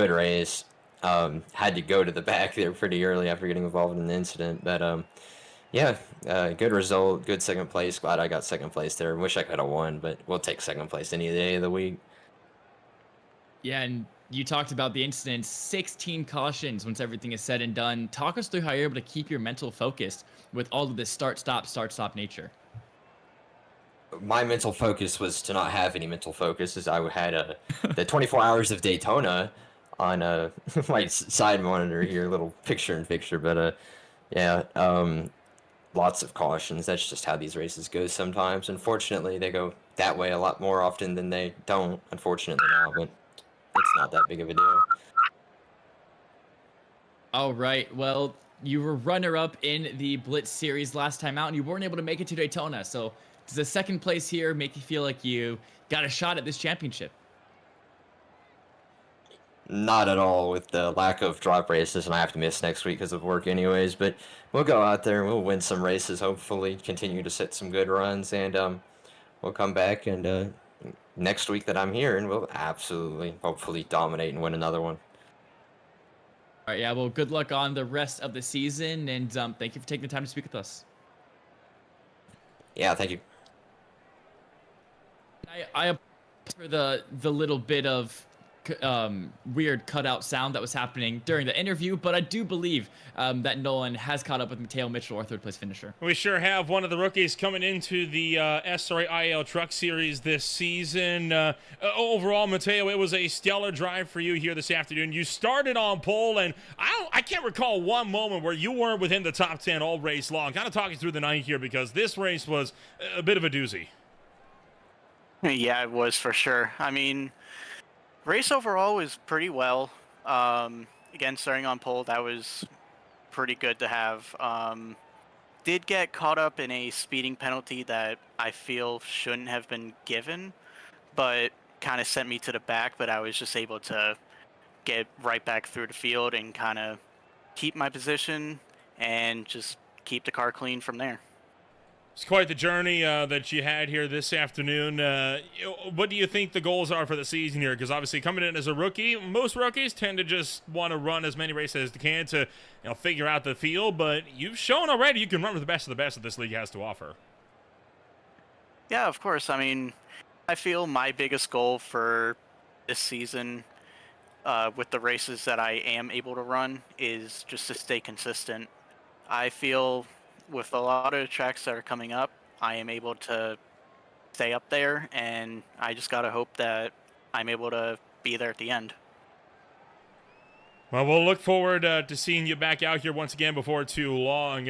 race. Had to go to the back there pretty early after getting involved in the incident, but yeah, good result, good second place. Glad I got second place there. Wish I could have won, but we'll take second place any day of the week. Yeah, and you talked about the incident, 16 cautions once everything is said and done. Talk us through how you're able to keep your mental focus with all of this start-stop nature. My mental focus was to not have any mental focus, as I had the 24 hours of Daytona on my side monitor here, little picture-in-picture, but yeah, lots of cautions. That's just how these races go sometimes. Unfortunately, they go that way a lot more often than they don't, unfortunately now, but it's not that big of a deal. All right, well, you were runner-up in the Blitz Series last time out, and you weren't able to make it to Daytona, so does the second place here make you feel like you got a shot at this championship? Not at all, with the lack of drop races, and I have to miss next week because of work anyways, but we'll go out there and we'll win some races, hopefully continue to set some good runs, and we'll come back, and next week that I'm here, and we'll absolutely, hopefully dominate and win another one. All right, yeah, well, good luck on the rest of the season, and thank you for taking the time to speak with us. Yeah, thank you. I apologize for the little bit of weird cutout sound that was happening during the interview, but I do believe that Nolan has caught up with Mateo Mitchell, our third place finisher. We sure have one of the rookies coming into the SRA IEL Truck Series this season. Overall, Mateo, it was a stellar drive for you here this afternoon. You started on pole, and I can't recall one moment where you weren't within the top 10 all race long. Kind of talking through the night here, because this race was a bit of a doozy. Yeah, it was for sure. I mean, race overall was pretty well. Again, starting on pole, that was pretty good to have. Did get caught up in a speeding penalty that I feel shouldn't have been given, but kind of sent me to the back, but I was just able to get right back through the field and kind of keep my position and just keep the car clean from there. It's quite the journey that you had here this afternoon. What do you think the goals are for the season here? Because obviously coming in as a rookie, most rookies tend to just want to run as many races as they can to figure out the field, but you've shown already you can run with the best of the best that this league has to offer. Yeah, of course. I mean, I feel my biggest goal for this season with the races that I am able to run is just to stay consistent. I feel with a lot of tracks that are coming up, I am able to stay up there, and I just got to hope that I'm able to be there at the end. Well, we'll look forward to seeing you back out here once again before too long.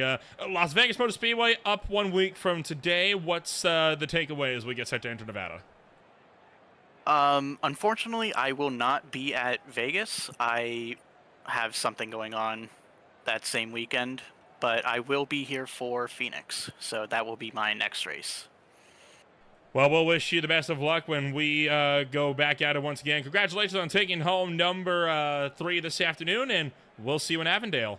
Las Vegas Motor Speedway up 1 week from today. What's the takeaway as we get set to enter Nevada? Unfortunately, I will not be at Vegas. I have something going on that same weekend, but I will be here for Phoenix, so that will be my next race. Well, we'll wish you the best of luck when we go back at it once again. Congratulations on taking home number 3 this afternoon, and we'll see you in Avondale.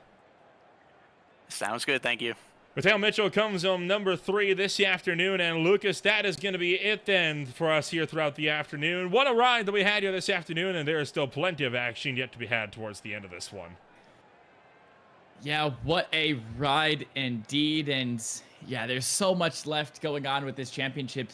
Sounds good, thank you. Mateo Mitchell comes home number 3 this afternoon, and Lucas, that is going to be it then for us here throughout the afternoon. What a ride that we had here this afternoon, and there is still plenty of action yet to be had towards the end of this one. Yeah, what a ride indeed. And yeah, there's so much left going on with this championship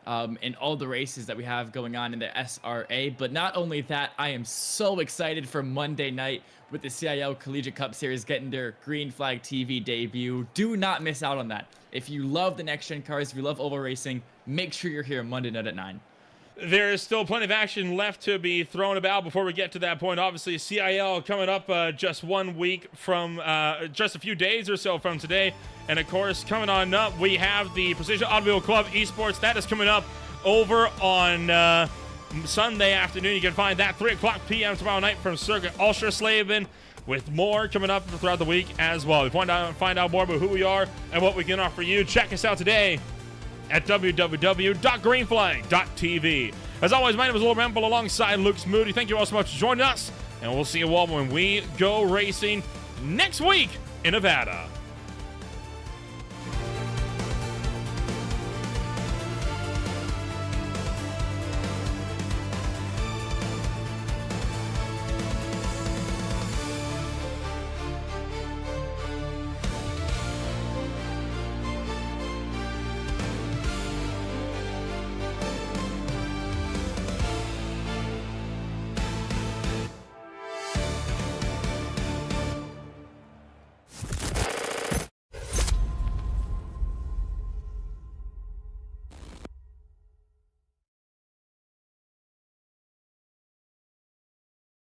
and all the races that we have going on in the SRA. But not only that, I am so excited for Monday night with the CIL Collegiate Cup Series getting their Green Flag TV debut. Do not miss out on that. If you love the next-gen cars, if you love oval racing, make sure you're here Monday night at 9. There is still plenty of action left to be thrown about before we get to that point. Obviously, CIL coming up just 1 week from just a few days or so from today. And, of course, coming on up, we have the Precision Automobile Club Esports. That is coming up over on Sunday afternoon. You can find that 3 o'clock p.m. tomorrow night from Circuit Ultraslaven, with more coming up throughout the week as well. If you want to find out more about who we are and what we can offer you, check us out today at www.greenflag.tv. As always, my name is Will Ramble alongside Lucas Moody. Thank you all so much for joining us, and we'll see you all when we go racing next week in Nevada.